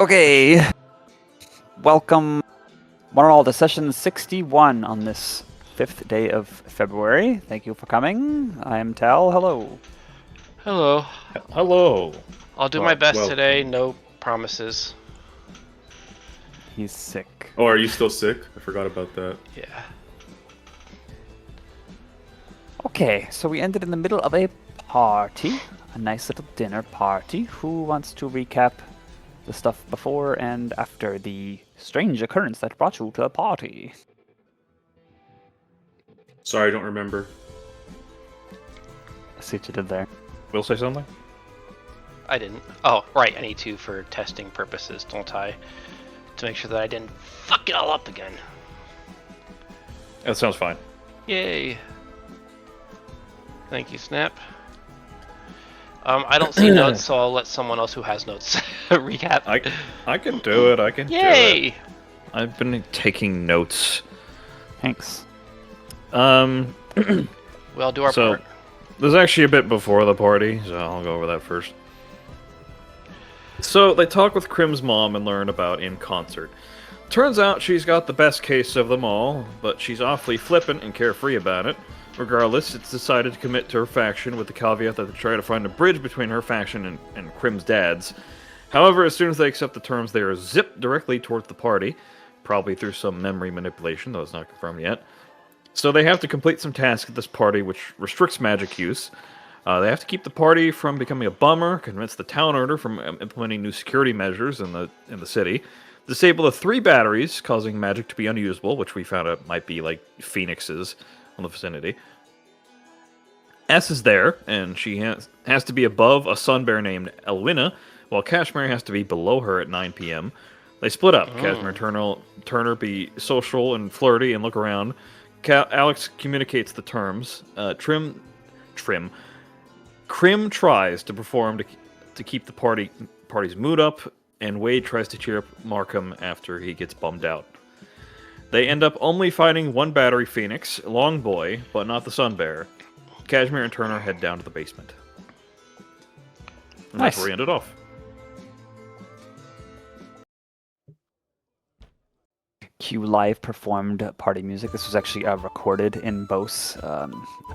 Okay, welcome one and all to session 61 on this 5th day of February. Thank you for coming. I'm Tal. Hello. Hello. Hello. I'll do my best today. No promises. He's sick. Oh, are you still sick? I forgot about that. Yeah. Okay, so we ended in the middle of a party. A nice little dinner party. Who wants to recap the stuff before and after the strange occurrence that brought you to a party? Sorry, I don't remember. I see what you did there. Will say something? I didn't. Oh, right. I need to for testing purposes, don't I? To make sure that I didn't fuck it all up again. That sounds fine. Yay. Thank you, Snap. I don't see notes, so I'll let someone else who has notes recap. I can do it. I can Yay! do it. I've been taking notes. Thanks. We'll do our part. There's actually a bit before the party, so I'll go over that first. So they talk with Crim's mom and learn about In Concert. Turns out she's got the best case of them all, but she's awfully flippant and carefree about it. Regardless, it's decided to commit to her faction with the caveat that they try to find a bridge between her faction and Crim's dad's. However, as soon as they accept the terms, they are zipped directly towards the party, probably through some memory manipulation, though it's not confirmed yet. So they have to complete some tasks at this party, which restricts magic use. They have to keep the party from becoming a bummer, convince the town order from implementing new security measures in the city, disable the 3 batteries, causing magic to be unusable, which we found out might be like phoenixes on the vicinity. S is there, and she has to be above a sun bear named Elwina, while Cashmere has to be below her at 9 p.m. They split up. Cashmere and Turner be social and flirty and look around. Alex communicates the terms. Crim tries to perform to keep the party's mood up, and Wade tries to cheer up Markham after he gets bummed out. They end up only fighting 1 battery phoenix, Long Boy, but not the Sun Bear. Cashmere and Turner head down to the basement. And Nice. That's where we ended off. Q live performed party music. This was actually recorded in Bose a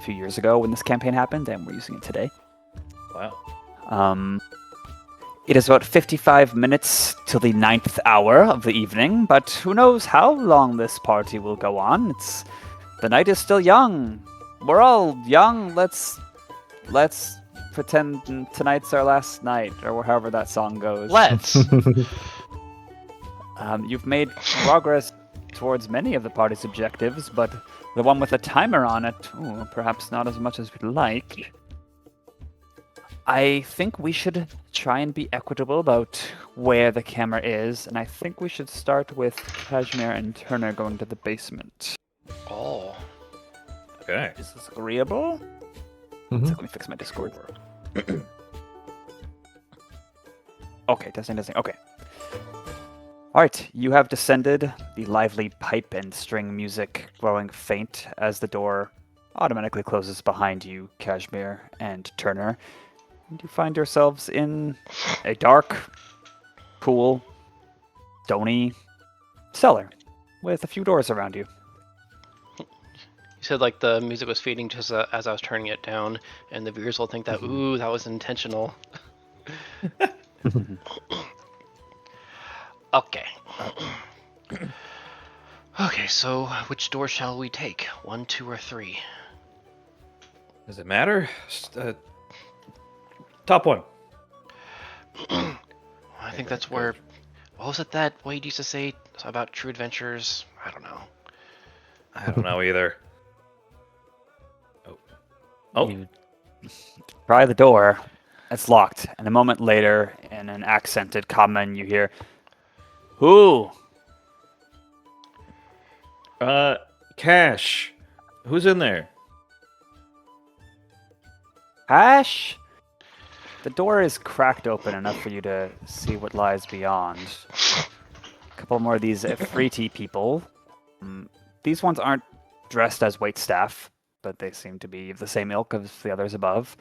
few years ago when this campaign happened, and we're using it today. Wow. It is about 55 minutes till the 9th hour of the evening, but who knows how long this party will go on. The night is still young. We're all young. Let's pretend tonight's our last night, or however that song goes. Let's! You've made progress towards many of the party's objectives, but the one with a timer on it, perhaps not as much as we'd like. I think we should try and be equitable about where the camera is, and I think we should start with Cashmere and Turner going to the basement. Oh. Okay. Is this agreeable? So let me fix my Discord. Okay, testing. Okay. Alright, you have descended, the lively pipe and string music growing faint as the door automatically closes behind you, Cashmere and Turner. And you find yourselves in a dark, cool, stony cellar with a few doors around you. You said like the music was fading just as I was turning it down, and the viewers will think that, ooh, that was intentional. Okay. Okay, so which door shall we take? 1, 2, or 3? Does it matter? Top one. I think that's where... What was it that Wade used to say about true adventures? I don't know. I don't know either. Oh. You try the door. It's locked. And a moment later, in an accented comment, you hear, "Who?" Cash. Who's in there? Cash? The door is cracked open enough for you to see what lies beyond. A couple more of these Ifriti people. These ones aren't dressed as waitstaff, but they seem to be of the same ilk as the others above.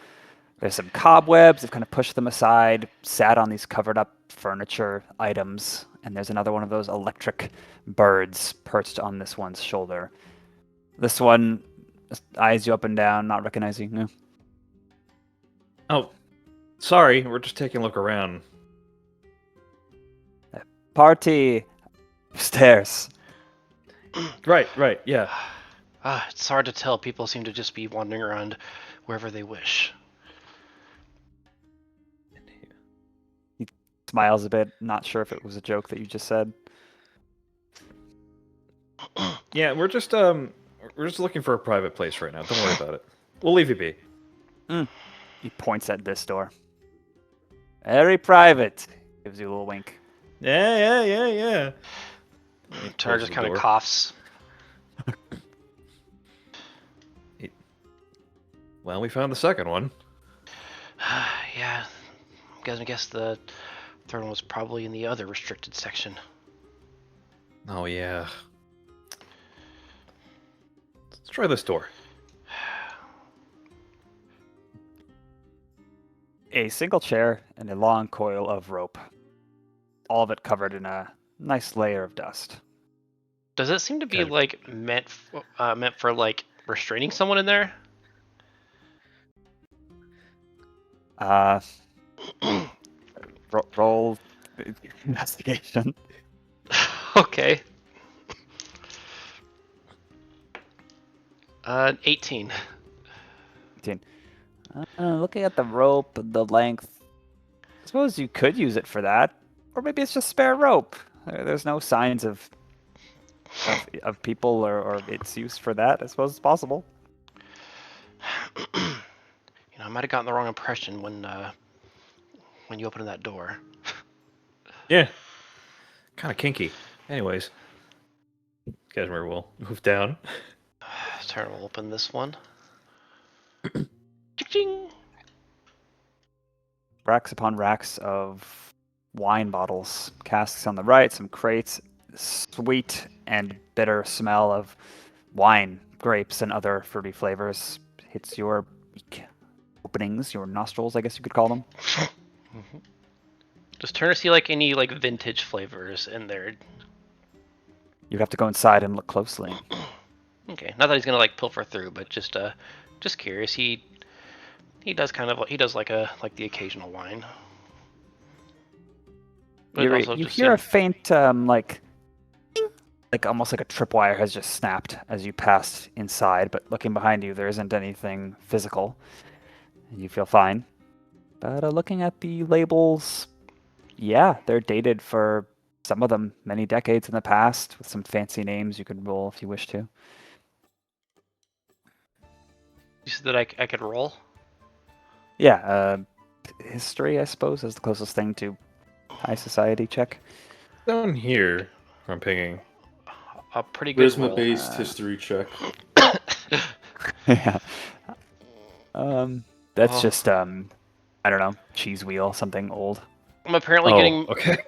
There's some cobwebs. They've kind of pushed them aside, sat on these covered up furniture items, and there's another one of those electric birds perched on this one's shoulder. This one eyes you up and down, not recognizing you. Oh, sorry, we're just taking a look around. Party upstairs. Right, yeah. It's hard to tell. People seem to just be wandering around wherever they wish. Smiles a bit, not sure if it was a joke that you just said. Yeah, we're just looking for a private place right now. Don't worry about it. We'll leave you be. He points at this door. Very private. Gives you a little wink. Yeah. Tar just kind of coughs. Well, we found the second one. Yeah, I'm gonna guess the third one was probably in the other restricted section. Oh, yeah. Let's try this door. A single chair and a long coil of rope. All of it covered in a nice layer of dust. Does it seem to be Okay. like meant for like restraining someone in there? Roll investigation. Okay. 18. 18. Looking at the rope, the length, I suppose you could use it for that. Or maybe it's just spare rope. There's no signs of people or its use for that. I suppose it's possible. I might have gotten the wrong impression when you opened that door. Yeah. Kind of kinky. Anyways. Cashmere will move down. Turn will open this one. Ching! Racks upon racks of wine bottles, casks on the right, some crates, sweet and bitter smell of wine, grapes, and other fruity flavors hits your openings, your nostrils, I guess you could call them. Just turn to see like any like vintage flavors in there. You have to go inside and look closely. Okay, not that he's gonna like pilfer through, but just curious. He does like the occasional wine. But You also just hear a faint like almost like a tripwire has just snapped as you pass inside, but looking behind you, there isn't anything physical. You feel fine. But looking at the labels, yeah, they're dated for some of them many decades in the past with some fancy names you could roll if you wish to. You said that I could roll? Yeah, history, I suppose, is the closest thing to high society check. Down here, I'm pinging. A pretty good roll. Charisma-based history check. Yeah. That's Oh. just I don't know, cheese wheel, something old. I'm apparently getting Okay.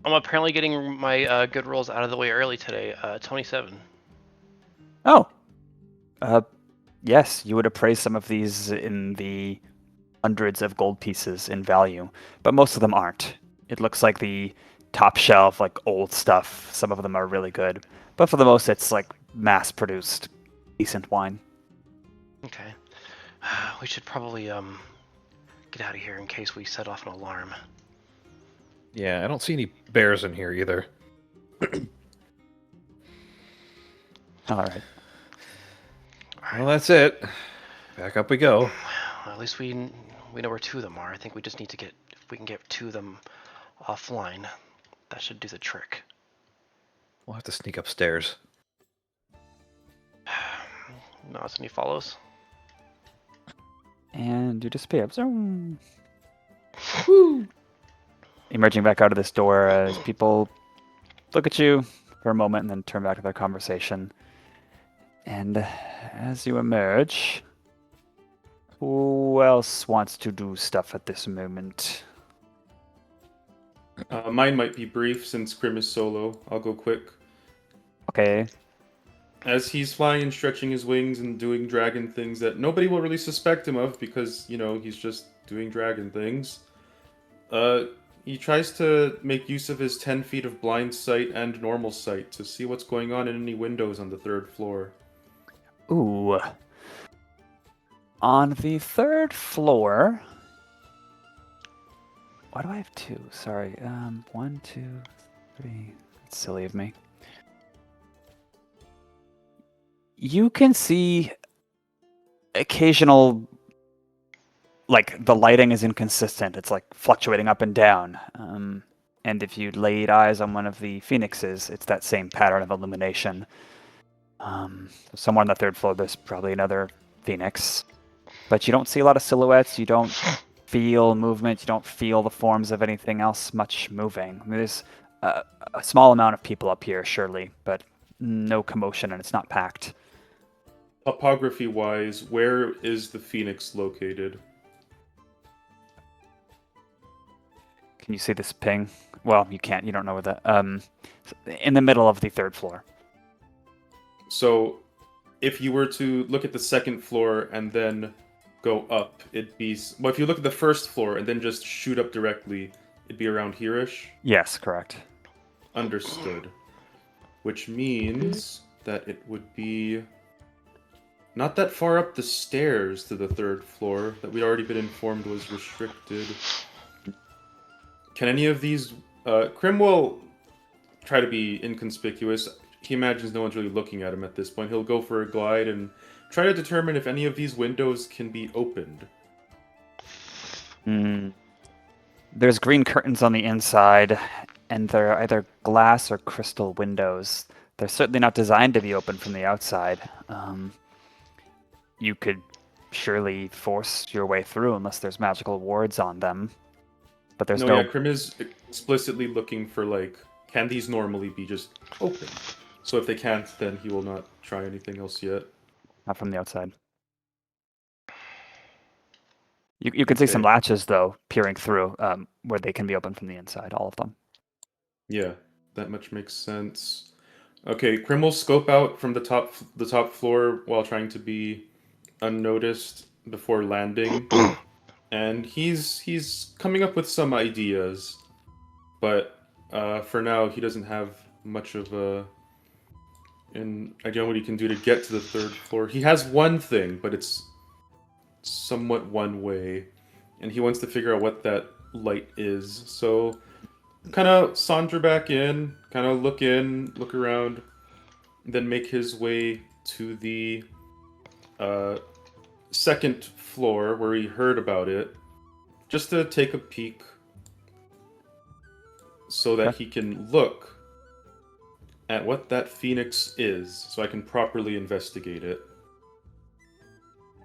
my good rolls out of the way early today. 27. Oh. Yes, you would appraise some of these in the hundreds of gold pieces in value, but most of them aren't. It looks like the top shelf, like old stuff. Some of them are really good, but for the most, it's like mass-produced, decent wine. Okay. We should probably get out of here in case we set off an alarm. Yeah, I don't see any bears in here either. All right. Well, that's it. Back up we go. Well, at least we know where two of them are. I think we just need to if we can get two of them offline, that should do the trick. We'll have to sneak upstairs. Marcin, he follows. And you disappear. Zoom. Woo! Emerging back out of this door as people look at you for a moment and then turn back to their conversation. And as you emerge, who else wants to do stuff at this moment? Mine might be brief since Crim is solo. I'll go quick. Okay. As he's flying and stretching his wings and doing dragon things that nobody will really suspect him of because, he's just doing dragon things. He tries to make use of his 10 feet of blind sight and normal sight to see what's going on in any windows on the 3rd floor. Ooh. On the 3rd floor. Why do I have 2? Sorry. 1, 2, 3. That's silly of me. You can see occasional, like, the lighting is inconsistent. It's like fluctuating up and down. And if you laid eyes on one of the phoenixes, it's that same pattern of illumination. Somewhere on the 3rd floor, there's probably another phoenix. But you don't see a lot of silhouettes. You don't feel movement. You don't feel the forms of anything else much moving. I mean, there's a small amount of people up here, surely, but no commotion, and it's not packed. Topography-wise, where is the Phoenix located? Can you see this ping? Well, you can't. You don't know where the... in the middle of the 3rd floor. So, if you were to look at the 2nd floor and then go up, it'd be... Well, if you look at the 1st floor and then just shoot up directly, it'd be around here-ish? Yes, correct. Understood. Which means that it would be... not that far up the stairs to the 3rd floor that we'd already been informed was restricted. Can any of these... Crim will try to be inconspicuous. He imagines no one's really looking at him at this point. He'll go for a glide and try to determine if any of these windows can be opened. There's green curtains on the inside, and they're either glass or crystal windows. They're certainly not designed to be opened from the outside. You could surely force your way through unless there's magical wards on them. But there's no... Yeah, Crim is explicitly looking for, like, can these normally be just open? So if they can't, then he will not try anything else yet. Not from the outside. You can see some latches, though, peering through, where they can be opened from the inside, all of them. Yeah, that much makes sense. Okay, Crim will scope out from the top floor while trying to be unnoticed before landing. And he's coming up with some ideas. But for now, he doesn't have much of an idea what he can do to get to the 3rd floor. He has one thing, but it's somewhat one way. And he wants to figure out what that light is. So, kind of saunter back in, kind of look around, then make his way to the 2nd floor where he heard about it, just to take a peek so that he can look at what that phoenix is, so I can properly investigate it.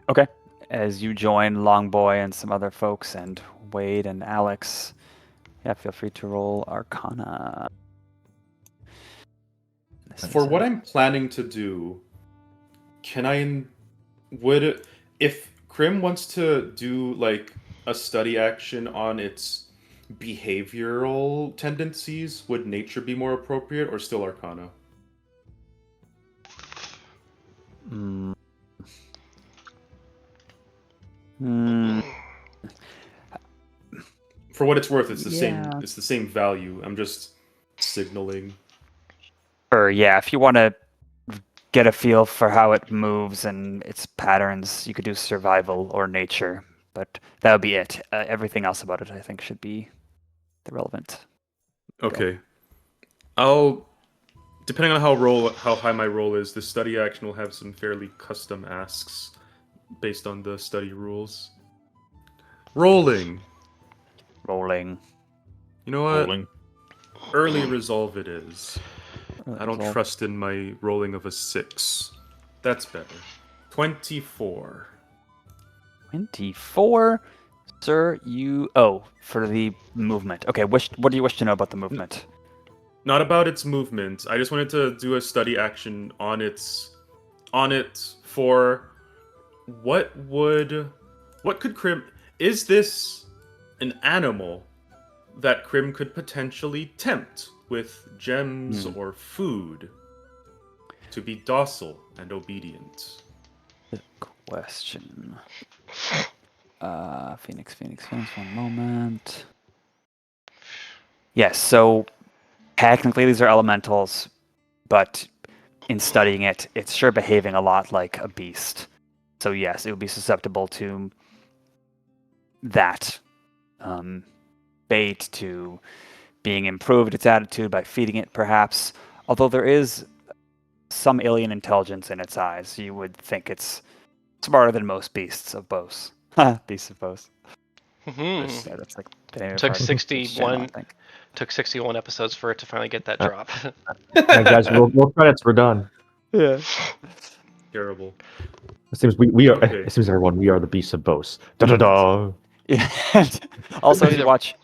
Okay. As you join Longboy and some other folks, and Wade and Alex, yeah, feel free to roll Arcana. For what I'm planning to do, if Crim wants to do, like, a study action on its behavioral tendencies, would nature be more appropriate, or still Arcana? For what it's worth, it's the same. It's the same value. I'm just signaling. Sure, yeah. If you want to get a feel for how it moves and its patterns, you could do survival or nature, but that would be it. Everything else about it, I think, should be irrelevant. Okay. I'll, depending on how high my roll is, the study action will have some fairly custom asks based on the study rules. Rolling. You know what? Rolling. Early resolve it is. I don't trust in my rolling of a 6. That's better. 24. 24? Sir, you... Oh, for the movement. Okay, what do you wish to know about the movement? Not about its movement. I just wanted to do a study action on it for... What could Crim... Is this an animal that Crim could potentially tempt with gems or food to be docile and obedient? Good question. Phoenix, one moment. Yes, so technically these are elementals, but in studying it, it's sure behaving a lot like a beast. So yes, it would be susceptible to that bait, to being improved its attitude by feeding it, perhaps. Although there is some alien intelligence in its eyes, you would think it's smarter than most beasts of Bose. Beasts of Bose. Mhm. Yeah, that's like the name of Took our channel, 61 I think. Took 61 episodes for it to finally get that drop. Yeah, guys, roll credits. We're done. Yeah. Terrible. It seems we are. Okay. It seems everyone. We are the beasts of Bose. Da da da. Yeah. Also, if you Either- watch,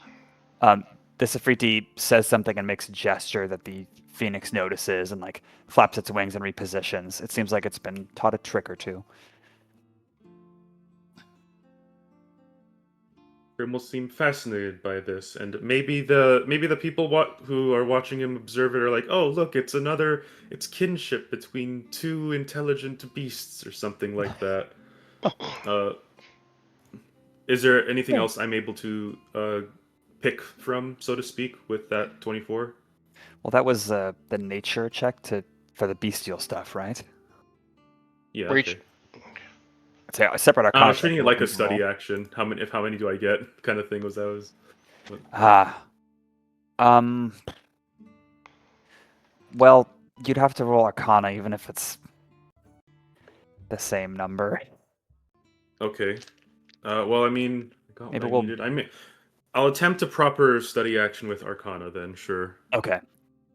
the Safriti says something and makes a gesture that the phoenix notices and like flaps its wings and repositions. It seems like it's been taught a trick or two. Grim will seem fascinated by this, and maybe the people who are watching him observe it are like, oh look, it's kinship between two intelligent beasts or something like that. Is there anything else I'm able to pick from, so to speak, with that 24? Well, that was the nature check for the bestial stuff, right? Yeah. Reach. Okay. I'd say a separate I arcana. was treating it like a check, study action. How many do I get? Kind of thing was that was. Well, you'd have to roll arcana even if it's the same number. Okay. Well, I mean, I got Maybe what I we'll- needed. I'll attempt a proper study action with Arcana then. Sure. Okay.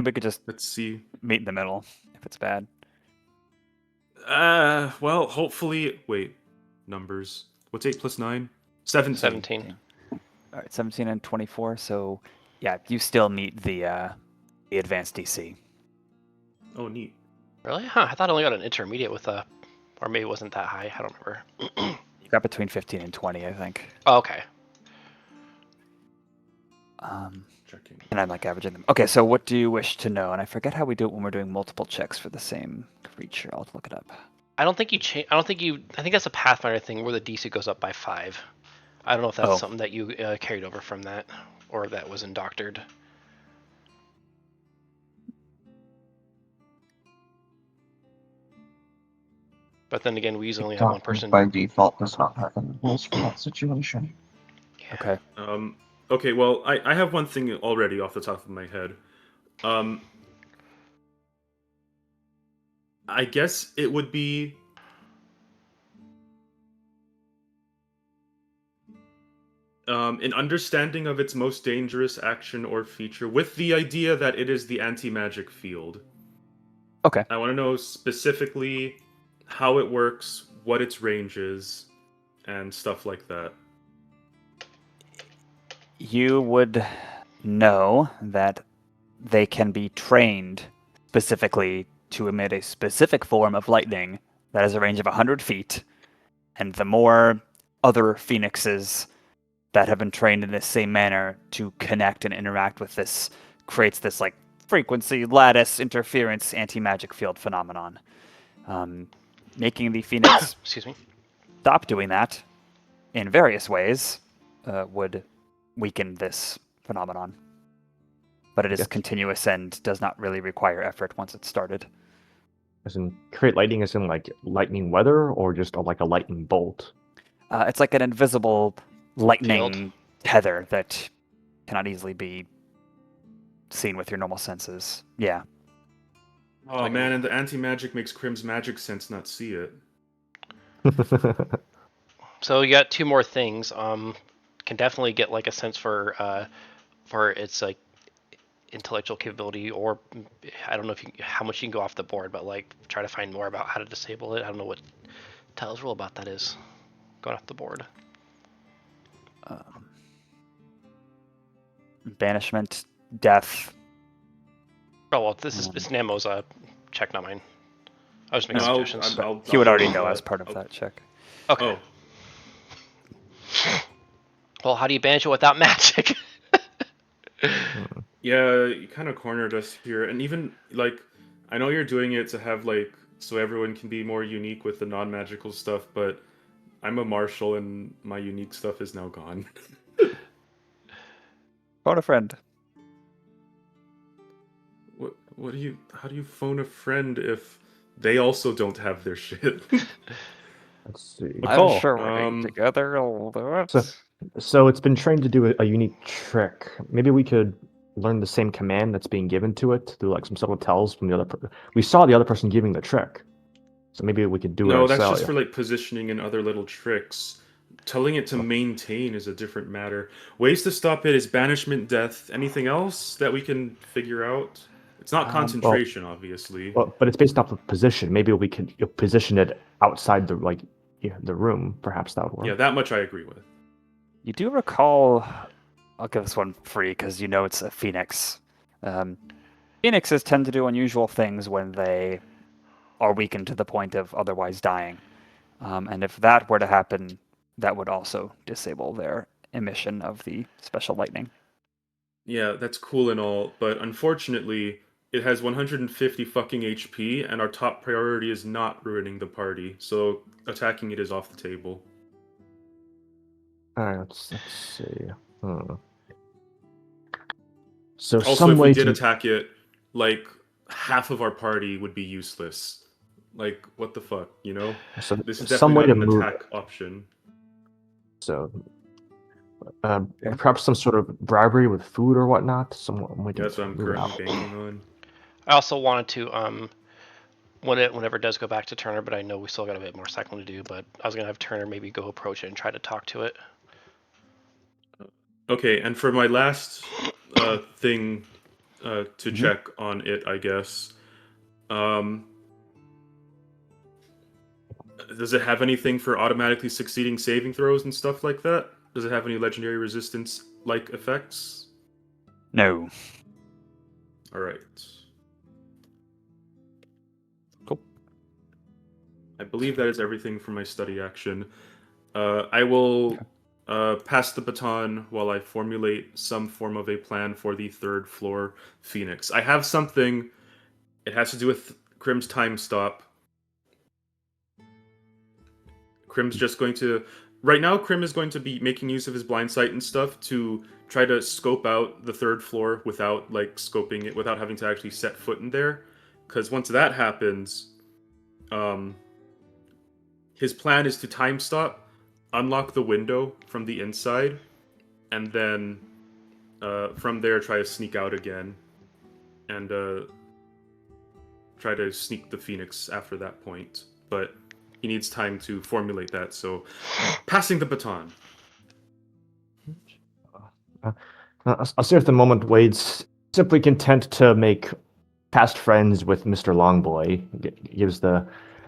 We could just Let's see. meet in the middle if it's bad. Well, hopefully. Wait, numbers. What's 8 plus 9? 17. 17. All right, 17 and 24. So, yeah, you still meet the advanced DC. Oh, neat. Really? Huh, I thought I only got an intermediate with a... Or maybe it wasn't that high. I don't remember. You got between 15 and 20, I think. Oh, okay. Checking. And I'm like averaging them. Okay, so what do you wish to know? And I forget how we do it when we're doing multiple checks for the same creature. I'll look it up. I think that's a Pathfinder thing where the DC goes up by 5. I don't know if that's Oh. something that you carried over from that, or that was indoctored. But then again, we usually only have one person. By default does not have any rules for that situation. Yeah. Okay. Okay, well, I have one thing already off the top of my head. I guess it would be... an understanding of its most dangerous action or feature, with the idea that it is the anti-magic field. Okay. I want to know specifically how it works, what its range is, and stuff like that. You would know that they can be trained specifically to emit a specific form of lightning that has a range of 100 feet, and the more other phoenixes that have been trained in this same manner to connect and interact with this creates this like frequency lattice interference anti-magic field phenomenon, making the phoenix Excuse me. stop doing that in various ways would weaken this phenomenon. But it is Yes. continuous and does not really require effort once it's started. As in create lightning, as in like lightning weather, or just like a lightning bolt. It's like an invisible lightning Field. tether that cannot easily be seen with your normal senses. Yeah. Oh Like- man, and the anti-magic makes Crim's magic sense not see it. So you got 2 more things. Can definitely get like a sense for its like intellectual capability, or I don't know how much you can go off the board, but like try to find more about how to disable it. I don't know what Tyler's rule about that is. Going off the board. Banishment, death. Oh well, this is it's Nemo's check, not mine. I was making No, suggestions. He would I'll already do know that. as part of that check. Okay. Oh, Well, how do you banish it without magic? yeah, you kind of cornered us here, and even like, I know you're doing it to have like so everyone can be more unique with the non-magical stuff, but I'm a marshal and my unique stuff is now gone. Phone a friend. How do you phone a friend if they also don't have their shit? Let's see. I'm McCall. sure working together will do it. So it's been trained to do a unique trick. Maybe we could learn the same command that's being given to it through like some subtle tells from the other. We saw the other person giving the trick, so maybe we could do it No, that's ourselves. just for like positioning and other little tricks. Telling it to maintain is a different matter. Ways to stop it is banishment, death. Anything else that we can figure out? It's not concentration, obviously. But it's based off of position. Maybe we could position it outside the the room. Perhaps that would work. Yeah, that much I agree with. You do recall, I'll give this one free because you know it's a phoenix. Phoenixes tend to do unusual things when they are weakened to the point of otherwise dying. And if that were to happen, that would also disable their emission of the special lightning. Yeah, that's cool and all, but unfortunately, it has 150 fucking HP, and our top priority is not ruining the party, so attacking it is off the table. All right, let's see. So Also, some if way we did to attack it, like, half of our party would be useless. Like, what the fuck, you know? so This is some way definitely to not an move. attack option. So perhaps some sort of bribery with food or whatnot. Some way to That's what I'm move it currently out. banking on. I also wanted to whenever it does go back to Turner, but I know we still got a bit more cycling to do. But I was gonna have Turner maybe go approach it and try to talk to it. Okay, and for my last thing to check on it, I guess, does it have anything for automatically succeeding saving throws and stuff like that? Does it have any legendary resistance-like effects? No. Alright. Cool. I believe that is everything for my study action. I will pass the baton while I formulate some form of a plan for the third floor Phoenix. I have something. It has to do with Crim's time stop. Crim's just going to... Right now, Crim is going to be making use of his blind sight and stuff to try to scope out the third floor without, like, scoping it, without having to actually set foot in there. Because once that happens, his plan is to time stop, unlock the window from the inside, and then from there try to sneak out again, and try to sneak the Phoenix after that point. But he needs time to formulate that, so passing the baton. I'll see if the moment Wade's simply content to make past friends with Mr. Longboy. Gives the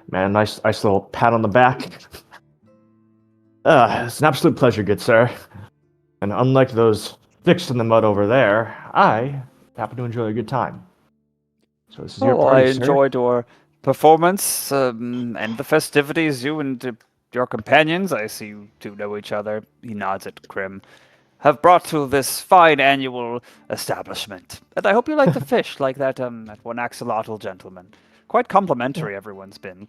man a nice little pat on the back. It's an absolute pleasure, good sir. And unlike those sticks in the mud over there, I happen to enjoy a good time. So this is your Well, party, I sir. enjoyed your performance and the festivities. You and your companions, I see you two know each other. He nods at Crim. Have brought to this fine annual establishment. And I hope you like the fish, like that one axolotl gentleman. Quite complimentary everyone's been.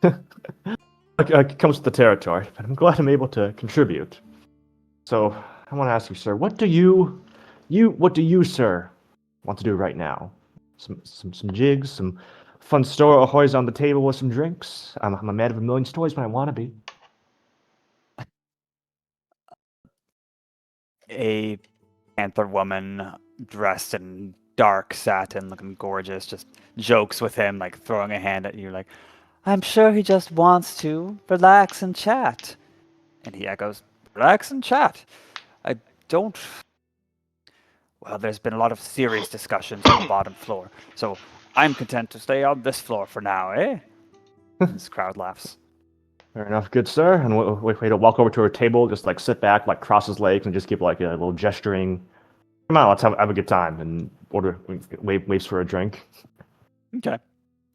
It comes with the territory, but I'm glad I'm able to contribute. So I want to ask you, sir, what do you, sir, want to do right now? Some jigs, some fun store ahoys on the table with some drinks. I'm a man of a million stories when I want to be. A panther woman dressed in dark satin, looking gorgeous, just jokes with him, like throwing a hand at you, like, I'm sure he just wants to relax and chat. And he echoes, relax and chat. I don't... Well, there's been a lot of serious discussions on the bottom floor, so I'm content to stay on this floor for now, eh? This crowd laughs. Fair enough, good sir. And wait to walk over to her table, just like sit back, like cross his legs, and just give like a little gesturing. Come on, let's have a good time, and waits for a drink. Okay.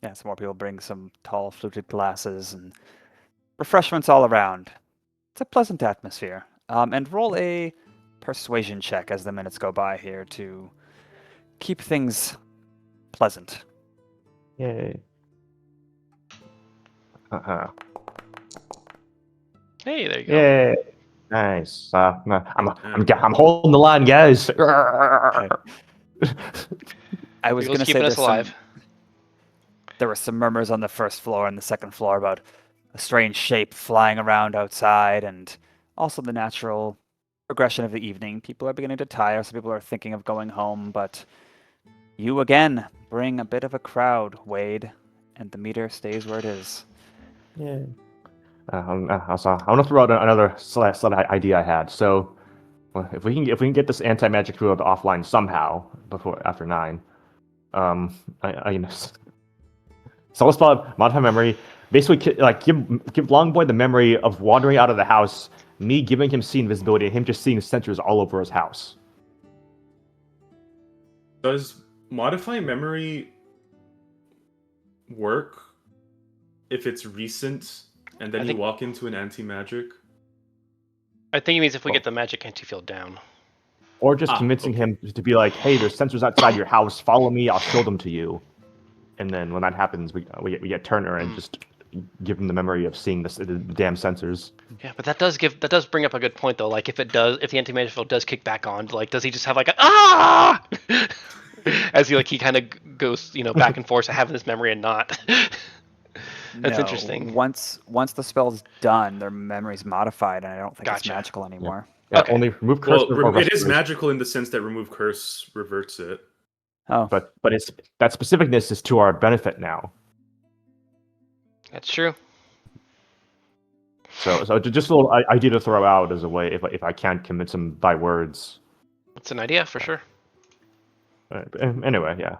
Yeah, some more people bring some tall fluted glasses and refreshments all around. It's a pleasant atmosphere. And roll a persuasion check as the minutes go by here to keep things pleasant. Yay. Hey, there you go. Yay. Nice. I'm holding the line, guys. I was Eagle's going to say keeping us there's alive. there were some murmurs on the first floor and the second floor about a strange shape flying around outside, and also the natural progression of the evening. People are beginning to tire, some people are thinking of going home, but you again bring a bit of a crowd, Wade, and the meter stays where it is. Yeah. Also, I want to throw out another slight idea I had. So, well, if we can get this anti-magic field offline somehow after 9, you know, so let's modify memory. Basically, like give Longboy the memory of wandering out of the house, me giving him see invisibility, and him just seeing sensors all over his house. Does modify memory work if it's recent and then you walk into an anti-magic? I think it means if we get the magic anti-field down. Or just convincing him to be like, hey, there's sensors outside your house, follow me, I'll show them to you. And then when that happens, we get Turner and just give him the memory of seeing the damn sensors. Yeah, but that does bring up a good point though. Like if the anti-magic field does kick back on, like does he just have like a ah as he kind of goes back and forth having this memory and not. That's interesting. Once the spell's done, their memory's modified, and I don't think it's magical anymore. Yeah, Okay. only remove curse. Well, it is magical in the sense that remove curse reverts it. Oh, but it's that specificness is to our benefit now. That's true. So just a little idea to throw out as a way if I can't convince him by words. It's an idea for sure. Anyway, yeah.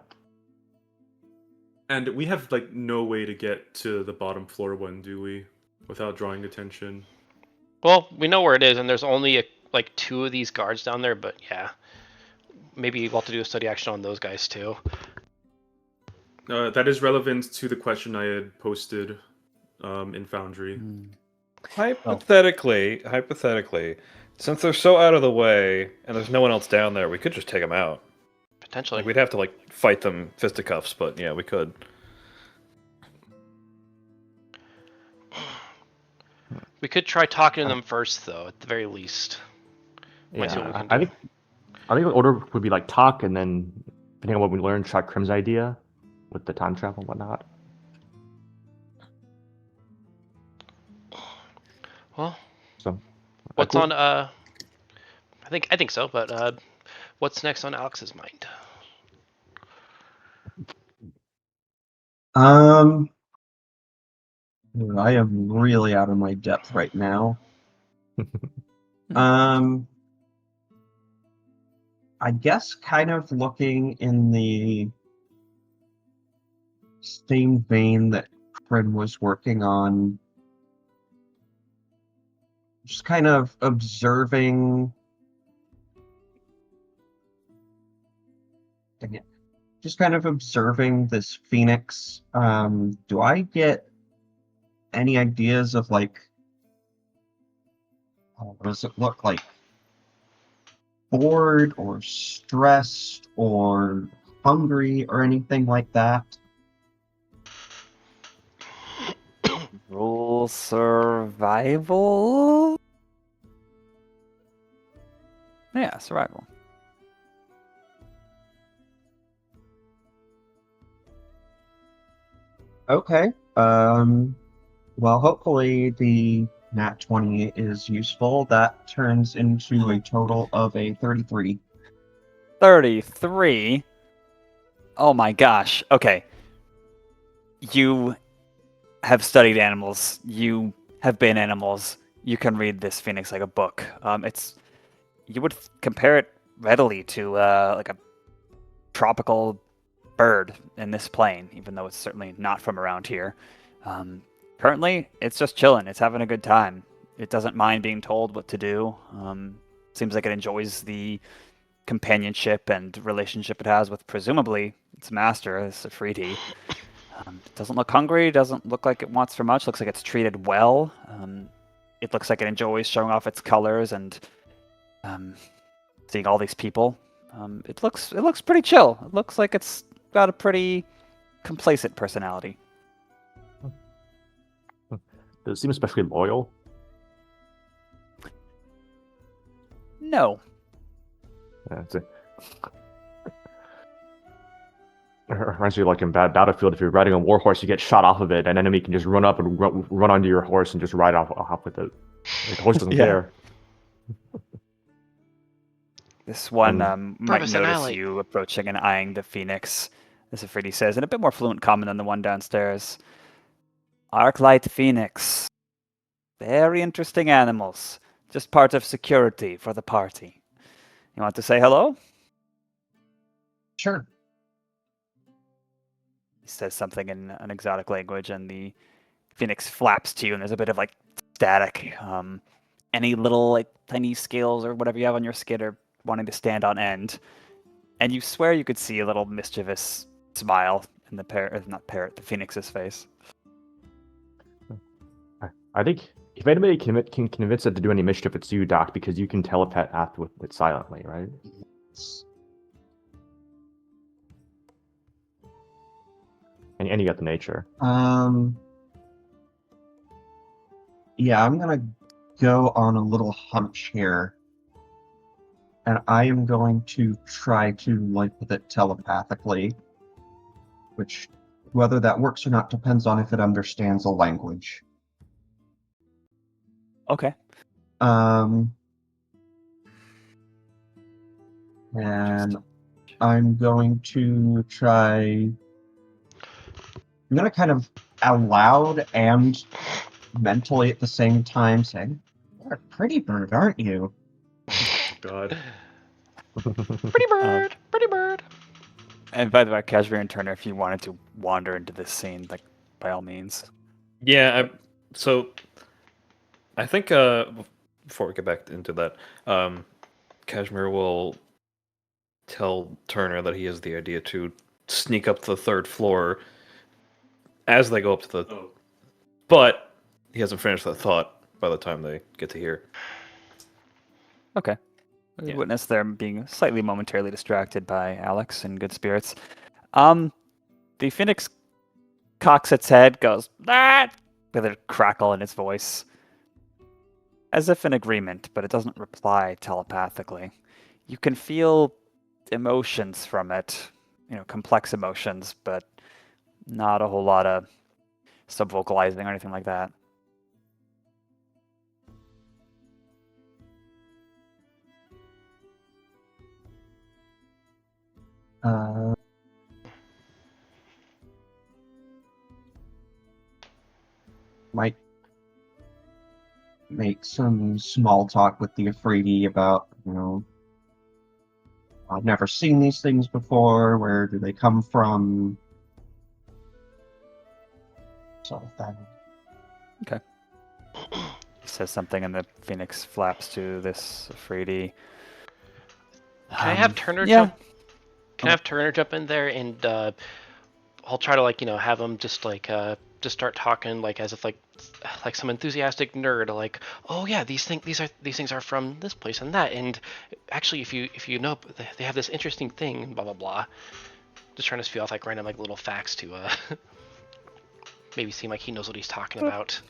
And we have no way to get to the bottom floor one, do we? Without drawing attention. Well, we know where it is, and there's only 2 of these guards down there. But yeah, maybe we'll have to do a study action on those guys too. That is relevant to the question I had posted in Foundry. Hypothetically, since they're so out of the way and there's no one else down there, we could just take them out. Potentially. We'd have to fight them fisticuffs, but yeah, we could. We could try talking to them first, though, at the very least. Yeah, I think the order would be talk, and then depending on what we learn, try Crim's idea with the time travel and whatnot. Well, so what's on? I think so. But what's next on Alex's mind? I am really out of my depth right now. I guess kind of looking in the same vein that Crim was working on, just kind of observing. Dang it. Just kind of observing this phoenix. Do I get any ideas of what does it look like? Bored or stressed or hungry or anything like that? Roll survival? Yeah, survival. Okay. Well, hopefully the Nat 20 is useful. That turns into a total of a 33. 33? Oh my gosh. Okay. You have studied animals. You have been animals. You can read this phoenix like a book. You would compare it readily to a tropical bird in this plane, even though it's certainly not from around here. Currently, it's just chilling. It's having a good time. It doesn't mind being told what to do. Seems like it enjoys the companionship and relationship it has with presumably its master, as Afridi. It doesn't look hungry. Doesn't look like it wants for much. Looks like it's treated well. It looks like it enjoys showing off its colors and seeing all these people. It looks pretty chill. It looks like it's got a pretty complacent personality. Does it seem especially loyal? No. That's it. reminds me like in Battlefield, if you're riding a warhorse, you get shot off of it, an enemy can just run up and run onto your horse and just ride off with it. Like, the horse doesn't Yeah. care. This one And- might Purpose notice annihilate. you approaching and eyeing the phoenix, as Afridi says, in a bit more fluent common than the one downstairs. Arclight phoenix. Very interesting animals. Just part of security for the party. You want to say hello? Sure. He says something in an exotic language, and the phoenix flaps to you, and there's a bit of like static. Any little like tiny scales or whatever you have on your skin are wanting to stand on end, and you swear you could see a little mischievous smile in the the phoenix's face. I think if anybody can convince it to do any mischief, it's you, Doc, because you can telepath with it silently, right? And you got the nature. Yeah, I'm gonna go on a little hunch here. And I am going to try to link with it telepathically. Which, whether that works or not, depends on if it understands a language. Okay. And I'm going to try. I'm going to kind of out loud and mentally at the same time say, "You're a pretty bird, aren't you?" God. Pretty bird, pretty bird. And by the way, Cashmere and Turner, if you wanted to wander into this scene, like by all means. Yeah, so I think before we get back into that, Cashmere will tell Turner that he has the idea to sneak up to the third floor as they go up to the... Oh. But he hasn't finished that thought by the time they get to here. Okay. Yeah. Witness them being slightly momentarily distracted by Alex in good spirits. The phoenix cocks its head, goes, "Ah!" with a crackle in its voice, as if in agreement, but it doesn't reply telepathically. You can feel emotions from it, complex emotions, but not a whole lot of subvocalizing or anything like that. Might make some small talk with the Afridi about, I've never seen these things before. Where do they come from? Sort of thing. He says something, and the phoenix flaps to this Afridi. Can I have Turner yeah. jump? Can I have Turner jump in there and I'll try to have him just just start talking as if like some enthusiastic nerd, like, oh yeah, these things are from this place and that, and actually if you know they have this interesting thing, blah blah blah. Just trying to spew off random little facts to maybe seem like he knows what he's talking about.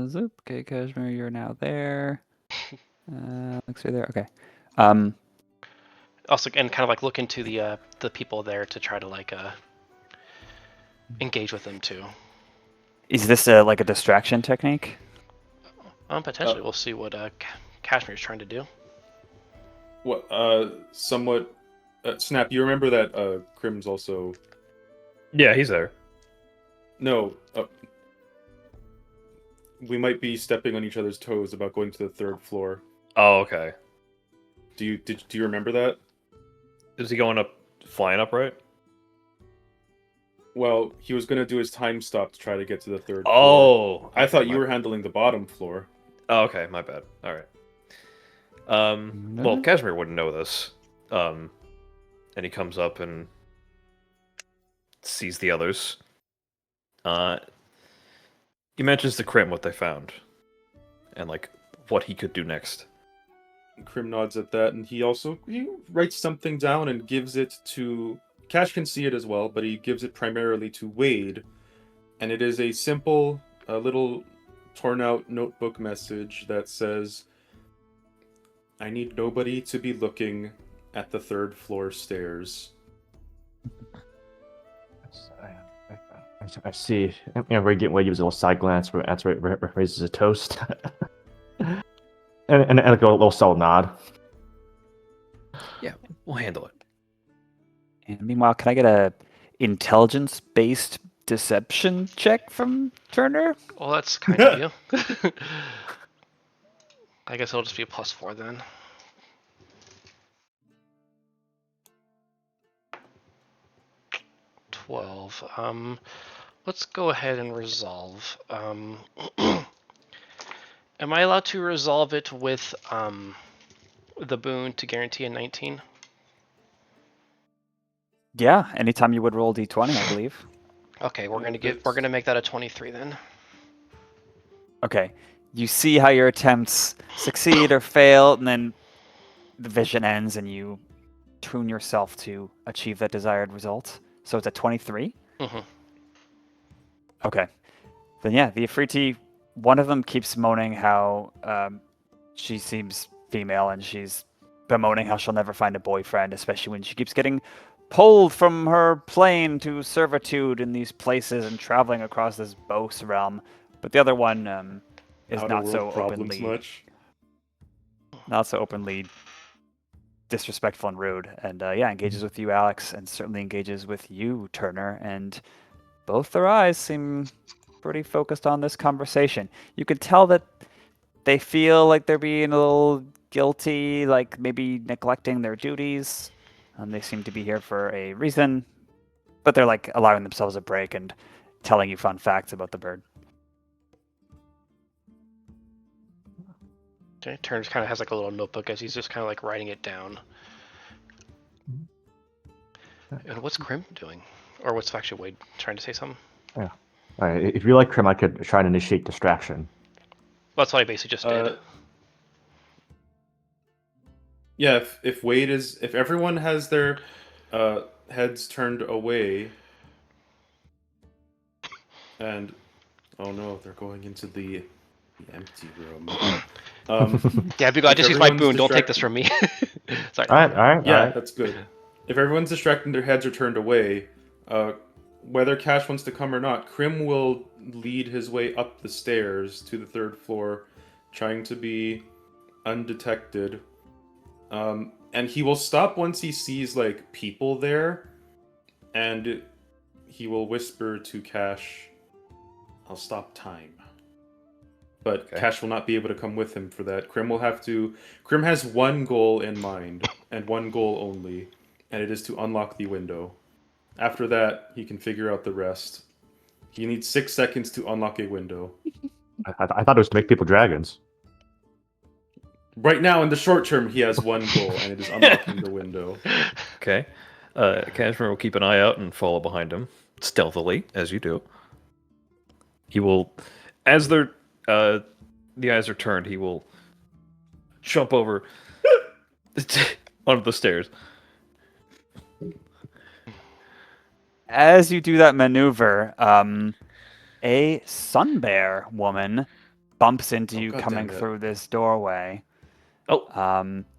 Zoop. Okay, Cashmere, you're now there. Looks you're there. Okay. Also, and kind of look into the people there to try to engage with them too. Is this a distraction technique? Potentially, we'll see what Cashmere's trying to do. What? Somewhat. Snap. You remember that Crim's also. Yeah, he's there. No. We might be stepping on each other's toes about going to the third floor. Oh, okay. Do you remember that? Is he going up, flying up, right? Well, he was going to do his time stop to try to get to the third floor. Oh! I thought you were handling the bottom floor. Oh, okay, my bad. Alright. Well, Cashmere wouldn't know this. And he comes up and sees the others. He mentions to Crim what they found. And, what he could do next. Crim nods at that, and he writes something down and gives it to... Cash can see it as well, but he gives it primarily to Wade. And it is a simple, little torn-out notebook message that says, "I need nobody to be looking, at the 3rd floor stairs. I see. Where he gives a little side glance after it raises a toast. and a little subtle nod. Yeah, we'll handle it. And meanwhile, can I get a intelligence-based deception check from Turner? Well, that's kind of you. I guess it'll just be a +4 then. $12. Let's go ahead and resolve. Am I allowed to resolve it with the boon to guarantee a 19? Yeah, anytime you would roll d20, I believe. Okay, we're gonna make that a 23 then. Okay, you see how your attempts succeed or fail, and then the vision ends, and you tune yourself to achieve that desired result. So it's a 23? Mm-hmm. Okay. Then yeah, the Afriti, one of them keeps moaning how she seems female, and she's bemoaning how she'll never find a boyfriend, especially when she keeps getting pulled from her plane to servitude in these places and traveling across this Bose realm. But the other one is Outer not world so problems openly, much. not so openly disrespectful and rude, and yeah, engages with you, Alex, and certainly engages with you, Turner, and both their eyes seem pretty focused on this conversation. You could tell that they feel like they're being a little guilty, like maybe neglecting their duties. They seem to be here for a reason, but they're like allowing themselves a break and telling you fun facts about the bird. Okay, Turner kind of has like a little notebook as he's just kind of like writing it down. And what's Crim doing? Or what's actually Wade trying to say something? Yeah. If you like Crim, I could try and initiate distraction. That's what I basically just did. Yeah, if Wade is, if everyone has their heads turned away, and oh no, they're going into the empty room. Yeah, because I just used my everyone's boon. Don't take this from me. Sorry. All right. Yeah, that's good. If everyone's distracted and their heads are turned away, whether Cash wants to come or not, Crim will lead his way up the stairs to the 3rd floor, trying to be undetected. And he will stop once he sees like people there, and he will whisper to Cash, "I'll stop time." But Okay. Cash will not be able to come with him for that. Crim will have to. Crim has one goal in mind, and one goal only, and it is to unlock the window. After that, he can figure out the rest. He needs 6 seconds to unlock a window. I thought it was to make people dragons. Right now, in the short term, he has one goal, and it is unlocking the window. Okay. Cashmere will keep an eye out and follow behind him, stealthily, as you do. He will, as the eyes are turned, he will jump over onto the stairs. As you do that maneuver, a sun bear woman bumps into you God coming damn it. through this doorway. Oh,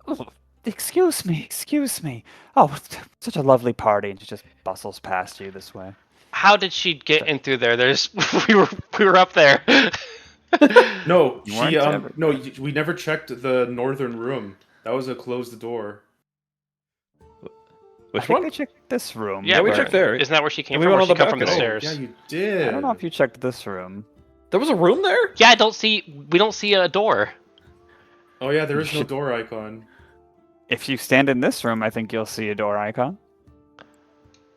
Oh, excuse me. Oh, such a lovely party, and she just bustles past you this way. How did she get in through there? There's we were up there. No, You weren't she ever- no, we never checked the northern room. That was a closed door. I which think one? they checked this room. Yeah, we but checked there. Isn't that where she came And we from? Or went she on the come from the balcony. stairs? Yeah, you did. I don't know if you checked this room. There was a room there? Yeah, we don't see a door. Oh yeah, there is no should- door icon. If you stand in this room, I think you'll see a door icon.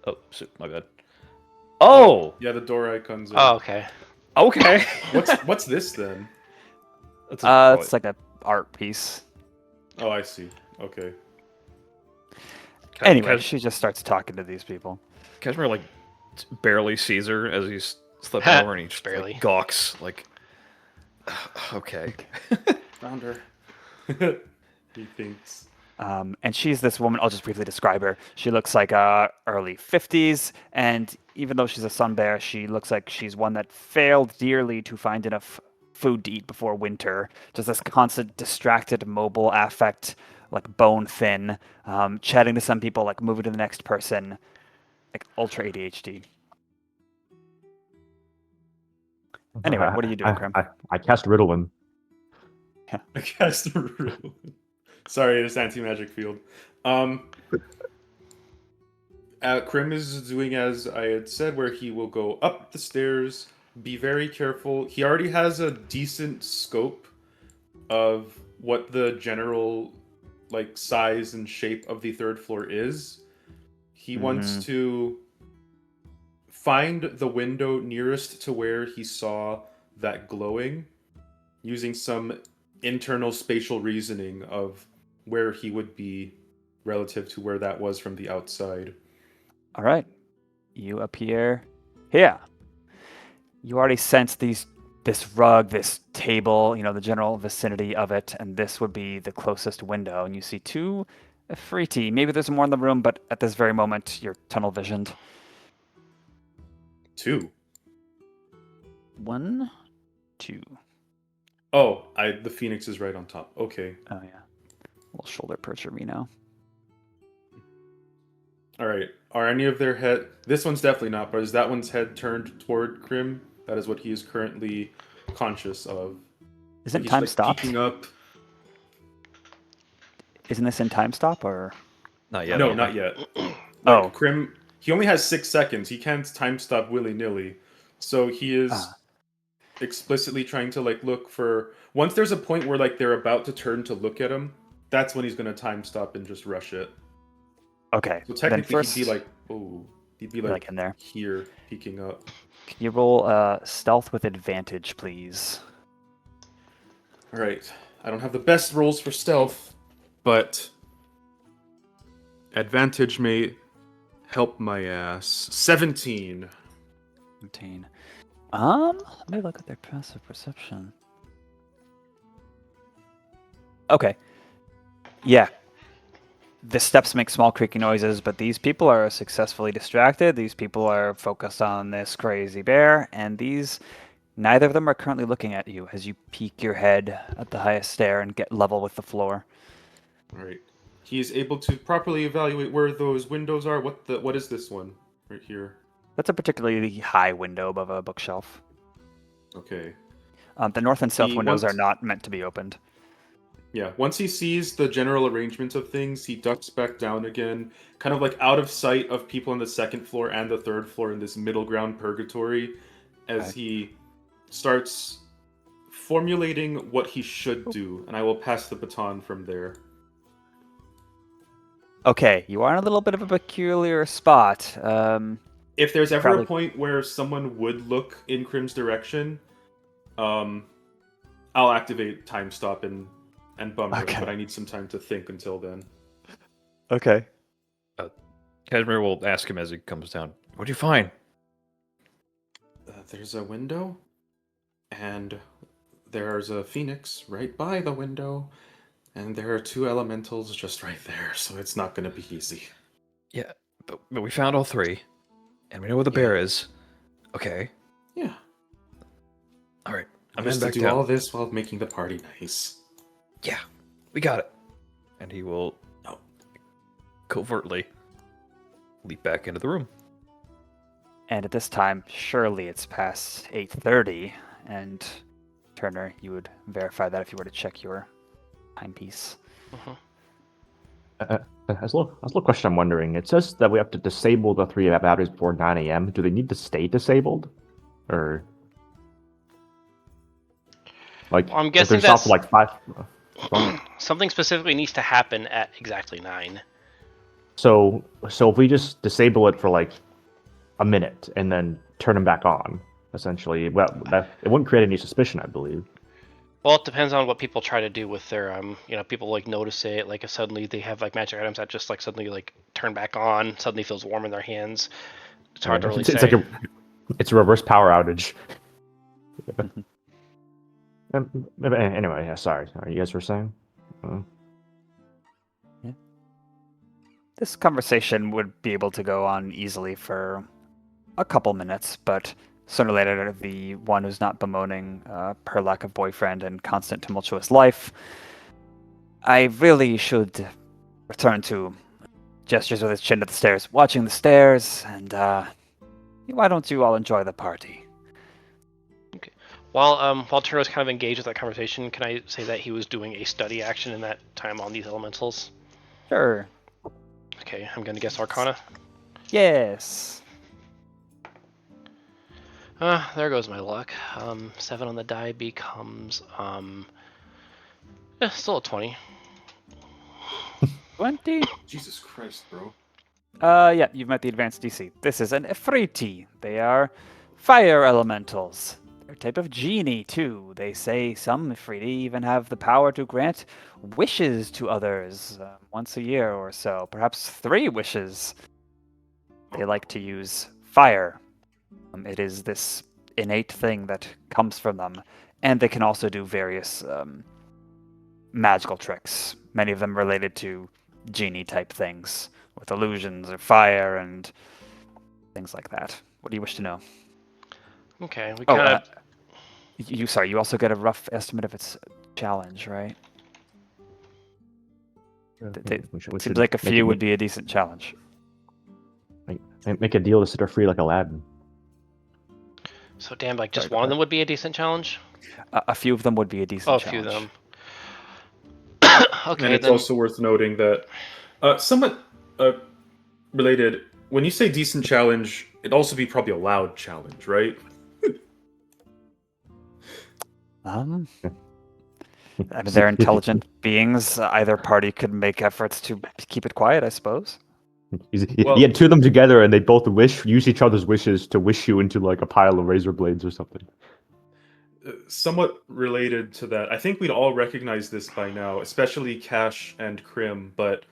Oh, shit, my bad. Oh, Yeah, the door icons. Oh, okay. okay. What's this then? That's a, It's like a art piece. Oh, I see. Okay. Anyway, she just starts talking to these people. Cashmere like barely sees her as he's slipping over, and he just Barely. like, gawks. Like, okay. Found her. He thinks. And she's this woman, I'll just briefly describe her. She looks like early 50s, and even though she's a sun bear, she looks like she's one that failed dearly to find enough food to eat before winter. Just this constant distracted, mobile affect like bone thin, chatting to some people, like moving to the next person, like ultra ADHD. Anyway, what are you doing, Crim? I cast Ritalin. I cast a rule. Sorry, it's anti-magic field. Crim is doing as I had said, where he will go up the stairs, be very careful. He already has a decent scope of what the general like size and shape of the third floor is. He wants to find the window nearest to where he saw that glowing, using some internal spatial reasoning of where he would be relative to where that was from the outside. All right, you appear here. You already sense this rug, this table, the general vicinity of it, and this would be the closest window. And you see two Efreeti. Maybe there's more in the room, but at this very moment, you're tunnel visioned. 2. 1, 2. Oh, the Phoenix is right on top. Okay. Oh yeah, little shoulder percher me now. All right. Are any of their head? This one's definitely not. But is that one's head turned toward Crim? That is what he is currently conscious of. Isn't He's, time like, stopped? peeking up. Isn't this in time stop or? Not yet. No, not yet. Oh. Crim. He only has 6 seconds. He can't time stop willy nilly. So he is explicitly trying to like look for. Once there's a point where like they're about to turn to look at him, that's when he's gonna time stop and just rush it. Okay. So technically, first, he'd be like in there. here, peeking up. Can you roll stealth with advantage, please? All right. I don't have the best rolls for stealth, but advantage may help my ass. 17. 17. Let me look at their passive perception. Okay. Yeah. The steps make small creaking noises, but these people are successfully distracted. These people are focused on this crazy bear, and neither of them are currently looking at you as you peek your head at the highest stair and get level with the floor. All right. He is able to properly evaluate where those windows are. What is this one right here? That's a particularly high window above a bookshelf. Okay. The north and south windows are once- not meant to be opened. Yeah, once he sees the general arrangement of things, he ducks back down again, kind of like out of sight of people on the second floor and the third floor in this middle ground purgatory, as he starts formulating what he should do, and I will pass the baton from there. Okay, you are in a little bit of a peculiar spot. If there's ever Probably- a point where someone would look in Crim's direction, I'll activate time stop and bummer, Okay. but I need some time to think until then. Okay. Cashmere will ask him as he comes down. What'd you find? There's a window, and there's a phoenix right by the window, and there are 2 elementals just right there, so it's not going to be easy. Yeah, but we found all 3, and we know where the bear is. Okay. Yeah. All right. I'm Just heading to back do down. all this while making the party nice. Yeah, we got it. And he will covertly leap back into the room. And at this time, surely it's past 8:30, and Turner, you would verify that if you were to check your timepiece. As a little question I'm wondering. It says that we have to disable the 3 batteries before 9 a.m. Do they need to stay disabled? Or... Like, Well, I'm if guessing there's also that's- like 5... Something specifically needs to happen at exactly 9. So if we just disable it for like a minute and then turn them back on, essentially, it wouldn't create any suspicion, I believe. Well, it depends on what people try to do with their, people like notice it, like if suddenly they have like magic items that just like suddenly like turn back on, suddenly feels warm in their hands. It's hard to really It's say. like it's a reverse power outage. Anyway, yeah, sorry. You guys were saying? This conversation would be able to go on easily for a couple minutes, but sooner or later, the one who's not bemoaning her lack of boyfriend and constant tumultuous life I really should return to gestures with his chin to the stairs, watching the stairs, and why don't you all enjoy the party? While Turner was kind of engaged with that conversation, can I say that he was doing a study action in that time on these elementals? Sure. Okay, I'm gonna guess Arcana. Yes. There goes my luck. 7 on the die becomes still a 20. 20? Jesus Christ, bro. Yeah, you've met the advanced DC. This is an Ifriti. They are fire elementals. They're a type of genie, too. They say some Ifriti even have the power to grant wishes to others once a year or so, perhaps 3 wishes. They like to use fire. It is this innate thing that comes from them, and they can also do various magical tricks, many of them related to genie-type things, with illusions or fire and things like that. What do you wish to know? Okay, we kind of... you also get a rough estimate of its challenge, right? It seems like a few would be a decent challenge. Make a deal to set her free like Aladdin. So damn, like just one of them would be a decent challenge? A few of them would be a decent challenge. A few of them. Okay, and it's also worth noting that somewhat related, when you say decent challenge, it'd also be probably a loud challenge, right? I mean, they're intelligent beings. Either party could make efforts to keep it quiet, I suppose. You had 2 of them together, and they both use each other's wishes to wish you into like a pile of razor blades or something. Somewhat related to that, I think we'd all recognize this by now, especially Cash and Crim, but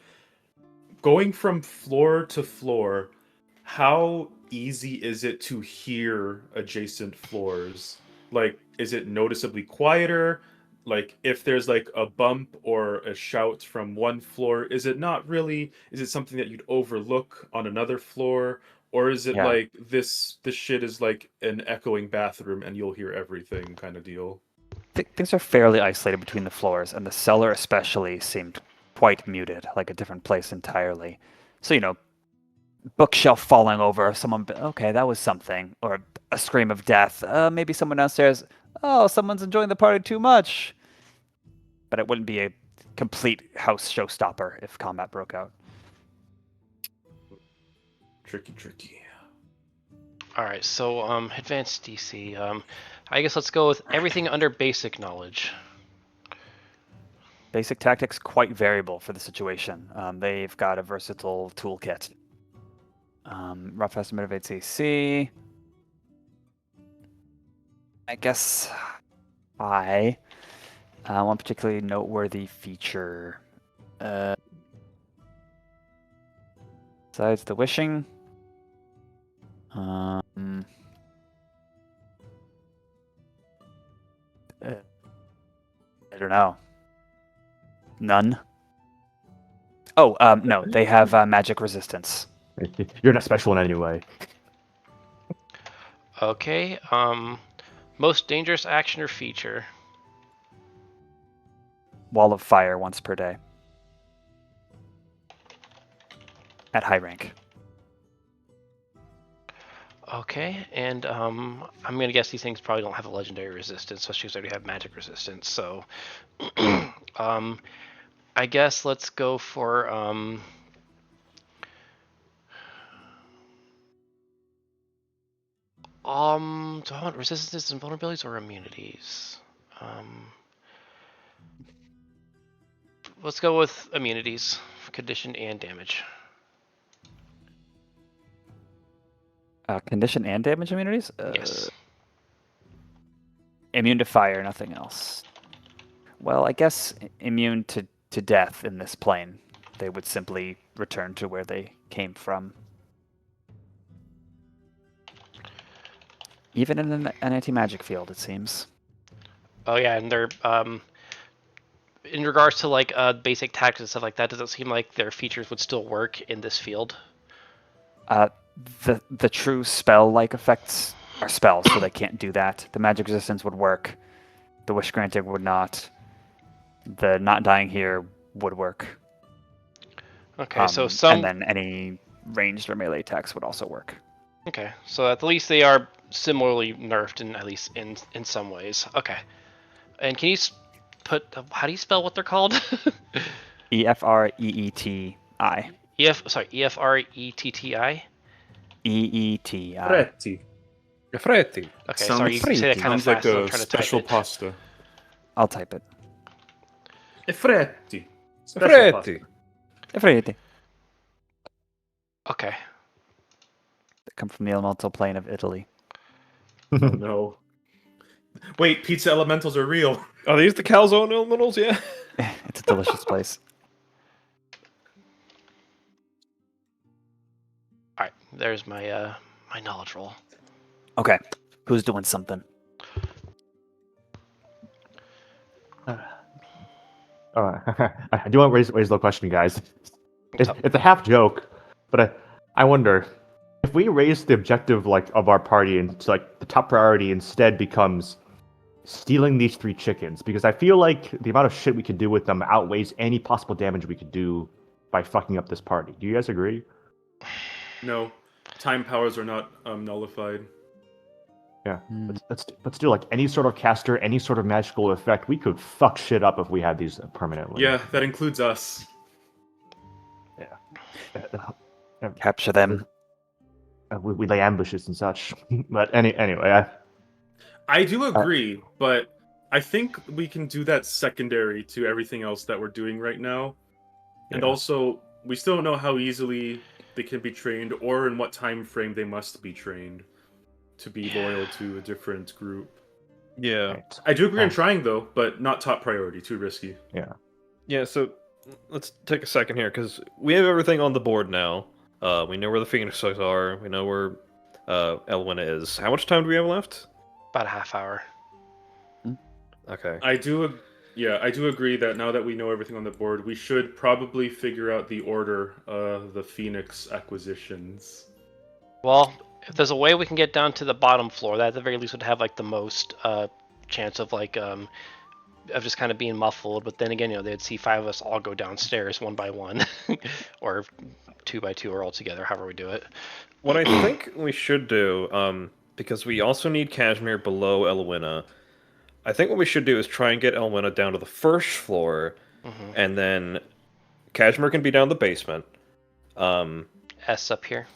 going from floor to floor, how easy is it to hear adjacent floors? Like, is it noticeably quieter? Like, if there's like a bump or a shout from one floor, is it not really? Is it something that you'd overlook on another floor? Or is it like this shit is like an echoing bathroom and you'll hear everything kind of deal? Things are fairly isolated between the floors, and the cellar especially seemed quite muted, like a different place entirely. So, bookshelf falling over, someone, okay, that was something. Or a scream of death. Maybe someone downstairs, oh, someone's enjoying the party too much. But it wouldn't be a complete house showstopper if combat broke out. Tricky. Alright, so advanced DC. I guess let's go with everything under basic knowledge. Basic tactics, quite variable for the situation. They've got a versatile toolkit. Rough estimate of its AC. I guess one particularly noteworthy feature. Besides the wishing. I don't know. None. Oh, no, they have magic resistance. You're not special in any way. Okay, most dangerous action or feature? Wall of fire once per day. At high rank. Okay, and I'm gonna guess these things probably don't have a legendary resistance, especially because they already have magic resistance. So, I guess let's go for do I want resistances and vulnerabilities or immunities? Let's go with immunities, condition and damage. Condition and damage immunities? Yes. Immune to fire, nothing else. Well, I guess immune to death in this plane. They would simply return to where they came from. Even in an anti-magic field, it seems. Oh yeah, and they're in regards to like basic tactics and stuff like that, does it seem like their features would still work in this field? The true spell-like effects are spells, so they can't do that. The magic resistance would work. The wish granting would not. The not dying here would work. Okay, so and then any ranged or melee attacks would also work. Okay, so at least they are similarly nerfed in at least in some ways. Okay, and can you how do you spell what they're called? EFREETI. EFRETTI. EETI. Fretti. Fretti. Okay, Sounds sorry, you say that kind of Sounds fast. like so I'm a trying to type special it. pasta. I'll type it. Fretti. Fretti. EFREETI. Okay. They come from the elemental plane of Italy. Oh no. Wait, pizza elementals are real. Are these the calzone elementals? Yeah. It's a delicious place. All right, there's my my knowledge roll. Okay, who's doing something? I do want to raise a little question, guys. It's a half joke, but I wonder if we raise the objective of our party and the top priority instead becomes stealing these 3 chickens, because I feel like the amount of shit we could do with them outweighs any possible damage we could do by fucking up this party. Do you guys agree? No, time powers are not nullified. Yeah, but still, any sort of caster, any sort of magical effect, we could fuck shit up if we had these permanently. Yeah, that includes us. Capture them. We lay ambushes and such. But anyway, I do agree, but I think we can do that secondary to everything else that we're doing right now. And Yeah. also, we still don't know how easily they can be trained or in what time frame they must be trained to be loyal to a different group. Yeah. right. I do agree on trying, though, but not top priority. Too risky. Yeah, so let's take a second here, because we have everything on the board now. We know where the Phoenixes are. We know where Elwina is. How much time do we have left? About a half hour. Okay. I do agree that now that we know everything on the board, we should probably figure out the order of the Phoenix acquisitions. Well, if there's a way we can get down to the bottom floor, that at the very least would have the most chance of of just kind of being muffled. But then again, they'd see 5 of us all go downstairs one by one, or 2 by 2, or all together, however we do it. What I think we should do, because we also need Cashmere below Elwina, I think what we should do is try and get Elwina down to the first floor, and then Cashmere can be down the basement. S up here.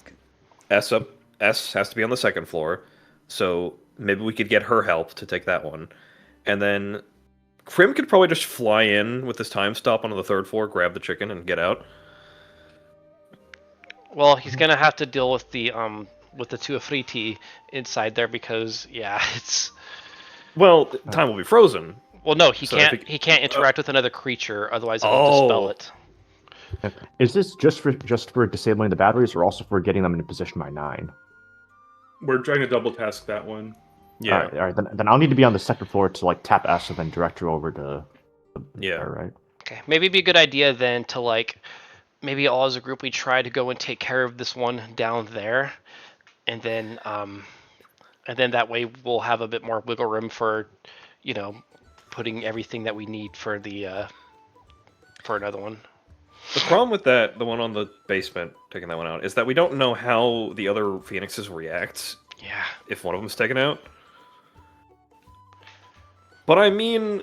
S has to be on the second floor, so maybe we could get her help to take that one. And then Crim could probably just fly in with his time stop onto the 3rd floor, grab the chicken, and get out. Well, he's gonna have to deal with the 2 Afriti inside there because it's. Well, time will be frozen. Well, no, he So can't. if it- He can't interact with another creature, otherwise it'll dispel it. Is this just for disabling the batteries, or also for getting them into position by 9? We're trying to double task that one. Yeah. All right. Then I'll need to be on the 2nd floor to tap S and then direct her over to. Yeah. All right. Okay, maybe it'd be a good idea then to maybe all as a group we try to go and take care of this one down there, and then that way we'll have a bit more wiggle room for, putting everything that we need for the for another one. The problem with that, the one on the basement, taking that one out, is that we don't know how the other Phoenixes react Yeah. if one of them's taken out. But I mean,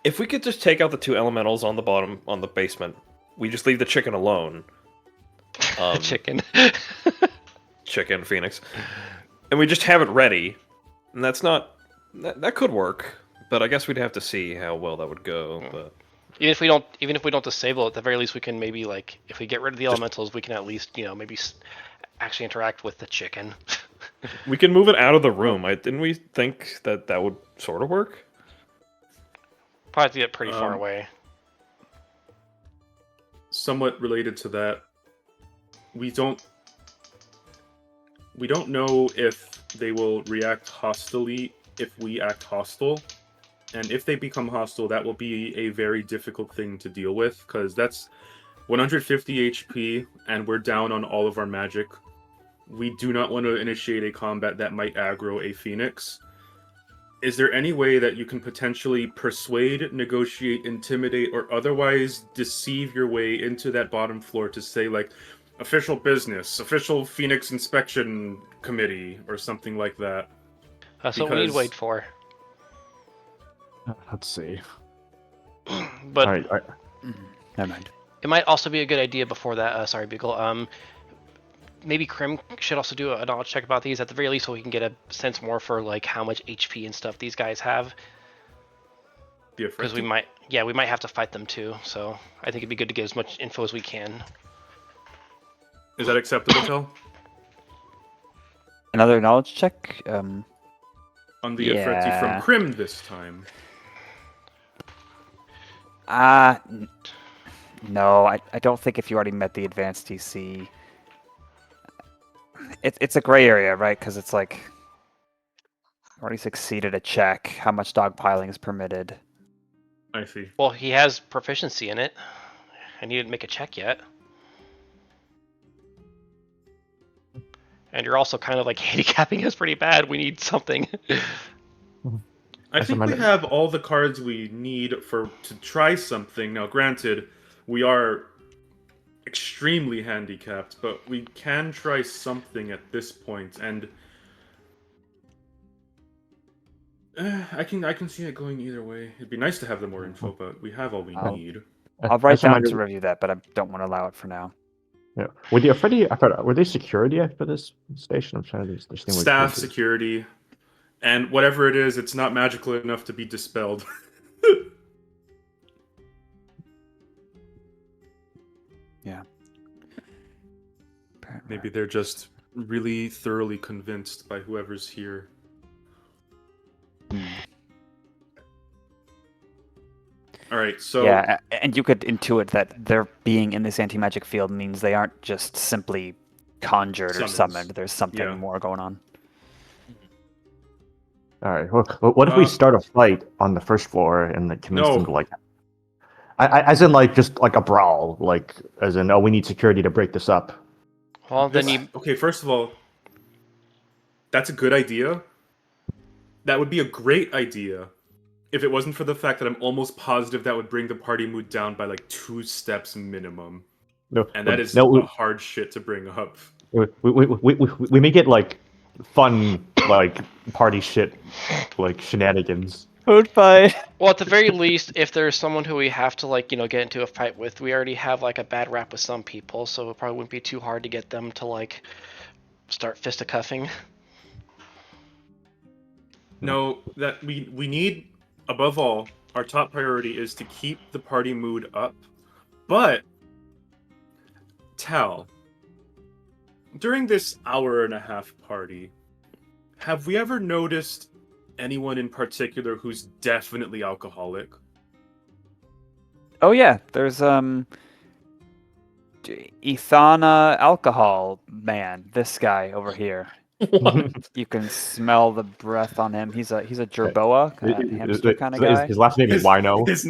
if we could just take out the 2 elementals on the bottom, on the basement, we just leave the chicken alone. Chicken. Chicken, Phoenix. And we just have it ready. And that's not... That could work. But I guess we'd have to see how well that would go. But Even if we don't disable it, at the very least we can maybe if we get rid of the elementals, we can at least maybe actually interact with the chicken. we can move it out of the room. Didn't we think that would sort of work? Probably have to get pretty far away. Somewhat related to that, we don't know if they will react hostilely if we act hostile. And if they become hostile, that will be a very difficult thing to deal with, because that's 150 HP, and we're down on all of our magic. We do not want to initiate a combat that might aggro a Phoenix. is there any way that you can potentially persuade, negotiate, intimidate, or otherwise deceive your way into that bottom floor to say, like, official business, official Phoenix inspection committee, or something like that? That's what we need to Because- wait for. Let's see. But All right. Never mind. it might also be a good idea before that. Sorry, Beagle. Maybe Crim should also do a knowledge check about these at the very least, so we can get a sense more for like how much HP and stuff these guys have. Because we might have to fight them too. So I think it'd be good to get as much info as we can. Is that acceptable, Tel? Another knowledge check. On the Yeah. Ifritzi from Crim this time. No, I don't think if you already met the advanced DC. It's a gray area, right? Because it's like already succeeded a check. How much dogpiling is permitted? I see. Well, he has proficiency in it. And he didn't make a check yet. And you're also kind of like handicapping us pretty bad. We need something. I think we have all the cards we need to try something. Now, granted, we are extremely handicapped, but we can try something at this point, and I can see it going either way. It'd be nice to have the more info, but we have all we need. I'll write As a down reminder- to review that, but I don't want to allow it for now. Yeah. Were they security for this station? I'm trying to understand. what Staff, it is. security, and whatever it is, it's not magical enough to be dispelled. Yeah. Maybe they're just really thoroughly convinced by whoever's here. All right, so Yeah, and you could intuit that their being in this anti-magic field means they aren't just simply conjured or Summons. summoned. There's something Yeah. more going on. All right. Well, what if we start a fight on the first floor and then convince them No. to like, as in like just like a brawl, like as in we need security to break this up. Well, then you Okay, first of all, that's a good idea. That would be a great idea if it wasn't for the fact that I'm almost positive that would bring the party mood down by like 2 steps minimum. No, And that is no. a hard shit to bring up. We make it like fun, like party shit, like shenanigans. Food fight. Well, at the very least, if there's someone who we have to, like, get into a fight with, we already have, like, a bad rap with some people, so it probably wouldn't be too hard to get them to, like, start fisticuffing. No, that we need, above all, our top priority is to keep the party mood up. But, Tal, during this hour-and-a-half party, have we ever noticed anyone in particular who's definitely alcoholic? Oh yeah, there's Ethana alcohol man. This guy over here. You can smell the breath on him. He's a jerboa, hamster kind of guy. His last name is Wino. His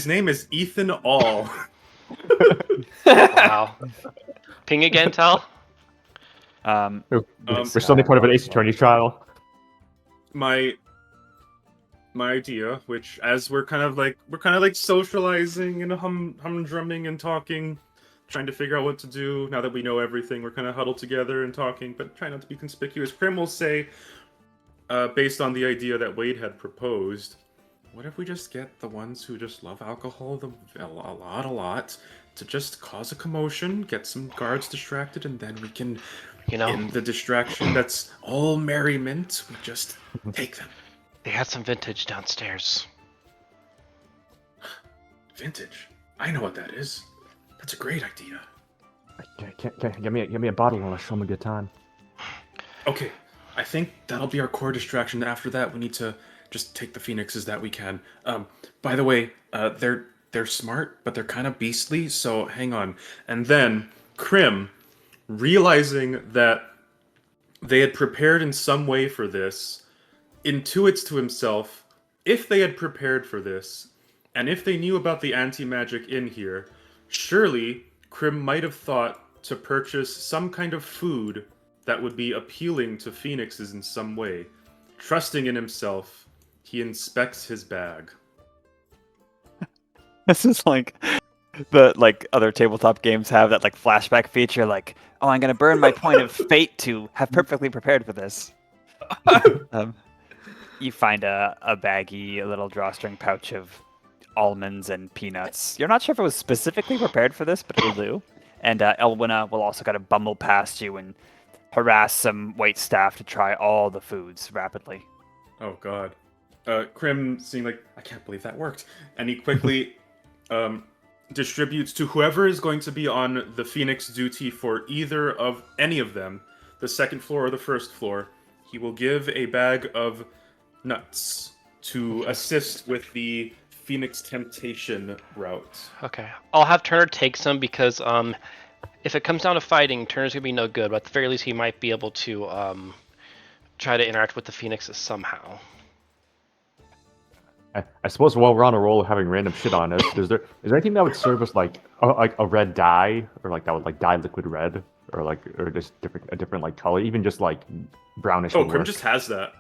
name is Ethan All. Wow. Ping again, Tal? We're still in part of an Ace Attorney trial. My idea, which as we're kind of like socializing and humdrumming and talking, trying to figure out what to do now that we know everything. We're kind of huddled together and talking, but try not to be conspicuous. Crim will say, based on the idea that Wade had proposed, what if we just get the ones who just love alcohol a lot to just cause a commotion, get some guards distracted, and then we can, in the distraction that's all merriment, we just take them. They had some vintage downstairs. Vintage? I know what that is. That's a great idea. Give me a bottle and I'll show them a good time. Okay, I think that'll be our core distraction. After that, we need to just take the phoenixes that we can. By the way, they're smart, but they're kind of beastly, so hang on. And then Crim, realizing that they had prepared in some way for this, intuits to himself, if they had prepared for this, and if they knew about the anti-magic in here, surely Crim might have thought to purchase some kind of food that would be appealing to phoenixes in some way. Trusting in himself, he inspects his bag. This is like the other tabletop games have that flashback feature, oh, I'm gonna burn my point of fate to have perfectly prepared for this. You find a baggy, a little drawstring pouch of almonds and peanuts. You're not sure if it was specifically prepared for this, but it'll do. And Elwina will also kind of bumble past you and harass some wait staff to try all the foods rapidly. Oh god. Crim seeing I can't believe that worked. And he quickly distributes to whoever is going to be on the Phoenix duty for either of any of them, the second floor or the first floor. He will give a bag of nuts to assist with the Phoenix Temptation route. Okay. I'll have Turner take some because if it comes down to fighting, Turner's gonna be no good, but at the very least he might be able to try to interact with the Phoenixes somehow. I suppose while we're on a roll of having random shit on us, is there anything that would serve as a red dye, or that would dye liquid red, or just a different color, even just brownish? Oh, Crim just has that.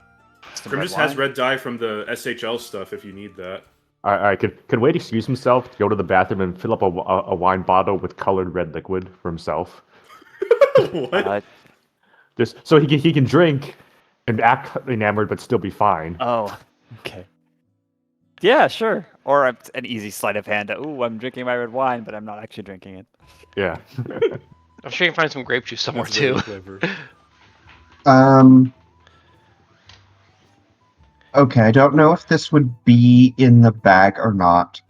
Crim just has red dye from the SHL stuff if you need that. All right, could Wade excuse himself to go to the bathroom and fill up a wine bottle with colored red liquid for himself? What? Just so he can drink and act enamored but still be fine. Oh, okay. Yeah, sure. Or an easy sleight of hand. Ooh, I'm drinking my red wine, but I'm not actually drinking it. Yeah. I'm sure you can find some grape juice somewhere too. Okay, I don't know if this would be in the bag or not.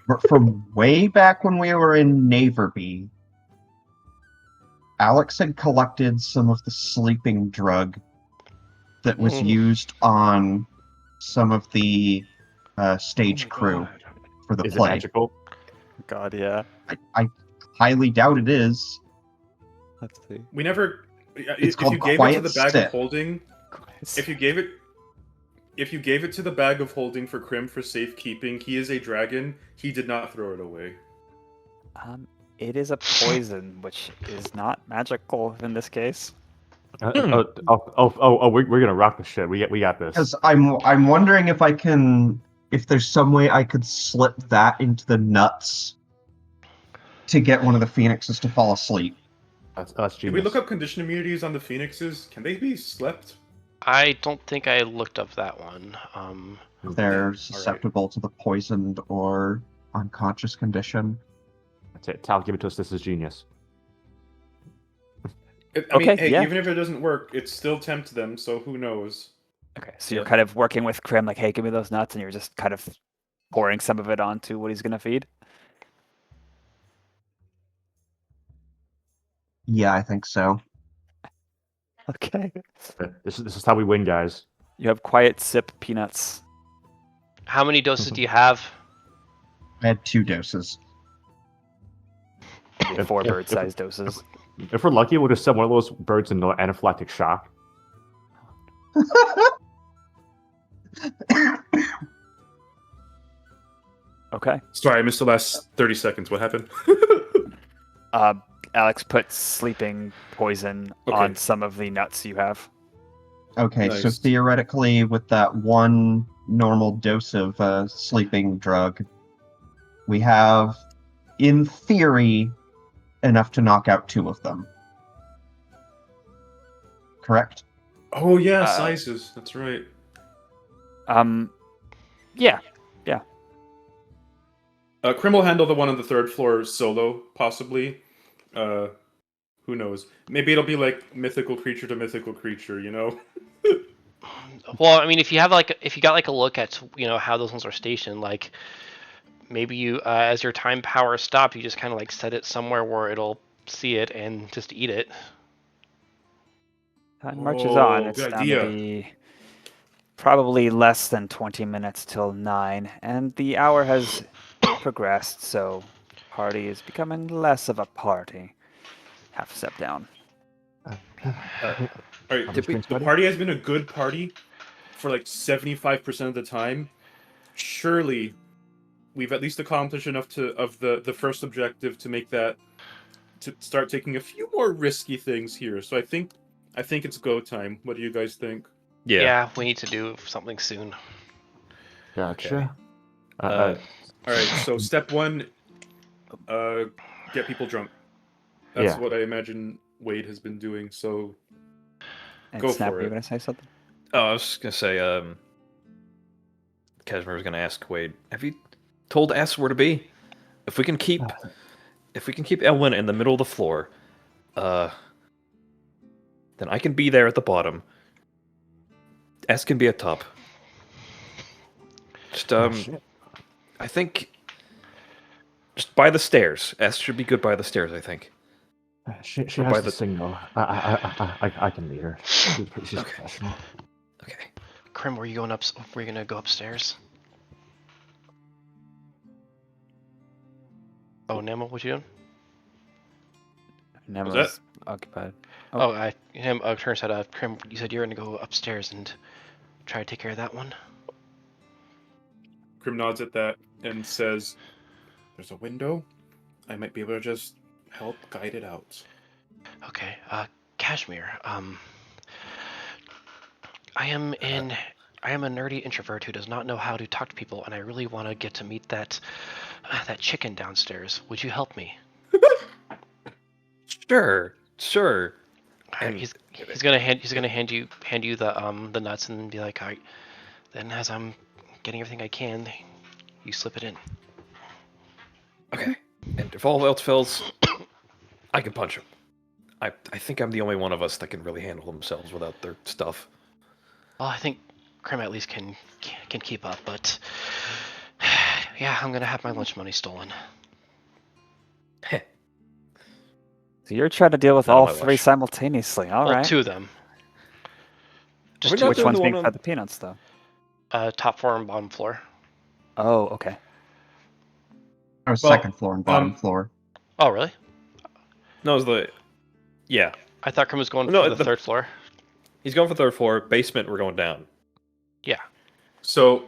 But from way back when we were in Naverby, Alex had collected some of the sleeping drug that was used on some of the stage crew for the Is play. it magical? God, yeah. I highly doubt it is. Let's see. We never. It's If you called gave it to Quiet the bag Step. of holding, if you gave it to the bag of holding for Crim for safekeeping, he is a dragon. He did not throw it away. It is a poison, which is not magical in this case. We're gonna rock the shit. We got this. Because I'm wondering if there's some way I could slip that into the nuts to get one of the phoenixes to fall asleep. That's Did genius. we look up condition immunities on the phoenixes? Can they be slept? I don't think I looked up that one. They're susceptible to the poisoned or unconscious condition. That's it. Tal, give it to us. This is genius. I mean, Okay, hey, yeah. even if it doesn't work, it still tempts them, so who knows? Okay, so you're kind of working with Crim, hey, give me those nuts, and you're just kind of pouring some of it onto what he's going to feed? Yeah, I think so. Okay. This is how we win, guys. You have quiet sip peanuts. How many doses do you have? I had 2 doses. Maybe 4 bird-sized doses. If we're lucky, we'll just send one of those birds into anaphylactic shock. Okay. Sorry, I missed the last 30 seconds. What happened? Alex puts sleeping poison on some of the nuts you have. Okay, so Nice. theoretically, with that one normal dose of sleeping drug, we have, in theory, enough to knock out 2 of them. Correct? Oh yeah, sizes. That's right. Yeah. Crim will handle the one on the 3rd floor solo, possibly. Who knows? Maybe it'll be like mythical creature to mythical creature, you know? Well, I mean, if you got a look at how those ones are stationed, maybe you as your time power stops, you just kind of set it somewhere where it'll see it and just eat it. Time marches on. Oh, It's good down idea. to be probably less than 20 minutes till 9, and the hour has progressed, so party is becoming less of a party. Half step down. Alright, Did we- the party has been a good party for 75% of the time. Surely we've at least accomplished enough of the first objective to make that to start taking a few more risky things here. So I think it's go time. What do you guys think? Yeah, we need to do something soon. Gotcha. Uh, All right. So step one, get people drunk. That's Yeah. what I imagine Wade has been doing. So And Go Snap, for were you it. going to say something? Oh, I was just gonna say, Cashmere was gonna ask Wade, have you told S where to be? If we can keep Elwyn in the middle of the floor, then I can be there at the bottom. S can be at top. Just Shit. I think just by the stairs. S should be good by the stairs, I think. She Or by has the the- signal. I can lead her. She's Okay. professional. Okay. Crim, were you gonna go upstairs? Oh, Nemo, what you doing? Never that? was occupied. Oh. Turns out, Crim, you said you were gonna go upstairs and try to take care of that one. Crim nods at that and says, "There's a window. I might be able to just help guide it out." Okay, Cashmere, I am a nerdy introvert who does not know how to talk to people, and I really want to get to meet that chicken downstairs. Would you help me? Sure. Alright, And- he's gonna hand you the nuts and be like, alright, then as I'm getting everything I can, you slip it in. Okay. And if all else fails, I can punch him. I think I'm the only one of us that can really handle themselves without their stuff. Well, I think Crim at least can keep up, but yeah, I'm gonna have my lunch money stolen. So you're trying to deal with Not on all my three watch. simultaneously. All Well, right. two of them. Are Just we two. not Which doing one's the being one fed on- the peanuts, though? Top floor and bottom floor. Oh, okay. Or Well, second floor and bottom floor. Oh, really? No, it was the... Yeah. I thought Crim was going No, for the the- third floor. He's going for third floor. Basement, we're going down. Yeah. So,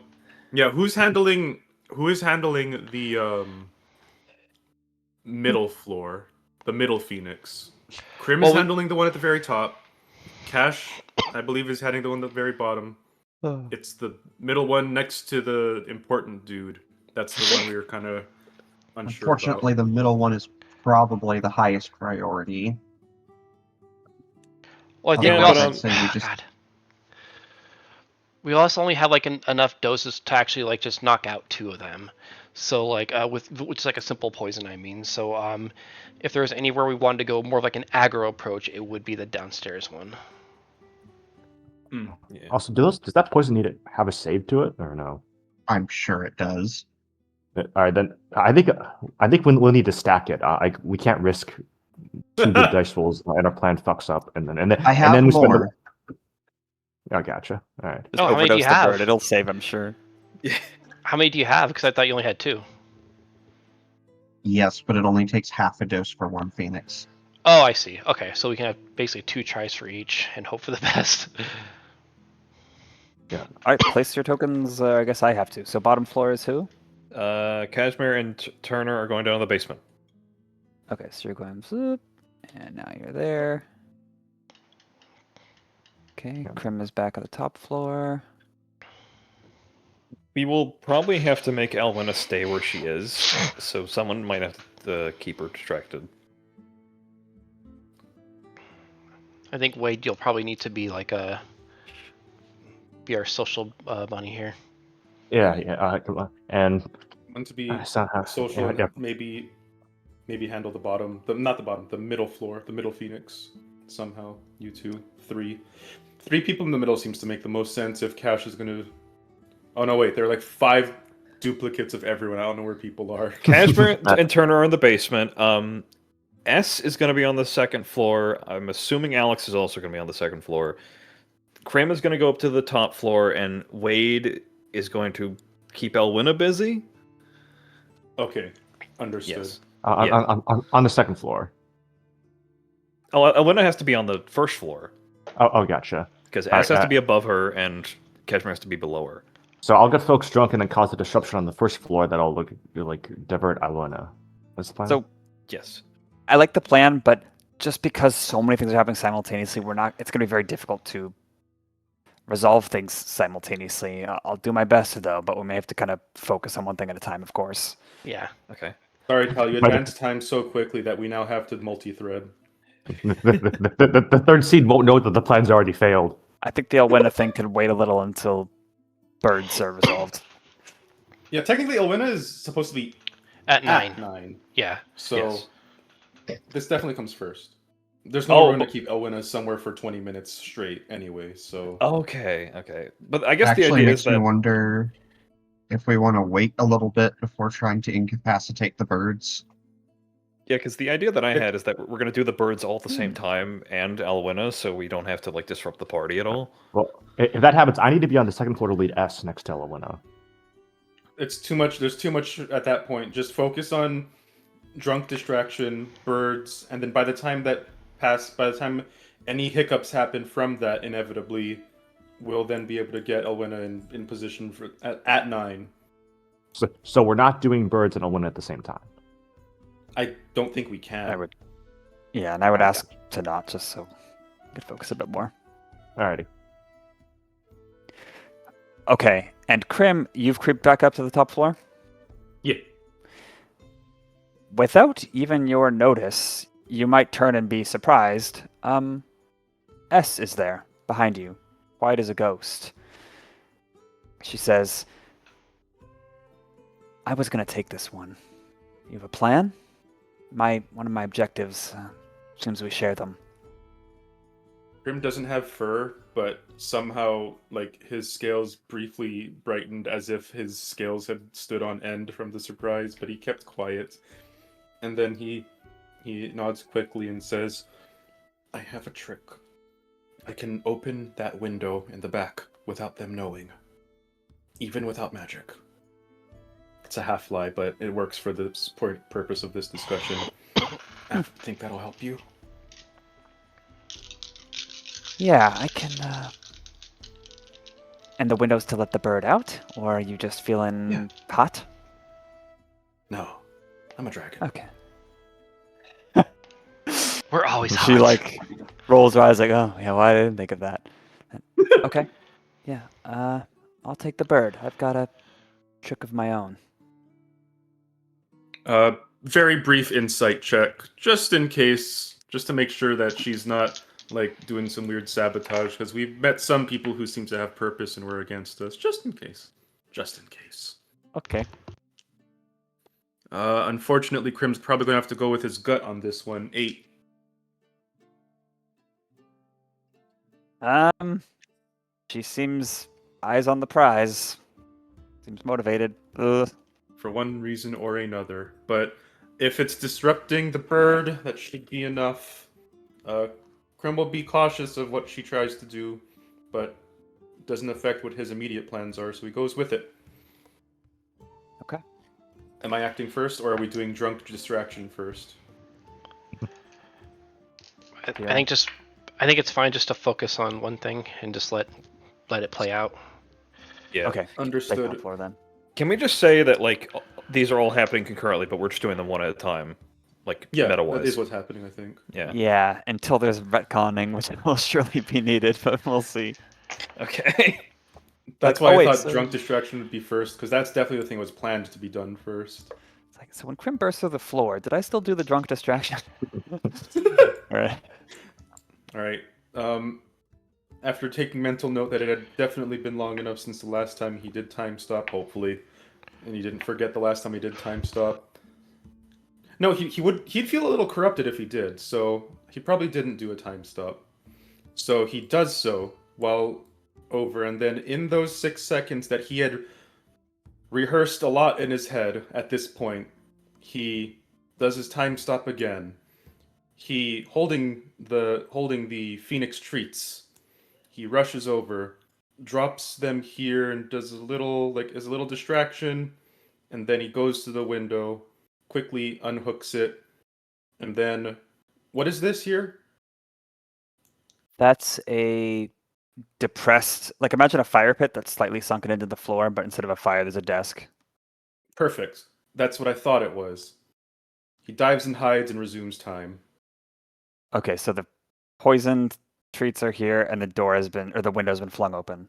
yeah, who is handling the middle floor, the middle Phoenix? Crim is Well, handling the one at the very top. Cash, I believe, is handling the one at the very bottom. It's the middle one next to the important dude. That's the one we were kind of unsure Unfortunately, the middle one is probably the highest priority. Well, I think Yeah, we but, also. say we just- God. We also only have like enough doses to actually like just knock out two of them. So like which is like a simple poison, I mean. So if there was anywhere we wanted to go more of like an aggro approach, it would be the downstairs one. Yeah. Also, does that poison need to have a save to it or no? I'm sure it does. All right, then I think we'll need to stack it. We can't risk two big dice rolls and our plan fucks up, and then I have and then we spend more. Oh, gotcha. All right. Just Oh, how many do overdose you the have? bird. It'll save, I'm sure. How many do you have? Because I thought you only had two. Yes, but it only takes half a dose for one Phoenix. Oh, I see. Okay, so we can have basically 2 tries for each and hope for the best. All right, place your tokens. I guess I have to. So bottom floor is who? Cashmere and Turner are going down to the basement. Okay, so you're going zoop, and now you're there. Okay, Crim is back at the top floor. We will probably have to make Elwina stay where she is, so someone might have to keep her distracted. I think Wade, you'll probably need to be like be our social bunny here. Yeah. And Want to be somehow social, yeah. maybe handle the bottom, the middle floor, the middle Phoenix somehow. You two, three people in the middle seems to make the most sense. If Cash is gonna, oh no, wait, there are like 5 duplicates of everyone. I don't know where people are. Cashmere and Turner are in the basement. S is going to be on the second floor. I'm assuming Alex is also going to be on the second floor. Crim is going to go up to the top floor, and Wade is going to keep Elwina busy. Okay, understood. Yes. On the second floor. Oh, Elwina has to be on the first floor Oh, gotcha. because S Alright, has to be above her, and Cashmere has to be below her. So I'll get folks drunk and then cause a disruption on the first floor that'll like divert Alona. That's the plan. So Yes. I like the plan, but just because so many things are happening simultaneously, it's going to be very difficult to resolve things simultaneously. I'll do my best though, but we may have to kind of focus on one thing at a time, of course. Yeah. Okay. Sorry, Tal, you Right. advanced time so quickly that we now have to multi-thread. The third seed won't know that the plan's already failed. I think the Elwina thing can wait a little until birds are resolved. Yeah, technically, Elwina is supposed to be At 9. at 9. Yeah. So Yes. this definitely comes first. There's no room to but- keep Elwina somewhere for 20 minutes straight anyway, so... Okay. But I guess the Actually idea makes is me that wonder if we want to wait a little bit before trying to incapacitate the birds. because the idea that I had is that we're gonna do the birds all at the same time and Alwina, so we don't have to like disrupt the party at all. Well, if that happens, I need to be on the second floor to lead S next to Elwina. It's too much. There's too much at that point. Just focus on drunk distraction, birds, and then by the time any hiccups happen from that, inevitably, we'll then be able to get Elwina in position for at 9. So we're not doing birds and Elwina at the same time. I don't think we can. I would ask to not, just so we could focus a bit more. Alrighty. Okay, and Crim, you've creeped back up to the top floor? Yeah. Without even your notice, you might turn and be surprised. S is there, behind you, white as a ghost. She says, I was going to take this one. You have a plan? One of my objectives, seems we share them. Grim doesn't have fur, but somehow, like, his scales briefly brightened as if his scales had stood on end from the surprise, but he kept quiet. And then he nods quickly and says, I have a trick. I can open that window in the back without them knowing. Even without magic. It's a half-lie, but it works for the purpose of this discussion. I think that'll help you. Yeah, I can, And the window's to let the bird out? Or are you just feeling hot? No, I'm a dragon. Okay. We're always hot. She, like, rolls her eyes like, oh, yeah, why didn't I think of that? Okay. Yeah, I'll take the bird. I've got a trick of my own. Very brief insight check, just in case, just to make sure that she's not, like, doing some weird sabotage, because we've met some people who seem to have purpose and were against us, just in case. Just in case. Okay. Unfortunately, Crim's probably going to have to go with his gut on this one. 8. She seems eyes on the prize. Seems motivated. Ugh. For one reason or another. But if it's disrupting the bird, that should be enough. Crim will be cautious of what she tries to do, but it doesn't affect what his immediate plans are, so he goes with it. Okay. Am I acting first, or are we doing drunk distraction first? I think it's fine just to focus on one thing and just let it play out. Yeah. Okay. Understood. Take one floor then. Can we just say that like these are all happening concurrently, but we're just doing them one at a time, like Yeah, meta-wise? that is what's happening, I think. Yeah. Yeah, until there's retconning, which will surely be needed, but we'll see. Okay. That's Like, why oh, I wait, thought so- drunk distraction would be first, because that's definitely the thing that was planned to be done first. It's like, so when Crim bursts through the floor, did I still do the drunk distraction? Alright. Alright. After taking mental note that it had definitely been long enough since the last time he did time stop, hopefully, and he didn't forget the last time he did time stop. No, he'd feel a little corrupted if he did, so he probably didn't do a time stop. So he does so while over, and then in those 6 seconds that he had rehearsed a lot in his head at this point, he does his time stop again. He holding the Phoenix treats. He rushes over, drops them here, and does a little distraction, and then he goes to the window, quickly unhooks it, and then what is this here? That's a depressed, like imagine a fire pit that's slightly sunken into the floor, but instead of a fire, there's a desk. Perfect. That's what I thought it was. He dives and hides and resumes time. Okay, so the poisoned treats are here, and the door has been, or the window's been flung open.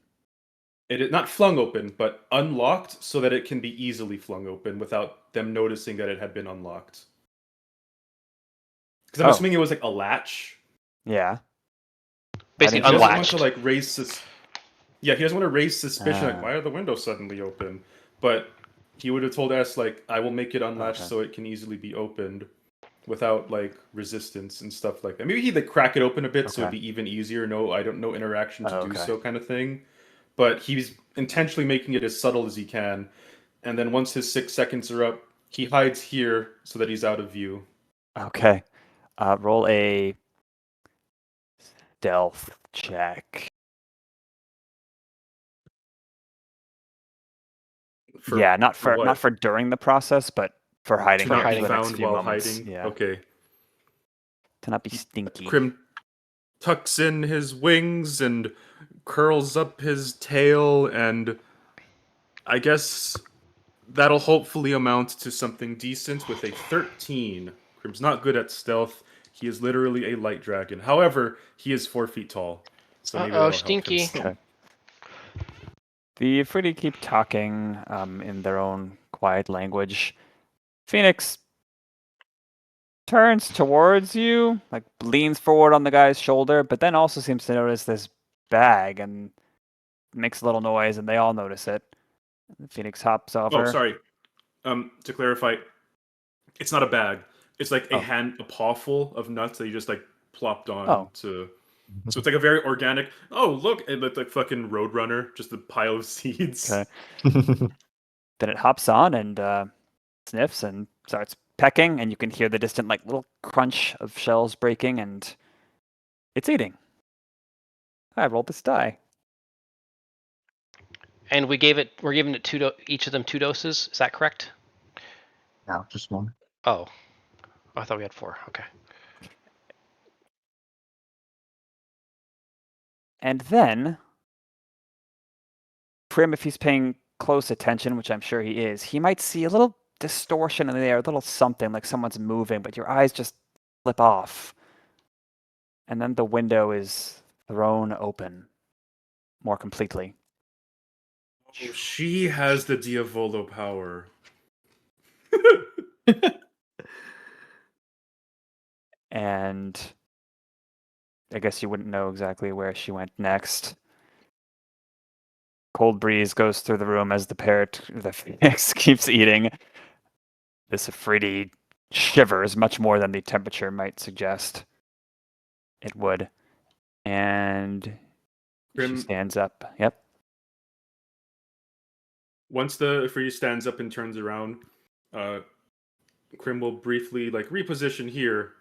It is not flung open, but unlocked so that it can be easily flung open without them noticing that it had been unlocked. Because I'm Oh. assuming it was like a latch. Yeah. Basically, didn't He you- doesn't want unlatched. to like yeah, he doesn't want to raise suspicion. Ah. Like, why are the windows suddenly open? But he would have told us like, I will make it unlatched Okay. so it can easily be opened without like resistance and stuff like that. Maybe he'd like crack it open a bit so it'd Okay. be even easier. No, I don't know interaction to Oh, do okay. so kind of thing. But he's intentionally making it as subtle as he can. And then once his 6 seconds are up, he hides here so that he's out of view. Okay. Roll a stealth check. Yeah, not for what? during the process, but for hiding For here hiding. for the next Found few while moments. hiding. Yeah. Okay. To not be stinky. Crim tucks in his wings and curls up his tail, and I guess that'll hopefully amount to something decent with a 13. Crim's not good at stealth. He is literally a light dragon. However, he is 4 feet tall. So maybe Uh-oh, that'll help him stinky. some. Okay. The Ifriti keep talking in their own quiet language. Phoenix turns towards you, like leans forward on the guy's shoulder, but then also seems to notice this bag and makes a little noise, and they all notice it. Phoenix hops over. Oh, sorry. To clarify, it's not a bag. It's like Oh. a paw full of nuts that you just like plopped on Oh. to. So it's like a very organic. Oh, look! It looked like fucking Roadrunner, just a pile of seeds. Okay. Then it hops on and sniffs and starts pecking, and you can hear the distant like little crunch of shells breaking, and it's eating. I rolled this die. And we're giving it each of them 2 doses. Is that correct? Now, just one. Oh, I thought we had 4. Okay. And then Crim, if he's paying close attention, which I'm sure he is, he might see a little distortion in the air, a little something like someone's moving, but your eyes just slip off. And then the window is thrown open more completely. Oh, she has the Diavolo power. And I guess you wouldn't know exactly where she went next. Cold breeze goes through the room as the phoenix keeps eating. This Ifriti shivers much more than the temperature might suggest it would. And she Crim, stands up. Yep. once the Ifriti stands up and turns around, Crim will briefly like reposition here,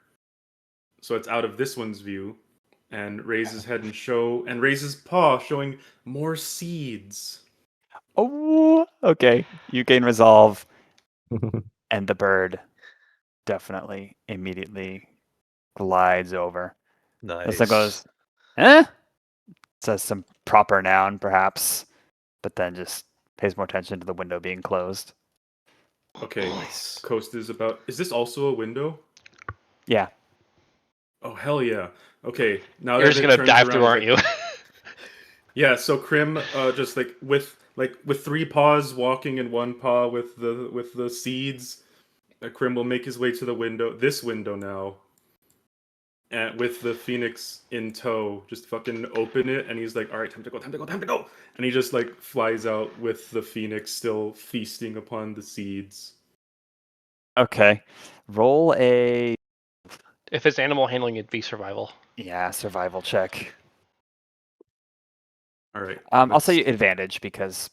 so it's out of this one's view, and raise his head and raise his paw, showing more seeds. Oh, okay. You gain resolve, and the bird definitely immediately glides over. Nice. This thing goes, eh? Says some proper noun, perhaps, but then just pays more attention to the window being closed. Okay, Nice. Coast is about. Is this also a window? Yeah. Oh hell yeah! Okay, now You're that just it gonna turns dive around, through, aren't you? like- Yeah, so Crim, just with 3 paws, walking in 1 paw with the seeds, Crim will make his way to the window. This window now, and with the phoenix in tow, just fucking open it, and he's like, "All right, time to go, time to go, time to go!" And he just like flies out with the phoenix still feasting upon the seeds. Okay. Roll a If it's animal handling, it'd be survival. survival check. All right. I'll say let's- advantage because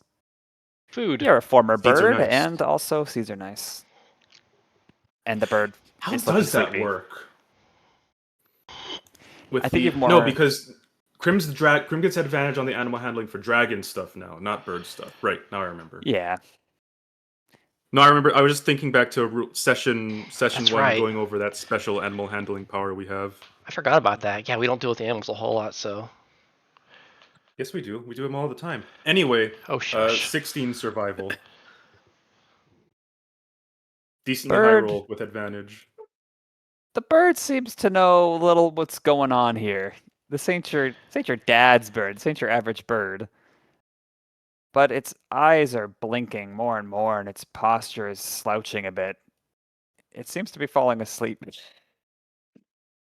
Food. you're a former Seeds are bird, nice. and also seeds are nice. And the bird. How is looking does that sleepy. work? With I think you've no, more- because Crim gets advantage on the animal handling for dragon stuff now, not bird stuff. Right, now I remember. Yeah. No, I remember. I was just thinking back to session That's 1, right. going over that special animal handling power we have. I forgot about that. Yeah, we don't deal with the animals a whole lot, so. Yes, we do. We do them all the time. Anyway, Oh, shush. 16 survival. Decently high Bird. roll with advantage. The bird seems to know a little what's going on here. This ain't your dad's bird. This ain't your average bird. But its eyes are blinking more and more, and its posture is slouching a bit. It seems to be falling asleep.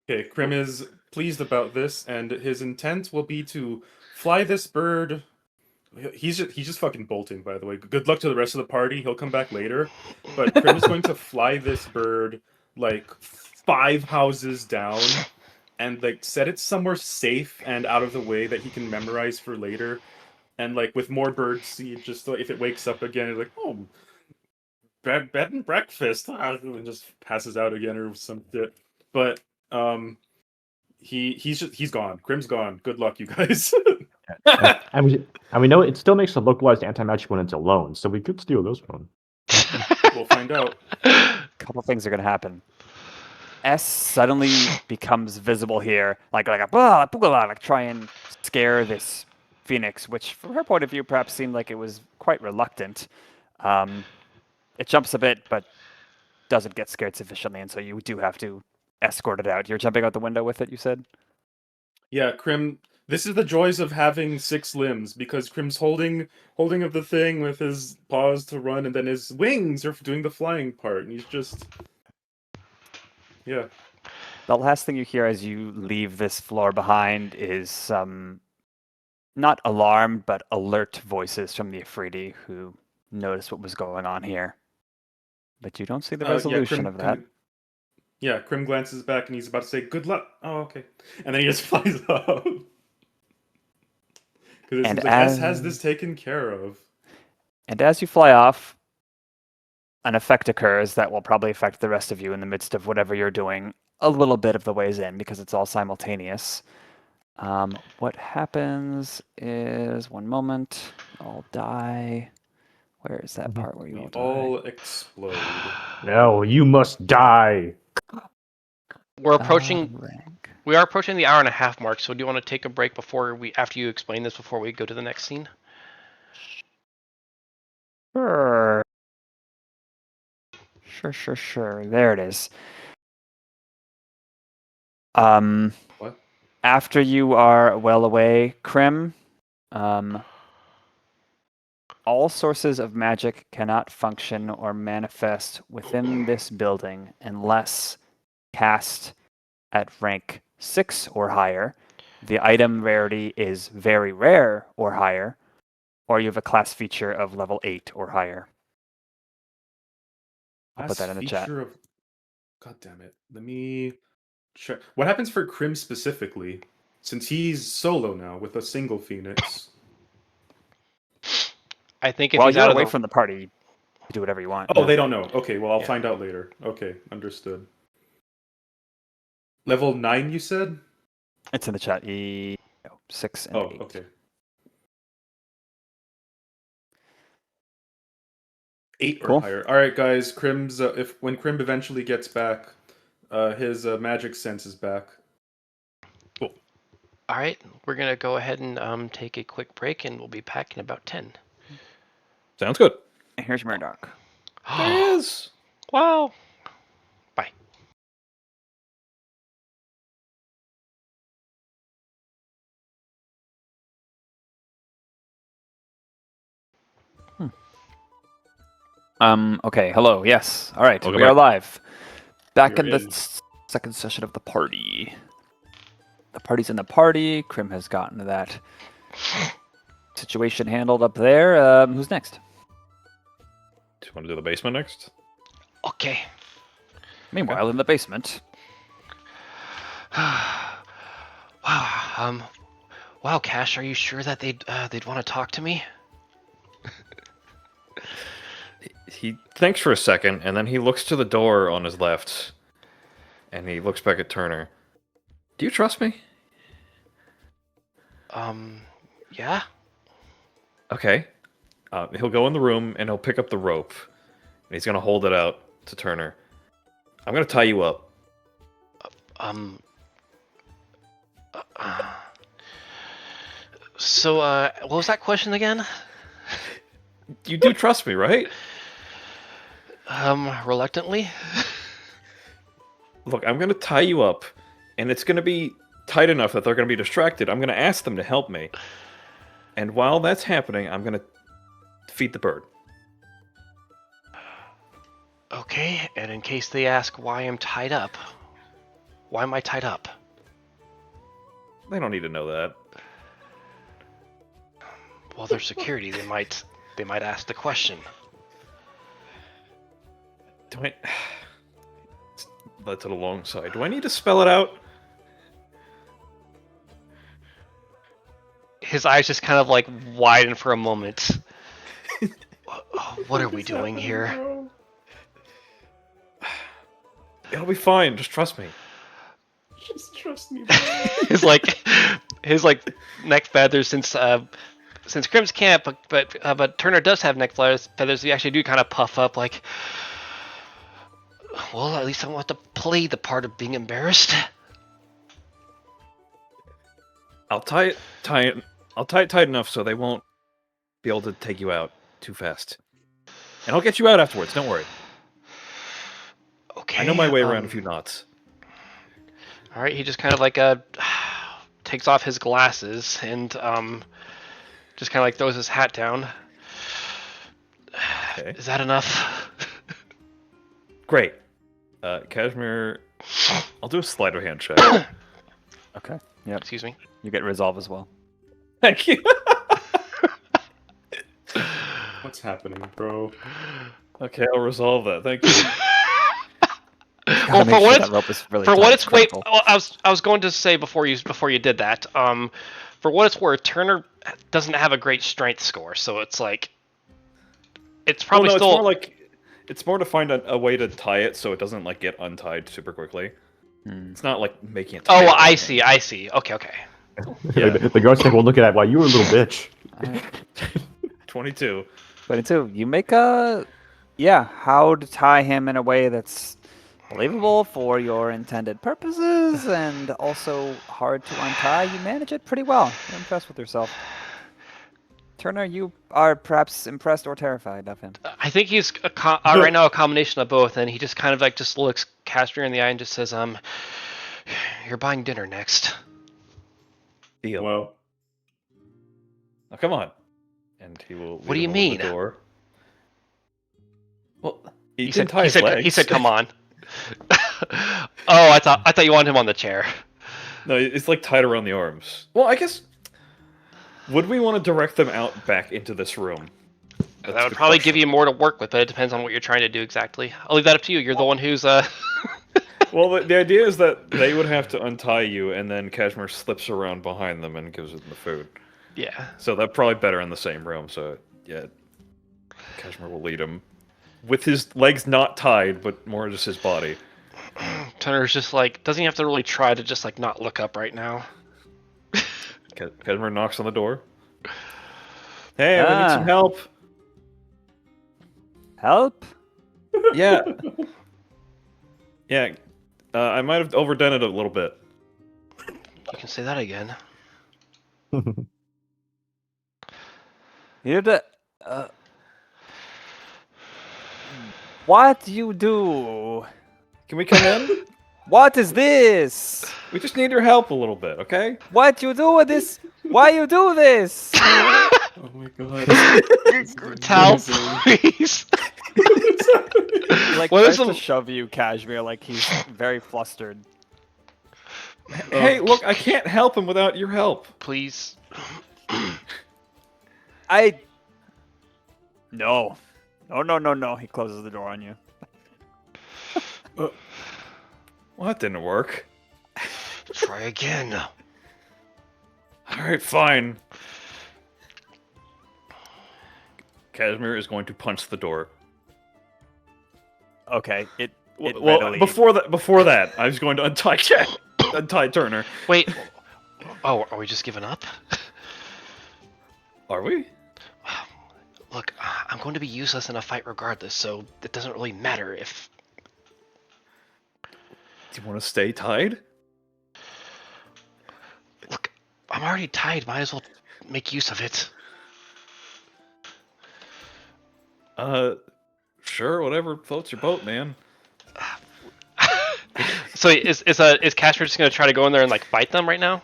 Okay, Crim is pleased about this, and his intent will be to fly this bird. He's just fucking bolting, by the way. Good luck to the rest of the party. He'll come back later. But Crim is going to fly this bird like 5 houses down and like set it somewhere safe and out of the way that he can memorize for later. And like with more bird seed, just if it wakes up again, it's like, oh, bed and breakfast, and just passes out again or some shit. But he's gone. Crim's gone. Good luck, you guys. And we know it still makes a localized anti-magic when it's alone, so we could steal this one. We'll find out. A couple things are gonna happen. S suddenly becomes visible here, like a blah, blah, blah, like try and scare this phoenix, which from her point of view perhaps seemed like it was quite reluctant. It jumps a bit, but doesn't get scared sufficiently, and so you do have to escort it out. You're jumping out the window with it, you said? Yeah, Crim. This is the joys of having 6 limbs, because Crim's holding of the thing with his paws to run, and then his wings are doing the flying part, and he's just... Yeah. The last thing you hear as you leave this floor behind is some, not alarmed, but alert voices from the Afridi who noticed what was going on here. But you don't see the resolution of that. Yeah, Crim glances back and he's about to say, good luck. Oh, okay. And then he just flies off. Because it seems like S has this taken care of. And as you fly off, an effect occurs that will probably affect the rest of you in the midst of whatever you're doing a little bit of the ways in, because it's all simultaneous. What happens is, one moment, I'll die. Where is that part where you all die? All explode. No, you must die. We're approaching. Rank. We are approaching the hour-and-a-half mark. So do you want to take a break after you explain this, before we go to the next scene? Sure. There it is. What? After you are well away, Crim, all sources of magic cannot function or manifest within this building unless cast at rank 6 or higher. The item rarity is very rare or higher, or you have a class feature of level 8 or higher. I'll put that in the chat. God damn it. Let me check. What happens for Crim specifically? Since he's solo now with a single Phoenix. I think if While he's you're out away of the... from the party, you do whatever you want. Oh, they don't know. Okay, well, I'll Yeah. find out later. Okay, understood. Level 9, you said? It's in the chat. 6 and 8. Oh, okay. 8 or Cool. higher. All right, guys. Crim's when Crim eventually gets back, his magic sense is back. Cool. All right, we're gonna go ahead and take a quick break, and we'll be back in about 10. Sounds good. And here's Murdoch. There he is. Wow. Bye. Okay, hello, yes. All right, Welcome we are back. live. Back You're in the in. second session of the party. The party's in the party. Crim has gotten that situation handled up there. Who's next? Do you want to do the basement next? Okay. Meanwhile, in the basement. Wow. Wow, Cash, are you sure that they'd want to talk to me? He thinks for a second, and then he looks to the door on his left, and he looks back at Turner. Do you trust me? Yeah. Okay. He'll go in the room, and he'll pick up the rope, and he's gonna hold it out to Turner. I'm gonna tie you up. So, what was that question again? You do trust me, right? Reluctantly. Look, I'm gonna tie you up, and it's gonna be tight enough that they're going to be distracted, I'm going to ask them to help me. And while that's happening, I'm going to feed the bird. Okay, and in case they ask why I'm tied up, why am I tied up? They don't need to know that. Well, they're security. They might ask the question. Do I... That's to the long side. Do I need to spell it out? His eyes just kind of like widen for a moment. What are we doing here? It'll be fine. Just trust me. Just trust me, bro. his neck feathers since Crim's can't, but Turner does have neck feathers. We actually do kind of puff up like. Well, at least I want to play the part of being embarrassed. I'll tie it tight enough so they won't be able to take you out too fast. And I'll get you out afterwards, don't worry. Okay. I know my way around a few knots. Alright, he just kind of like takes off his glasses and just kind of like throws his hat down. Okay. Is that enough? Great. Cashmere, I'll do a sleight of hand check. Okay. Yep. Excuse me. You get resolve as well. Thank you. What's happening, bro? Okay, I'll resolve that. Thank you. Well, for what it's wait, critical. I was going to say before you did that. For what it's worth, Turner doesn't have a great strength score, so it's like it's probably It's still more like it's more to find a way to tie it so it doesn't like get untied super quickly. It's not like making it. Oh, I see. Okay. Yeah. The guards take one look at that. Wow, you were a little bitch. 22. 22. You make how to tie him in a way that's believable for your intended purposes and also hard to untie. You manage it pretty well. You're impressed with yourself. Turner, you are perhaps impressed or terrified of him. I think he's right now a combination of both, and he just kind of like just looks Cashmere in the eye and just says, "You're buying dinner next." Deal. Well, Oh, come on. And he will. What do you lead him over mean? the door. Well, He didn't tie his legs. said, "Come on." Oh, I thought you wanted him on the chair. No, it's like tied around the arms. Well, I guess. Would we want to direct them out back into this room? That would probably give you more to work with, but it depends on what you're trying to do exactly. I'll leave that up to you. You're the one who's Well, the idea is that they would have to untie you, and then Cashmere slips around behind them and gives them the food. Yeah. So they're probably better in the same room. So yeah, Cashmere will lead him with his legs not tied, but more just his body. Turner's just like doesn't he have to really try to just like not look up right now? Cashmere knocks on the door. Hey, we need some help. Help? Yeah. Yeah. I might have overdone it a little bit. You can say that again. You're the... What you do? Can we come in? What is this? We just need your help a little bit, okay? What you do with this? Why you do this? oh my god. Tal, please. He like What tries is the- to shove you, Cashmere, like he's very flustered. Hey, look, I can't help him without your help. Please. No. No. He closes the door on you. Well, that didn't work. Try again. Alright, fine. Cashmere is going to punch the door. Okay, it Well, readily... before that, I was going to untie Turner. Wait. Oh, are we just giving up? Are we? Look, I'm going to be useless in a fight regardless, so it doesn't really matter if... Do you want to stay tied? Look, I'm already tied. Might as well make use of it. Sure, whatever floats your boat, man. So is Cashmere just gonna try to go in there and like fight them right now?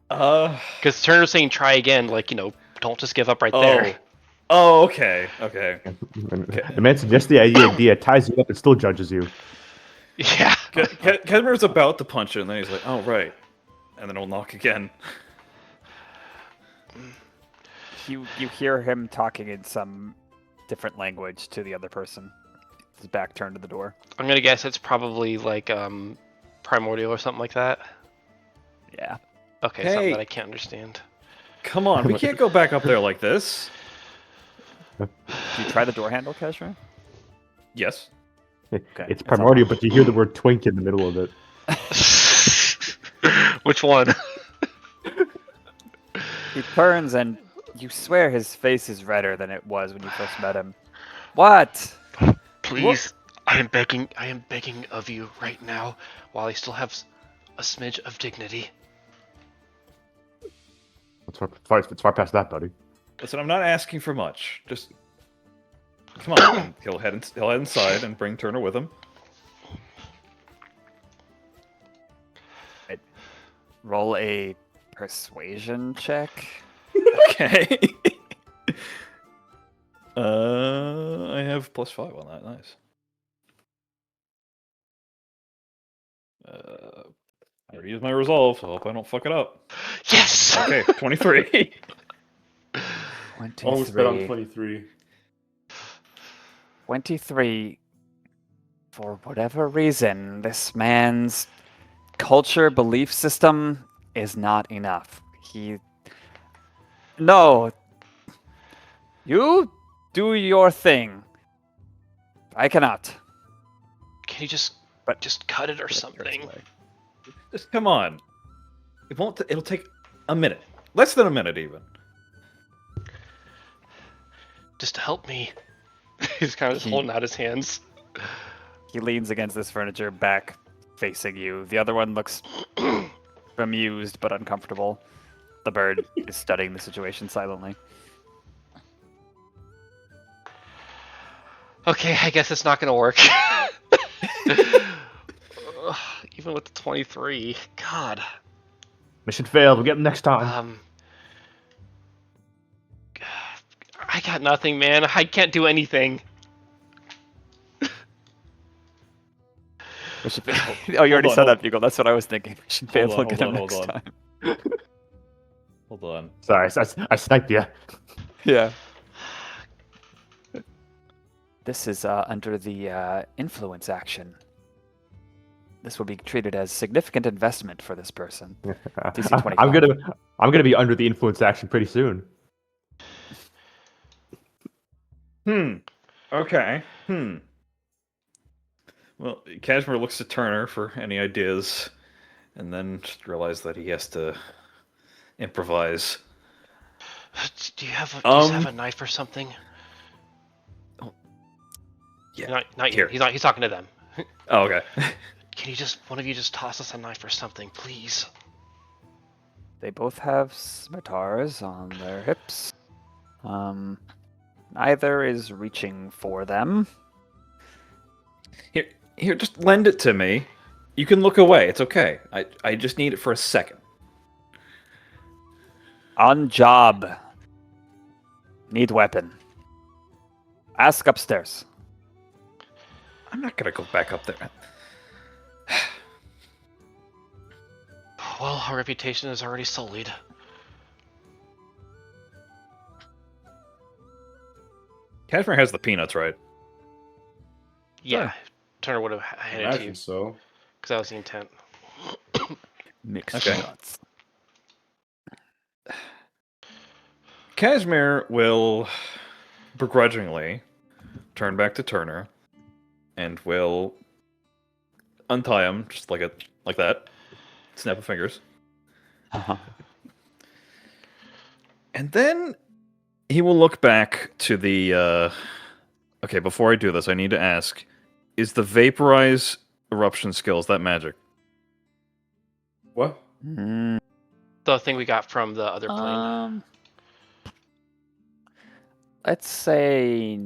Because Turner's saying try again, like don't just give up right there. Oh, okay. The man suggests the idea, ties you up, and still judges you. Yeah. Cashmere's about to punch it, and then he's like, "Oh, right," and then he'll knock again. You hear him talking in some different language to the other person. His back turned to the door. I'm gonna guess it's probably like primordial or something like that. Yeah. Okay, Hey. something that I can't understand. Come on, we can't go back up there like this. Do you try the door handle, Cashmere? Yes. Okay. It's primordial, but you hear the word twink in the middle of it. Which one? He turns and you swear his face is redder than it was when you first met him. What? Please, I am begging of you right now, while I still have a smidge of dignity. It's far past that, buddy. Listen, I'm not asking for much. Just come on. And he'll head inside and bring Turner with him. Roll a persuasion check. Okay. I have +5 on that. Nice. I already used my resolve, so I hope I don't fuck it up. Yes. Okay, 23. 23. Almost bet on 23. 23. For whatever reason, this man's culture belief system is not enough. No. You do your thing. I cannot. Can you just cut it or something? Just come on. It won't. It'll take a minute. Less than a minute, even. Just to help me. He's kind of just holding out his hands. He leans against this furniture, back facing you. The other one looks bemused but uncomfortable. The bird is studying the situation silently. Okay, I guess it's not gonna work. Even with the 23, God. Mission failed. We'll get them next time. I got nothing, man. I can't do anything. Oh, you already said that, Bugle. That's what I was thinking. Mission failed. on, We'll get hold him on, next hold on. time. Hold on. Sorry, I sniped you. Yeah. This is under the influence action. This will be treated as significant investment for this person. DC 25. I'm gonna be under the influence action pretty soon. Okay. Well, Cashmere looks to Turner for any ideas, and then just realizes that he has to improvise. Do you have a knife or something? Yeah. Not Here. you. He's talking to them. Oh, okay. Can one of you just toss us a knife or something, please? They both have scimitars on their hips. Neither is reaching for them. Here, just lend it to me. You can look away. It's okay. I just need it for a second. On job. Need weapon. Ask upstairs. I'm not gonna go back up there. Well, our reputation is already sullied. Cashmere has the peanuts, right? Yeah, Turner would have handed it to you Imagine so. because that was the intent. Mixed Okay. nuts. Cashmere will begrudgingly turn back to Turner and will untie him just like that. Snap of fingers. Uh-huh. And then he will look back to the okay, before I do this, I need to ask, is the vaporize eruption skill, is that magic? What? Mm, The thing we got from the other plane. let's say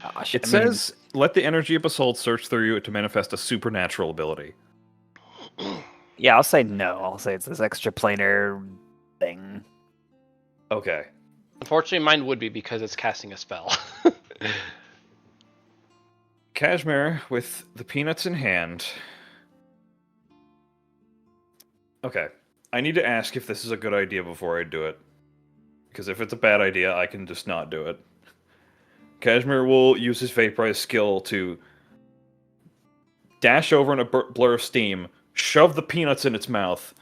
Gosh, It I mean, says, let the energy of Basalt search through you to manifest a supernatural ability. yeah, I'll say no. I'll say it's this extra planar thing. Okay. Unfortunately, mine would be because it's casting a spell. Cashmere with the peanuts in hand. Okay. I need to ask if this is a good idea before I do it. Because if it's a bad idea, I can just not do it. Cashmere will use his Vaporize skill to dash over in a blur of steam, shove the peanuts in its mouth,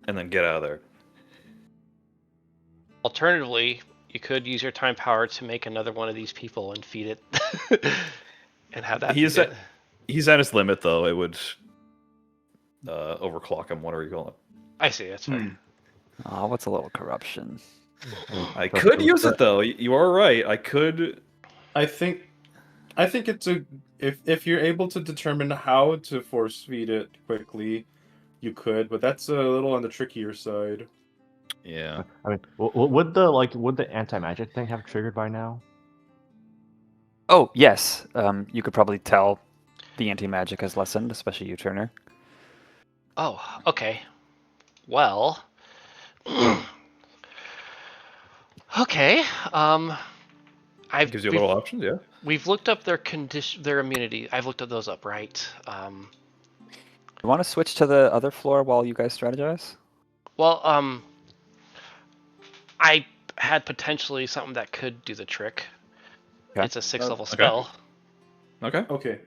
and then get out of there. Alternatively, you could use your time power to make another one of these people and feed it, and have that. He's at his limit, though. It would overclock him, whatever you call it. I see. That's fair. Oh, what's a little corruption? I could use it, though. You are right. I could. I think it's a if you're able to determine how to force feed it quickly, you could, but that's a little on the trickier side. Yeah. I mean, would the anti-magic thing have triggered by now? Oh, yes. You could probably tell the anti-magic has lessened, especially you, Turner. Oh, okay. Well. Okay. Gives you a little options, yeah. We've looked up their immunity. I've looked up those up, right? You want to switch to the other floor while you guys strategize? Well, I had potentially something that could do the trick. Okay. It's a 6th-level spell. Okay. Okay.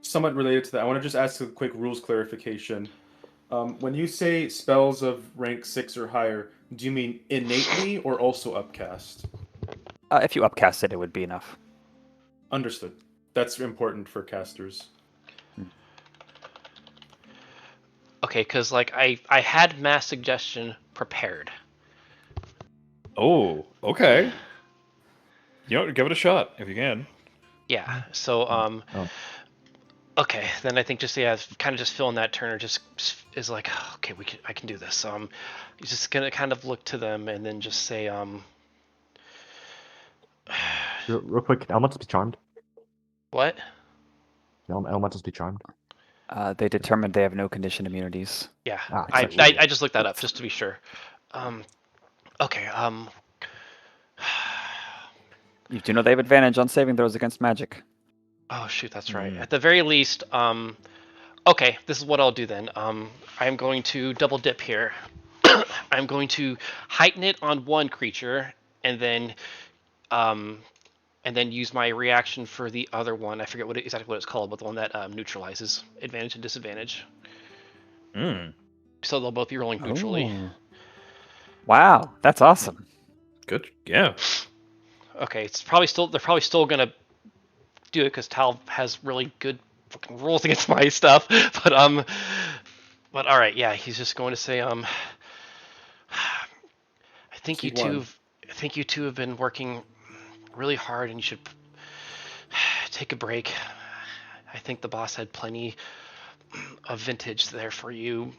Somewhat related to that, I want to just ask a quick rules clarification. When you say spells of rank 6 or higher, do you mean innately or also upcast? If you upcast it, it would be enough. Understood. That's important for casters. Okay, because like I had mass suggestion prepared. Oh, okay. You know, give it a shot if you can. Yeah. So Oh. okay, then I think just kind of just filling that Turner just is like, okay, I can do this. He's just gonna kind of look to them and then just say Real quick, elementals be charmed. what? Elementals be charmed. They determined they have no conditioned immunities. Yeah, Ah, I exactly. I just looked that up just to be sure. Okay. You do know they have advantage on saving throws against magic. Oh shoot, that's right. At the very least, okay, this is what I'll do then. I'm going to double dip here. I'm going to heighten it on one creature, and then use my reaction for the other one. I forget exactly what it's called, but the one that neutralizes advantage and disadvantage. So they'll both be rolling neutrally. Ooh. Wow, that's awesome. Good. Yeah. Okay, they're probably still gonna do it because Tal has really good fucking rules against my stuff. But all right, yeah, he's just going to say I think you two have been working really hard and you should take a break. I think the boss had plenty of vintage there for you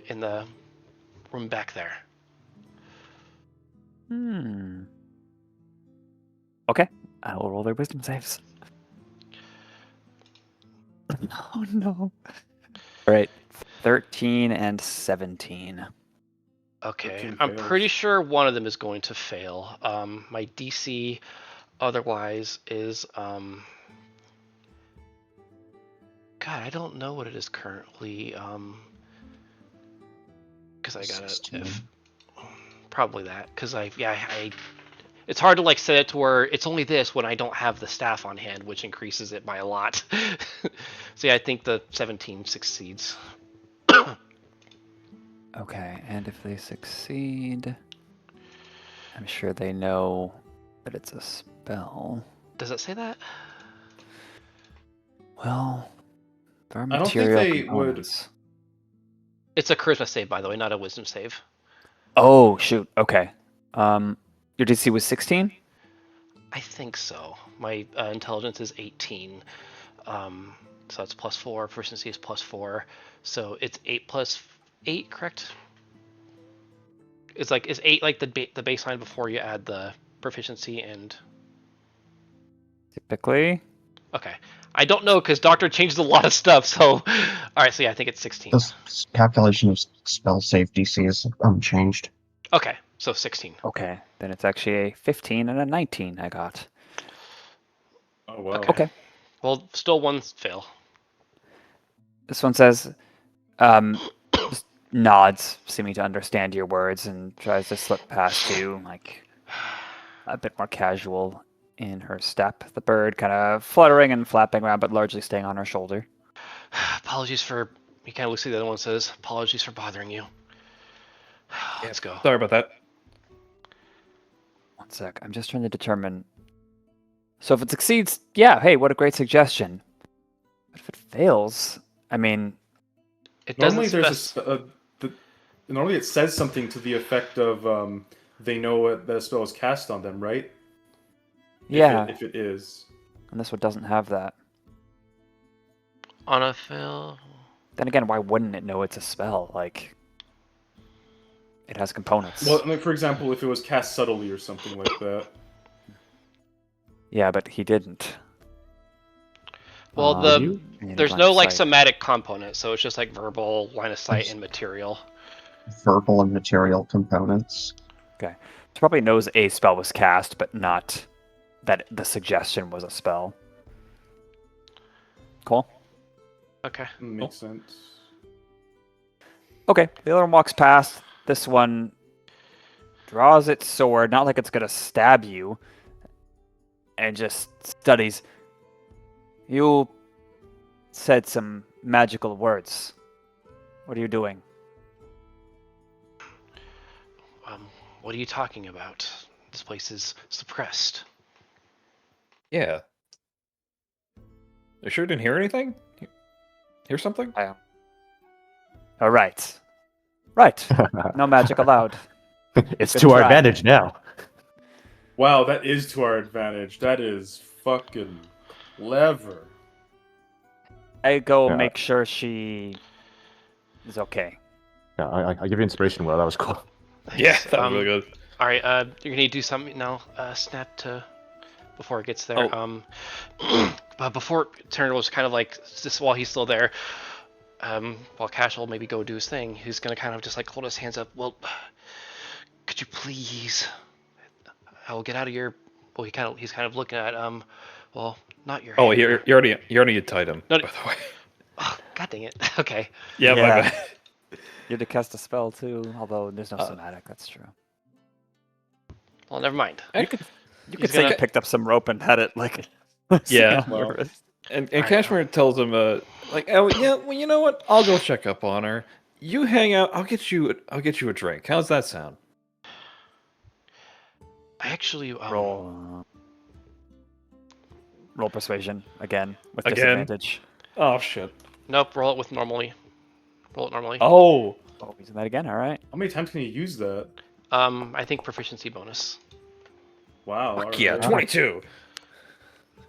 in the room back there. Okay, I will roll their wisdom saves. Oh no. All right, 13 and 17. Okay, 13 I'm fails. pretty sure one of them is going to fail. My DC otherwise is God, I don't know what it is currently. Because I got it. Probably that. Because I it's hard to like set it to where it's only this when I don't have the staff on hand, which increases it by a lot. So yeah, I think the 17 succeeds. Okay, and if they succeed, I'm sure they know that it's a spell. Does it say that? Well, there are I don't think material they would- components. It's a charisma save, by the way, not a wisdom save. Oh shoot. Okay. Your DC was 16. I think so. My intelligence is 18. So that's +4. Proficiency is +4. So it's 8 plus 8, correct? Is 8 like the baseline before you add the proficiency and? Typically. Okay. I don't know because Doctor changed a lot of stuff. So, all right. So yeah, I think it's 16. This calculation of spell save DC is unchanged. Okay, so 16. Okay, then it's actually a 15 and a 19 I got. Oh wow. Okay. Well, still one fail. This one says, just nods, seeming to understand your words, and tries to slip past you, like a bit more casual in her step. The bird kind of fluttering and flapping around, but largely staying on her shoulder. Apologies for. He kind of looks at the other one and says, "Apologies for bothering you." Let's go. Sorry about that. One sec, I'm just trying to determine. So if it succeeds, yeah, hey, what a great suggestion. But if it fails, I mean, It doesn't Normally there's normally it says something to the effect of they know what the spell is cast on them, right? yeah, If it is. and this one doesn't have that. on a fail. Then again, why wouldn't it know it's a spell? Like, it has components. Well, I mean, for example, if it was cast subtly or something like that. Yeah, but he didn't. Well, And there's line no of like sight. somatic component, so it's just like verbal, line of sight, and material. Verbal and material components. Okay. So probably knows a spell was cast, but not that the suggestion was a spell. Cool. Okay. Makes sense. Okay, the other one walks past. This one draws its sword, not like it's gonna stab you, and just studies. You said some magical words. What are you doing? What are you talking about? This place is suppressed. Yeah. You sure didn't hear anything? Hear something? All right. Right. No magic allowed. It's Good to our try. advantage now. Wow, that is to our advantage. That is fucking clever. I go Yeah. make sure she is okay. Yeah, I give you inspiration, Will. That was cool. Yeah, that was really good. All right, you're gonna do something now. Snap to before it gets there. But before Turner was kind of like just while he's still there, while Cash will maybe go do his thing, he's gonna kind of just like hold his hands up. Well, could you please? I will get out of your. Well, he's kind of looking at well, not your. Oh, hand. you already tied him. No, by the way. Oh, God dang it. Okay. Yeah, my Yeah. bad. You had to cast a spell too, although there's no somatic. That's true. Well, never mind. You could He's say you gonna- picked up some rope and had it like. Yeah. on your wrist. And I know. Cashmere tells him, like, oh yeah, well, you know what? I'll go check up on her. You hang out. I'll get you a drink. How's that sound? I actually Roll persuasion again with Again? disadvantage. Oh shit. Nope. Roll it with normally. Roll it normally. Oh. Oh, using that again. All right. How many times can you use that? I think proficiency bonus. Wow. Fuck alright. yeah, 22.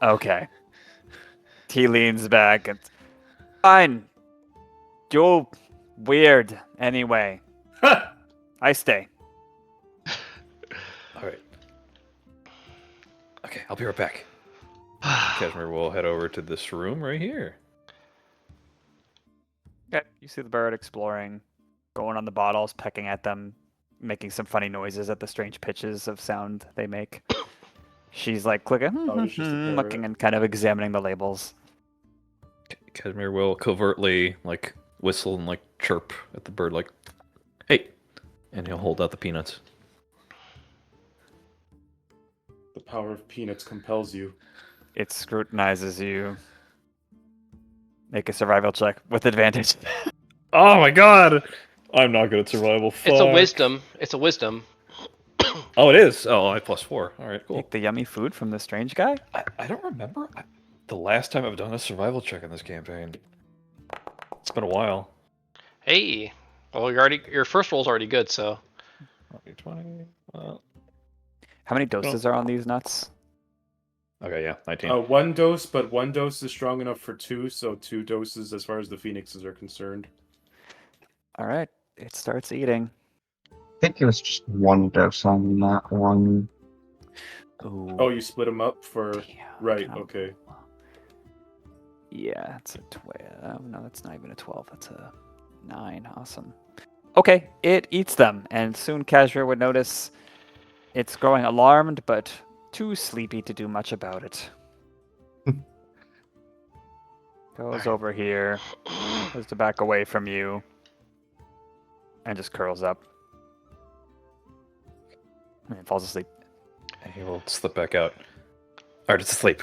Okay. He leans back and fine. You're weird anyway. I stay. All right. Okay, I'll be right back. Cashmere will head over to this room right here. Okay. You see the bird exploring, going on the bottles, pecking at them, making some funny noises at the strange pitches of sound they make. She's like clicking, Oh, it's just a parrot. looking and kind of examining the labels. Cashmere will covertly like whistle and like chirp at the bird, like, "Hey," and he'll hold out the peanuts. The power of peanuts compels you. It scrutinizes you. Make a survival check with advantage. Oh my god! I'm not good at survival. Fuck. It's a wisdom. It's a wisdom. Oh, it is. Oh, I +4. All right, cool. Take the yummy food from the strange guy. I don't remember the last time I've done a survival check in this campaign. It's been a while. Hey. Well, your first roll's already good, so 20. How many doses are on these nuts? Okay, yeah, 19. One dose, but one dose is strong enough for two, so 2 doses as far as the phoenixes are concerned. All right, it starts eating. I think it was just one dose on that one. Ooh, Oh, you split them up for. damn, Right. can I- Okay. Yeah, it's a 12. No, that's not even a 12. That's a 9. Awesome. Okay, it eats them, and soon Cashmere would notice it's growing alarmed, but too sleepy to do much about it. Goes over here, goes to back away from you, and just curls up. And falls asleep. And he will slip back out. Alright, it's asleep.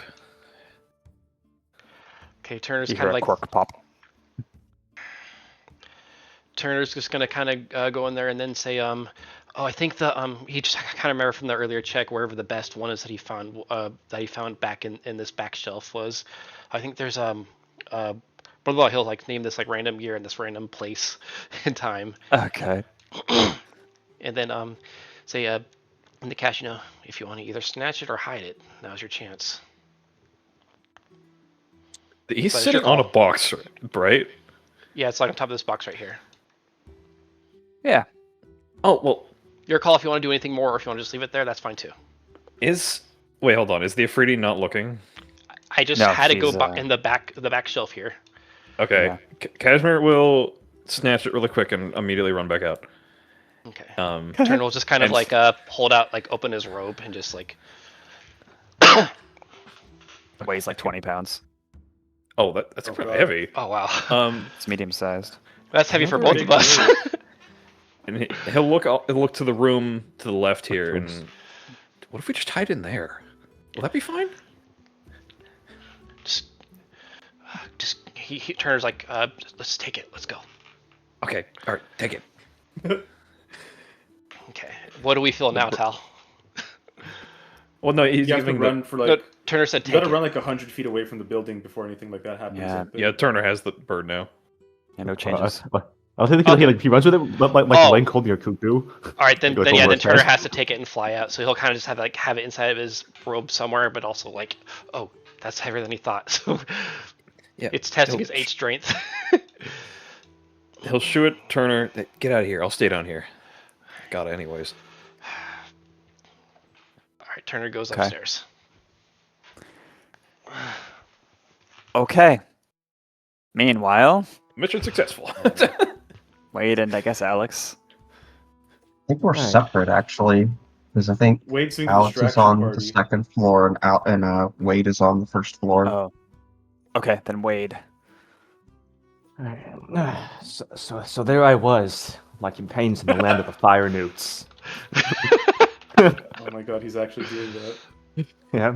Okay, Turner's You kind hear of a like quirk pop. Turner's just gonna kind of go in there and then say, oh, I think the he just kind of remember from the earlier check wherever the best one is that he found back in this back shelf was. I think there's blah blah. He'll like name this like random year and this random place in time, Okay. and then say in the cash, if you want to either snatch it or hide it, now's your chance. He's But it's sitting your on a call. box, right? Yeah, it's like on top of this box right here. Yeah. Oh, well, Your call if you want to do anything more, or if you want to just leave it there, that's fine too. Wait, hold on. Is the Afridi not looking? I just No, had it go she's, in the back shelf here. Okay. Yeah. Cashmere will snatch it really quick and immediately run back out. Okay. Um, Turner will just kind of and- like hold out, like open his robe and just like. Weighs like 20 pounds. oh, that's Oh, kind of God. heavy. Oh wow, It's medium sized. that's heavy for Another both of big us. robe. And he'll look to the room to the left here, and what if we just hide in there? Will that be fine? just he Turner's like, let's take it, let's go. Okay, all right, take it. Okay, what do we feel now, Tal? Well, no, he's You have to giving run for No, like. Turner said You take gotta it. run like 100 feet away from the building before anything like that happens. Yeah. I think. Yeah, Turner has the bird now. Yeah, no changes. I was thinking he runs with it like Oh. Lane called me or cuckoo. All right, then Go then over then it Turner first. has to take it and fly out. So he'll kind of just have it inside of his robe somewhere, but also like, oh, that's heavier than he thought. So Yeah, it's testing he'll- his 8 strength. He'll shoo it, Turner. Get out of here. I'll stay down here. Got it, anyways. All right, Turner goes Okay. upstairs. Okay. Meanwhile, Mission successful. Wade and I guess Alex. I think we're Right. separate actually, because I think Wade's doing the Alex is distraction on party. the second floor and Wade is on the first floor. Oh. Okay, then Wade. So there I was, like in pains in the land of the fire newts. Oh my god, he's actually doing that. Yeah,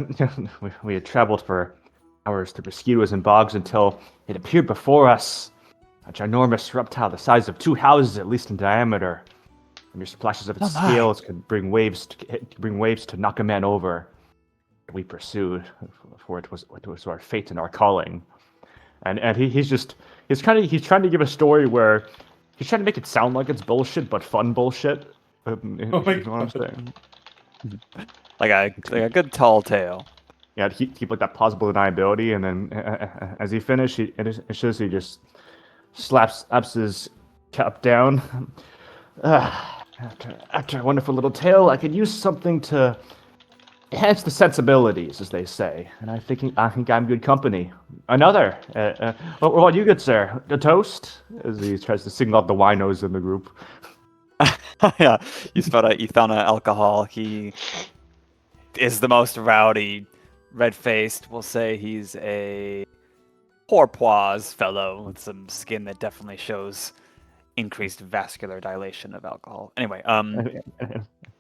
we had traveled for hours through mosquitoes and bogs until it appeared before us, a ginormous reptile the size of 2 houses at least in diameter. And your splashes of its Oh my. scales could bring waves to knock a man over. We pursued, for it was our fate and our calling. And he's trying to give a story where he's trying to make it sound like it's bullshit, but fun bullshit. Oh my You know what I'm God. saying? Like a good tall tale. Yeah, to keep like that plausible deniability, and then as he finished, he just slaps his cap down. After a wonderful little tale, I could use something to enhance the sensibilities, as they say, and I think I'm good company. Another. What about you, good sir? A toast? As he tries to single out the winos in the group. Yeah, you found a alcohol. He is the most rowdy, red-faced. We'll say he's a pourpoise fellow with some skin that definitely shows increased vascular dilation of alcohol. Anyway,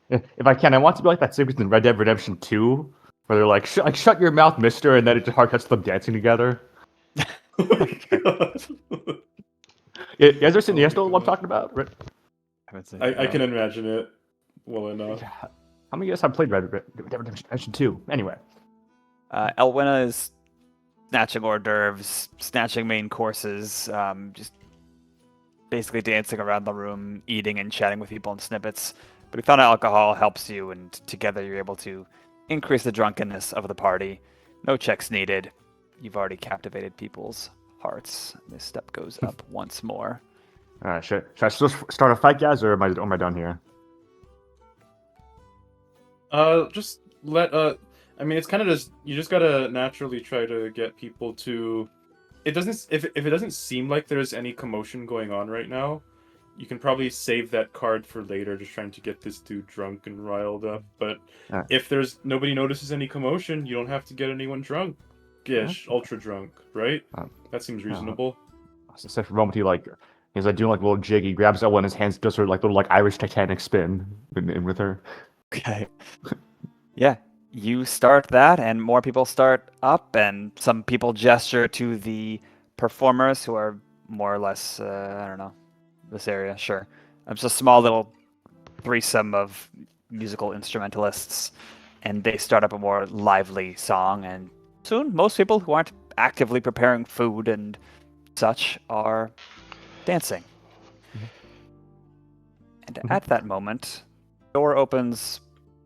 If I can, I want to be like that sequence in Red Dead Redemption 2, where they're like, shut your mouth, mister, and then it just hard cuts them dancing together. Oh my god. You guys ever seen Oh the my Estel one I'm God. talking about? I can imagine it well enough. How many of you guys have played Red Dead Redemption 2? Anyway. Elwina is snatching hors d'oeuvres, snatching main courses, just basically dancing around the room, eating and chatting with people in snippets. But we found out alcohol helps you, and together you're able to increase the drunkenness of the party. No checks needed. You've already captivated people's hearts. This step goes up once more. Alright, should I still start a fight, guys, or am I done here? Just I mean, it's kind of just you just gotta naturally try to get people to. It doesn't if it doesn't seem like there's any commotion going on right now, you can probably save that card for later, just trying to get this dude drunk and riled up. But Alright. if there's nobody notices any commotion, you don't have to get anyone drunk, ultra drunk, right? That seems reasonable. So for a moment, he's like doing like a little jig. He grabs Ella in his hands, does her like little like Irish Titanic spin in with her. Okay. Yeah, you start that, and more people start up, and some people gesture to the performers who are more or less, I don't know, this area, sure. It's a small little threesome of musical instrumentalists, and they start up a more lively song, and soon most people who aren't actively preparing food and such are dancing. And at that moment, door opens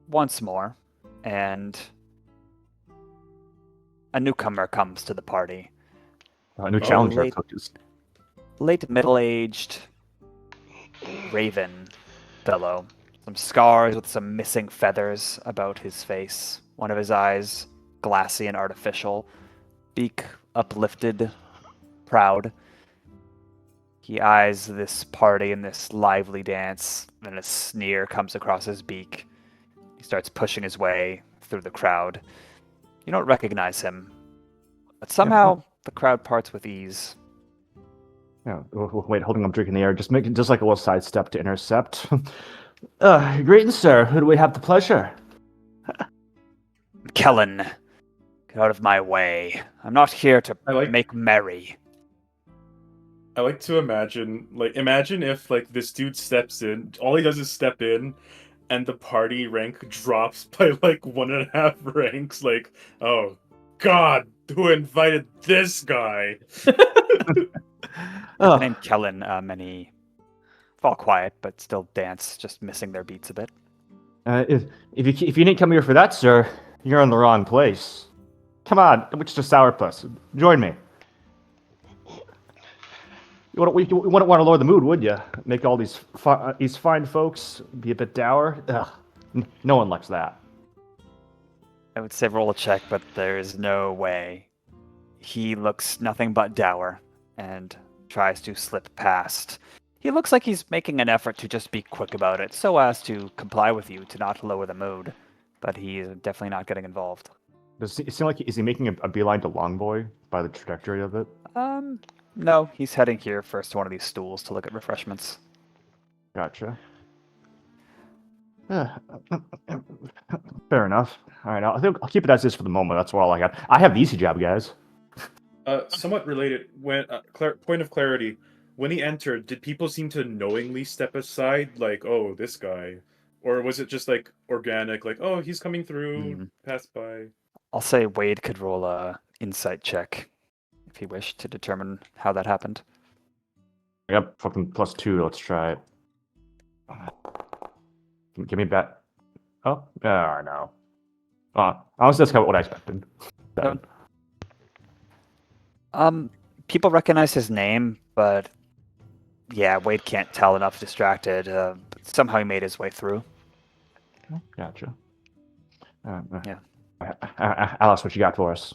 once more, and a newcomer comes to the party. A new challenger. late- Late middle-aged raven fellow. Some scars with some missing feathers about his face. One of his eyes glassy and artificial. Beak uplifted, proud. He eyes this party and this lively dance, and a sneer comes across his beak. He starts pushing his way through the crowd. You don't recognize him, but somehow the crowd parts with ease. Yeah. Wait, holding up, drink in the air. Just like a little sidestep to intercept. Greetings, sir. Who do we have the pleasure? Kellen, get out of my way. I'm not here to I like- make merry. I like to imagine if like this dude steps in, all he does is step in, and the party rank drops by like 1.5 ranks. Like, oh God, who invited this guy? The name Kellen, many fall quiet, but still dance, just missing their beats a bit. If you didn't come here for that, sir, you're in the wrong place. Come on, which is sourpuss. Join me. You wouldn't want to lower the mood, would you? Make all these fine folks be a bit dour. Ugh, no one likes that. I would say roll a check, but there is no way. He looks nothing but dour and tries to slip past. He looks like he's making an effort to just be quick about it, so as to comply with you, to not lower the mood. But he is definitely not getting involved. Does it seem like is he making a beeline to Longboy by the trajectory of it? No, he's heading here first to one of these stools to look at refreshments. Gotcha. Fair enough. All right, I'll keep it as is for the moment. That's all I got. I have the easy job, guys. Somewhat related. When point of clarity, when he entered, did people seem to knowingly step aside, like, oh, this guy, or was it just like organic, like, oh, he's coming through, pass by? I'll say Wade could roll a insight check if he wished to determine how that happened. Yep, fucking +2. Let's try it. Give me that. Oh, no. Honestly, that's kind of what I expected. Seven. People recognize his name, but yeah, Wade can't tell enough distracted. But somehow he made his way through. Gotcha. Yeah. Alice, what you got for us?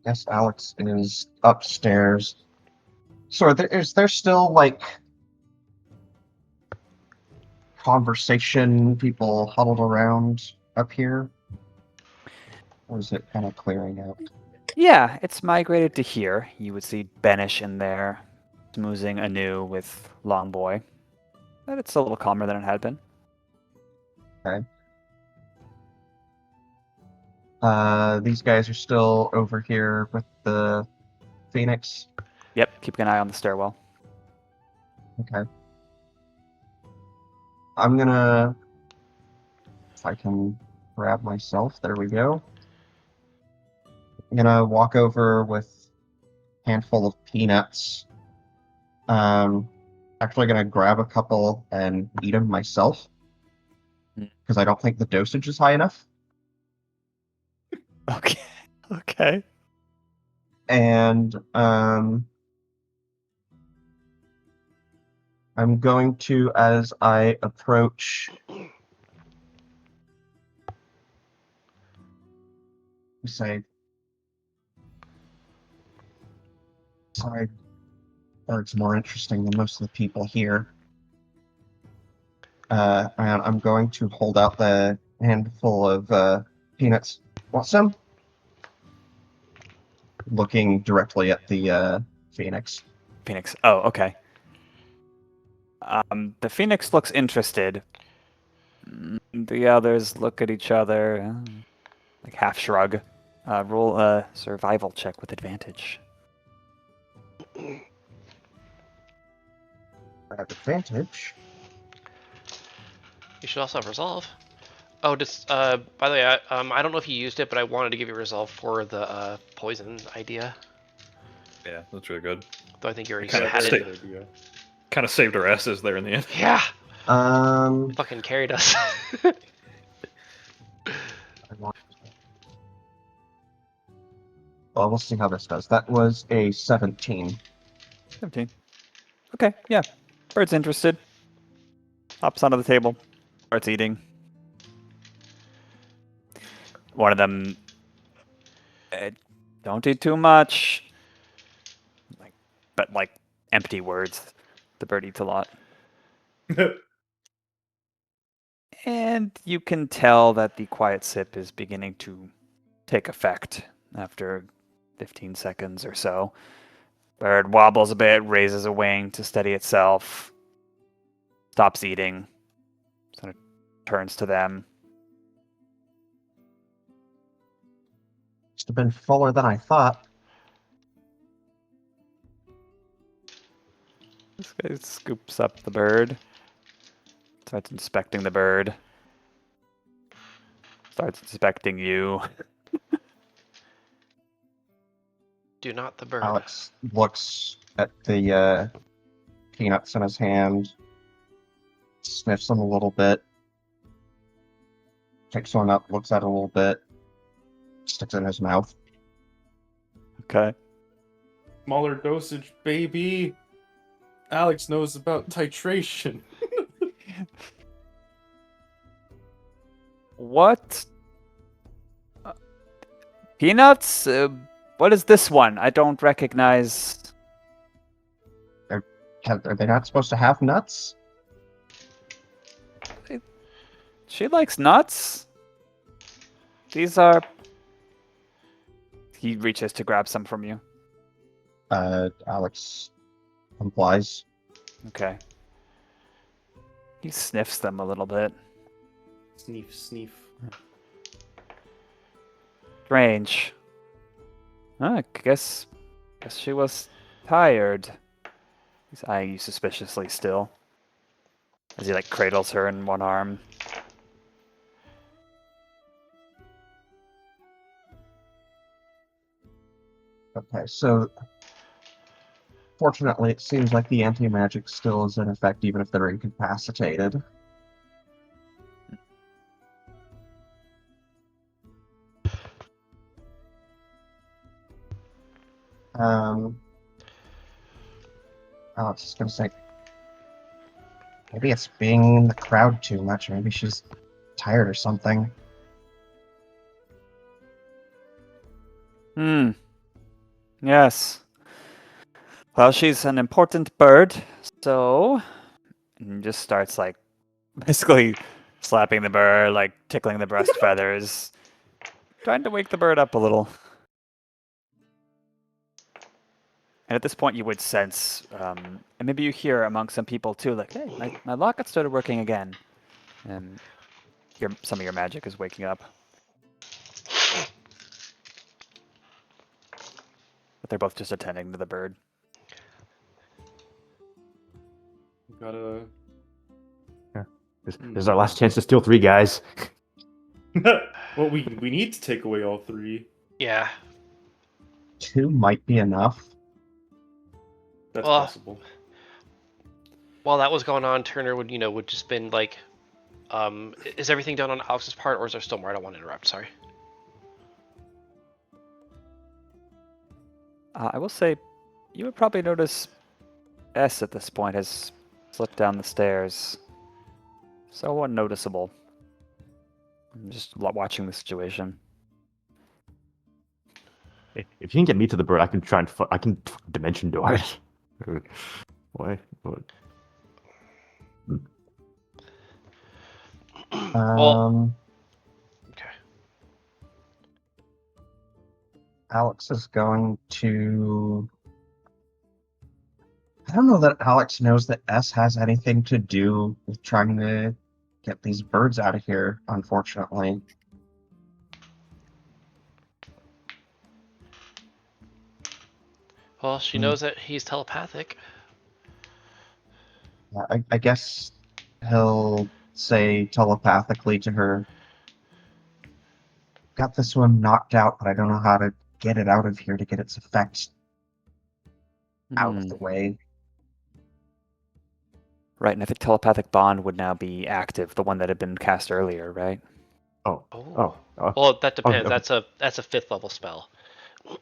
Yes, Alex is upstairs. So is there still like conversation, people huddled around up here? Or is it kind of clearing out? Yeah, it's migrated to here. You would see Benish in there, smoozing anew with Longboy. But it's a little calmer than it had been. Okay. These guys are still over here with the Phoenix. Yep, keeping an eye on the stairwell. Okay. I'm gonna... If I can grab myself, there we go. I'm gonna walk over with a handful of peanuts. Actually gonna grab a couple and eat them myself. Because I don't think the dosage is high enough. Okay. Okay. And I'm going to, as I approach... say... Sorry, bird's more interesting than most of the people here. And I'm going to hold out the handful of peanuts. Want some? Looking directly at the Phoenix. Phoenix. Oh, okay. The Phoenix looks interested. The others look at each other, like half shrug. Roll a survival check with advantage. I have advantage. You should also have resolve. Oh, just by the way, I don't know if you used it, but I wanted to give you resolve for the poison idea. Yeah, that's really good. Though I think you already Kinda had stay- it. Kind of saved our asses there in the end. Yeah, Um, fucking carried us. I want... Well, we'll see how this goes. That was a 17. 17. Okay, yeah. Bird's interested. Hops onto the table. Starts eating. One of them... don't eat too much. But empty words. The bird eats a lot. And you can tell that the quiet sip is beginning to take effect after 15 seconds or so. Bird wobbles a bit, raises a wing to steady itself, stops eating, sort of turns to them. Must have been fuller than I thought. This guy scoops up the bird, starts inspecting the bird, starts inspecting you. Do not the bird. Alex looks at the peanuts in his hand, sniffs them a little bit, picks one up, looks at it a little bit, sticks it in his mouth. Okay. Smaller dosage, baby. Alex knows about titration. What? Peanuts? What is this one? I don't recognize. Are they not supposed to have nuts? She likes nuts. These are... He reaches to grab some from you. Alex complies. Okay. He sniffs them a little bit. Sneef, sneef. Strange. I guess she was tired. He's eyeing you suspiciously still. As he cradles her in one arm. Okay, so fortunately it seems like the anti-magic still is in effect even if they're incapacitated. Alex is gonna say, maybe it's being in the crowd too much. Maybe she's tired or something. Yes. Well, she's an important bird, so... And he just starts, basically slapping the bird, tickling the breast feathers. Trying to wake the bird up a little. And at this point, you would sense, and maybe you hear among some people too, hey, my locket started working again. And some of your magic is waking up. But they're both just attending to the bird. Gotta. This is our last chance to steal 3, guys. Well, we need to take away all 3. Yeah. 2 might be enough. That's Well, possible. While that was going on, Turner would just been is everything done on Alex's part, or is there still more? I don't want to interrupt. Sorry. I will say, you would probably notice S at this point has Look down the stairs. So unnoticeable. I'm just watching the situation. If you can get me to the bird, I can try and I can dimension door it. What? Well, okay. Alex is going to. I don't know that Alex knows that S has anything to do with trying to get these birds out of here, unfortunately. Well, she knows that he's telepathic. Yeah, I guess he'll say telepathically to her, got this one knocked out, but I don't know how to get it out of here to get its effects out of the way. Right, and I think telepathic bond would now be active, the one that had been cast earlier, right? Oh. Well, that depends. no. That's a 5th level spell.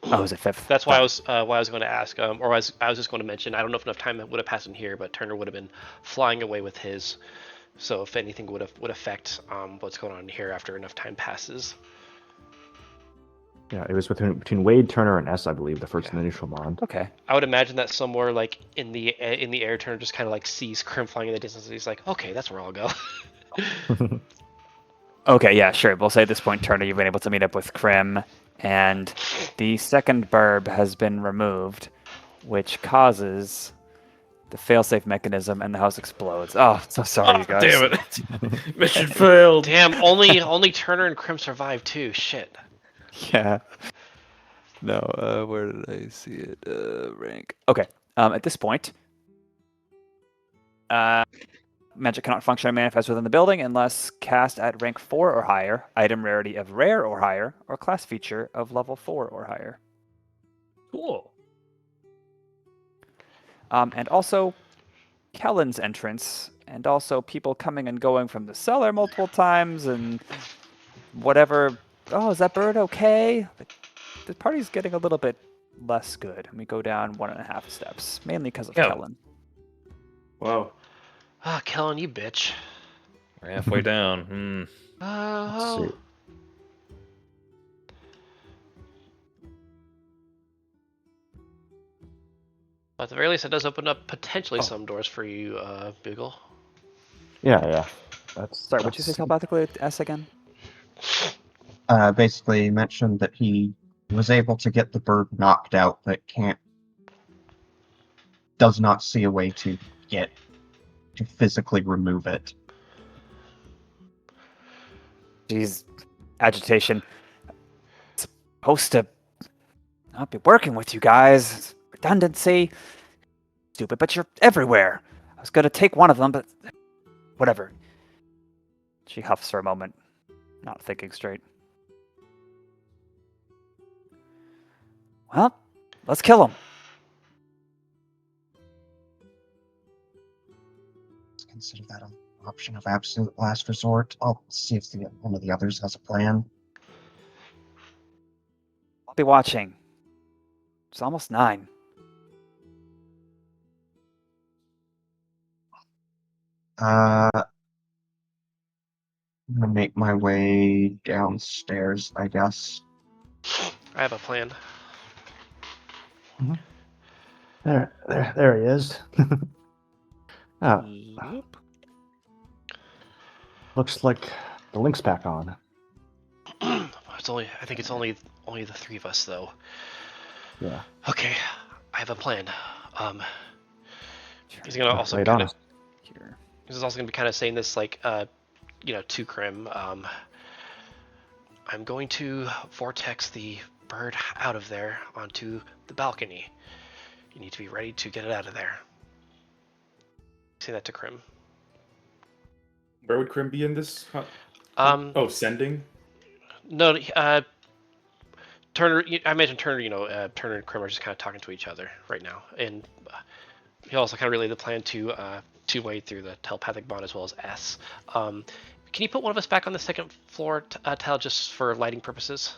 Oh, is it 5th? That's why I was going to ask, I was just going to mention. I don't know if enough time would have passed in here, but Turner would have been flying away with his. So if anything would affect what's going on here after enough time passes. Yeah, it was between Wade, Turner, and S, I believe, the first initial bond. Okay. I would imagine that somewhere like in the air, Turner just kind of like sees Crim flying in the distance, and he's like, okay, that's where I'll go. Okay, yeah, sure. We'll say at this point, Turner, you've been able to meet up with Crim, and the second burb has been removed, which causes the failsafe mechanism, and the house explodes. Oh, so sorry, you guys. Damn it! Mission failed. Damn, only Turner and Crim survived too. Shit. Yeah. No, where did I see it? Rank. Okay. At this point, magic cannot function or manifest within the building unless cast at rank 4 or higher, item rarity of rare or higher, or class feature of level 4 or higher. Cool. And also, Kellen's entrance, and also people coming and going from the cellar multiple times, and whatever. Oh, is that bird okay? The party's getting a little bit less good. And we go down 1.5 steps, mainly because of Kellen. Wow. Ah, Kellen, you bitch. We're halfway down. Oh. Let's see. But at the very least, it does open up potentially some doors for you, Bugle. Yeah. Sorry, would you say telepathically S again? Basically mentioned that he was able to get the bird knocked out, but does not see a way to physically remove it. Geez, agitation. It's supposed to not be working with you guys. It's redundancy. Stupid, but you're everywhere. I was gonna take one of them, but whatever. She huffs for a moment, not thinking straight. Well, let's kill him. Let's consider that an option of absolute last resort. I'll see if one of the others has a plan. I'll be watching. It's almost 9. I'm gonna make my way downstairs, I guess. I have a plan. There he is. Looks like the link's back on. I think it's only the 3 of us though. Yeah. Okay, I have a plan. He's gonna also Right kind on. of. He's also gonna be kind of saying this like, to Crim. I'm going to vortex the bird out of there onto the balcony. You need to be ready to get it out of there. Say that to Crim. Where would Crim be in this? Sending? No, Turner. I imagine Turner. Turner and Crim are just kind of talking to each other right now, and he also kind of relayed the plan to Wade through the telepathic bond as well as S. Can you put one of us back on the second floor tile just for lighting purposes?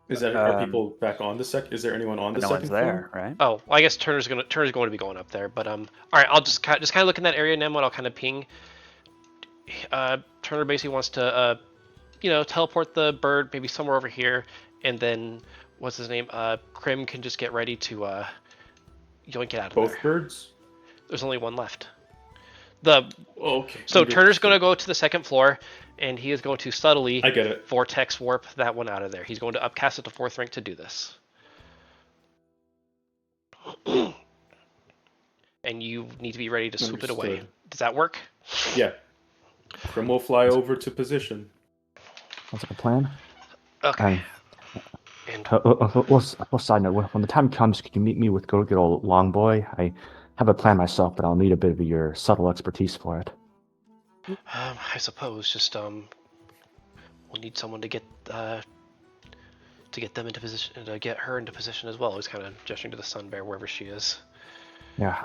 Are people back on the sec? Is there anyone on the no second one's there, floor? right? Oh, well, I guess Turner's going to be going up there. But all right, I'll just kind of look in that area, Nemo, and I'll kind of ping. Turner basically wants to teleport the bird maybe somewhere over here, and then what's his name? Crim can just get ready to yoink it out of Both there. birds? There's only one left. Oh, okay. So Turner's going to go to the second floor, and he is going to subtly I get it. vortex warp that one out of there. He's going to upcast it to 4th rank to do this. And you need to be ready to swoop it away. Understood. Does that work? Yeah. Crim will fly over to position. Sounds like a plan. Okay. And Well, side note, when the time comes, can you meet me with good old Long Boy? I have a plan myself, but I'll need a bit of your subtle expertise for it. I suppose just we'll need someone to get them into position, to get her into position as well. He's kind of gesturing to the Sun Bear wherever she is. Yeah,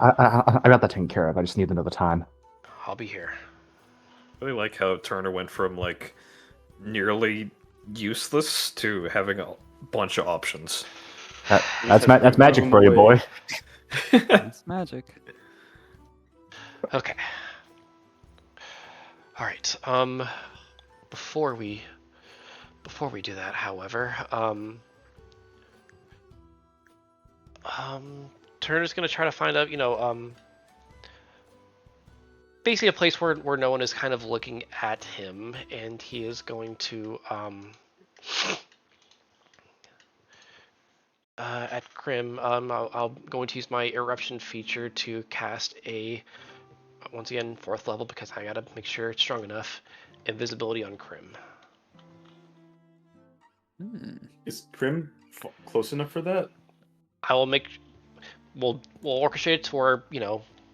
I got that taken care of. I just need another time. I'll be here. I really like how Turner went from like nearly useless to having a bunch of options. That's magic for you, boy. It's magic. Okay. All right. Before we do that, however, Turner's gonna try to find out, basically a place where no one is kind of looking at him, and he is going to at Crim, I'll going to use my eruption feature to cast a, once again, 4th level, because I gotta make sure it's strong enough, invisibility on Crim. Is Crim close enough for that? I will we'll orchestrate it to where,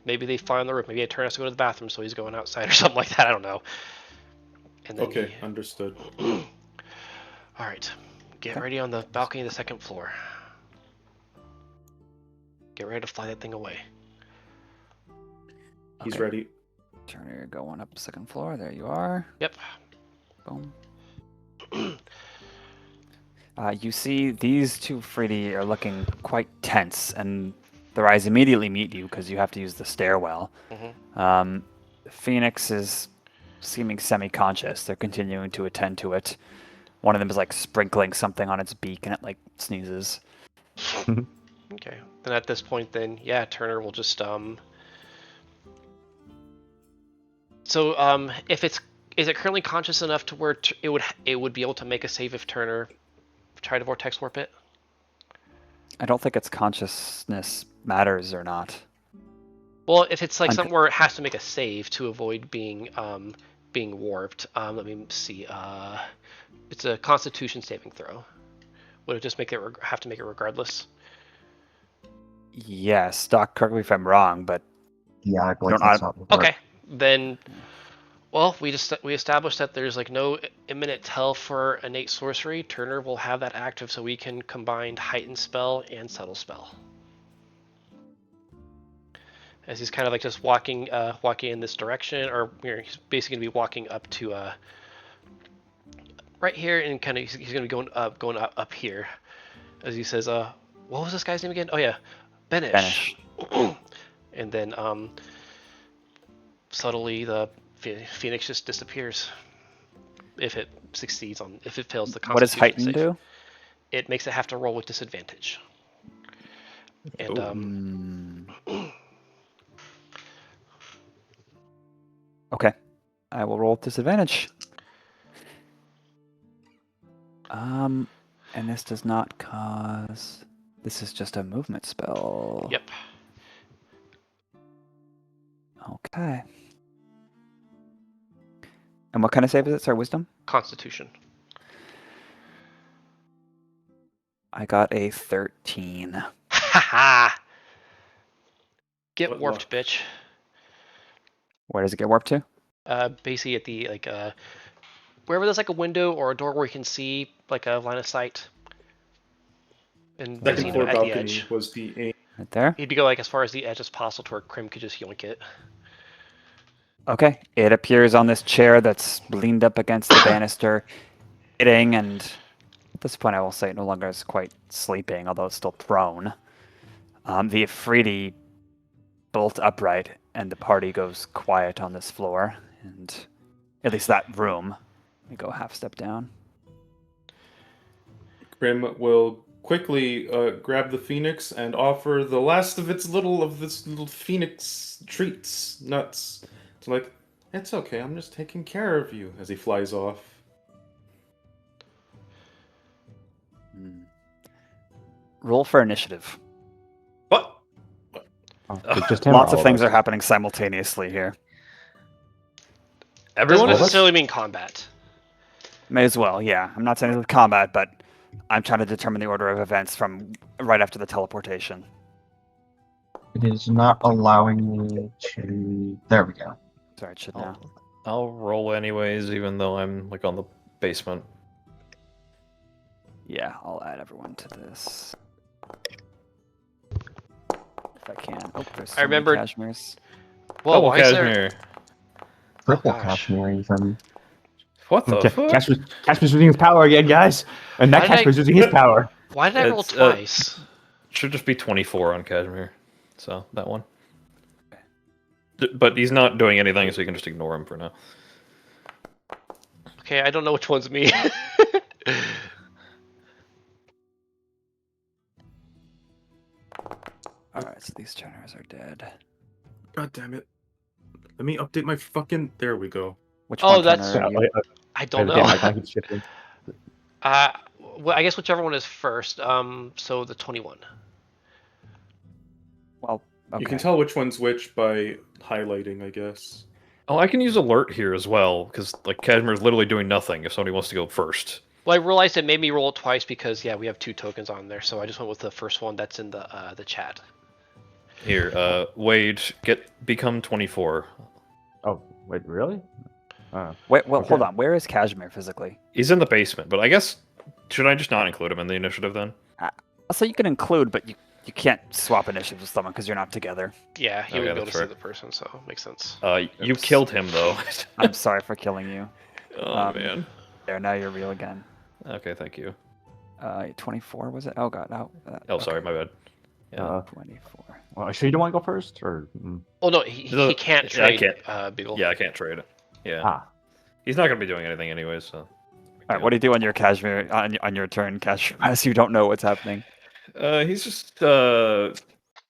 maybe they fly on the roof, maybe Turner has to go to the bathroom, so he's going outside or something like that, I don't know. And then Okay, understood. Alright, get ready on the balcony of the 2nd floor. Get ready to fly that thing away. He's Okay. ready. Turner going up 2nd floor. There you are. Yep. Boom. You see these two Freddy are looking quite tense, and their eyes immediately meet you because you have to use the stairwell. Mhm. Phoenix is seeming semi-conscious. They're continuing to attend to it. One of them is like sprinkling something on its beak, and it like sneezes. Okay. Then at this point, Turner will just So is it currently conscious enough to where it would be able to make a save if Turner tried to vortex warp it? I don't think its consciousness matters or not. Well, if it's like something where it has to make a save to avoid being warped, let me see. It's a Constitution saving throw. Would it just have to make it regardless? Yes, Doc, correct me if I'm wrong, but Yeah, I believe Don't that's I- how it would work. Okay, then. Well, we established that there's like no imminent tell for innate sorcery. Turner will have that active, so we can combine heightened spell and subtle spell. As he's kind of like just walking in this direction, or he's basically gonna be walking up to right here, and kind of he's gonna be going up here, as he says, what was this guy's name again? Oh yeah, Benish. And then subtly the Phoenix just disappears if it succeeds if it fails the what does Constitution heighten save. do? It makes it have to roll with disadvantage. And Okay, I will roll with disadvantage. And this does not cause. This is just a movement spell. Yep. Okay. And what kind of save is it? Sorry, wisdom? Constitution. I got a 13. Haha. Get What warped, luck. bitch. Where does it get warped to? Basically at the wherever there's like a window or a door where you can see like a line of sight. And Second basically, floor at the balcony edge. was the aim. Right there? He'd go like as far as the edge as possible to where Crim could just yoink it. Okay. It appears on this chair that's leaned up against the banister, hitting, and this point, I will say it no longer is quite sleeping, although it's still prone. The Afridi bolt upright, and the party goes quiet on this floor, and at least that room. We go half step down. Crim will quickly grab the phoenix and offer the last of this little phoenix treats, nuts. It's like, it's okay, I'm just taking care of you, as he flies off. Roll for initiative. What? Oh, just him or Lots all of things us? are happening simultaneously here. Everyone? Doesn't necessarily mean combat. May as well, yeah. I'm not saying it's combat, but I'm trying to determine the order of events from right after the teleportation. It is not allowing me to. There we go. Sorry, it should now. I'll roll anyways, even though I'm like on the basement. Yeah, I'll add everyone to this. If I can. Oh, there's so I remember- many Cashmeres. Whoa, Double why is there... Cashmere. Triple gosh. Cashmere even. What the fuck? Cashmere's using his power again, guys. And that Why did I- Cashmere's using his power. Why did I roll It's, twice? Should just be 24 on Cashmere. So, that one. But he's not doing anything, so you can just ignore him for now. Okay, I don't know which one's me. Alright, so these generators are dead. God damn it. Let me update my fucking... There we go. Which Oh, one that's- Turner, are you? I don't Damn, know. I can't keep shifting. Well, I guess whichever one is first. So the 21. Well, okay. You can tell which one's which by highlighting, I guess. Oh, I can use alert here as well, because like Cashmere's literally doing nothing if somebody wants to go first. Well, I realized it made me roll it twice because yeah, we have 2 tokens on there, so I just went with the first one that's in the chat. Here, Wade, become 24. Oh, wait, really? Wait, well, Okay. hold on. Where is Cashmere physically? He's in the basement, but I guess should I just not include him in the initiative then? So you can include, but you can't swap initiatives with someone because you're not together. Yeah, he Okay, would be able that's to see fair. the person, so it makes sense. You Oops. killed him though. I'm sorry for killing you. Oh man. There, now you're real again. Okay, thank you. 24 was it? Oh god, no. Oh, sorry, my bad. Yeah. 24. Well, sure you don't want to go first? Or Oh no, he can't I trade. can't. Beagle. Yeah, I can't trade it. Yeah. Ah. He's not gonna be doing anything anyways, so. All right, what do you do on your Cashmere on your turn, Cashmere, as you don't know what's happening? He's just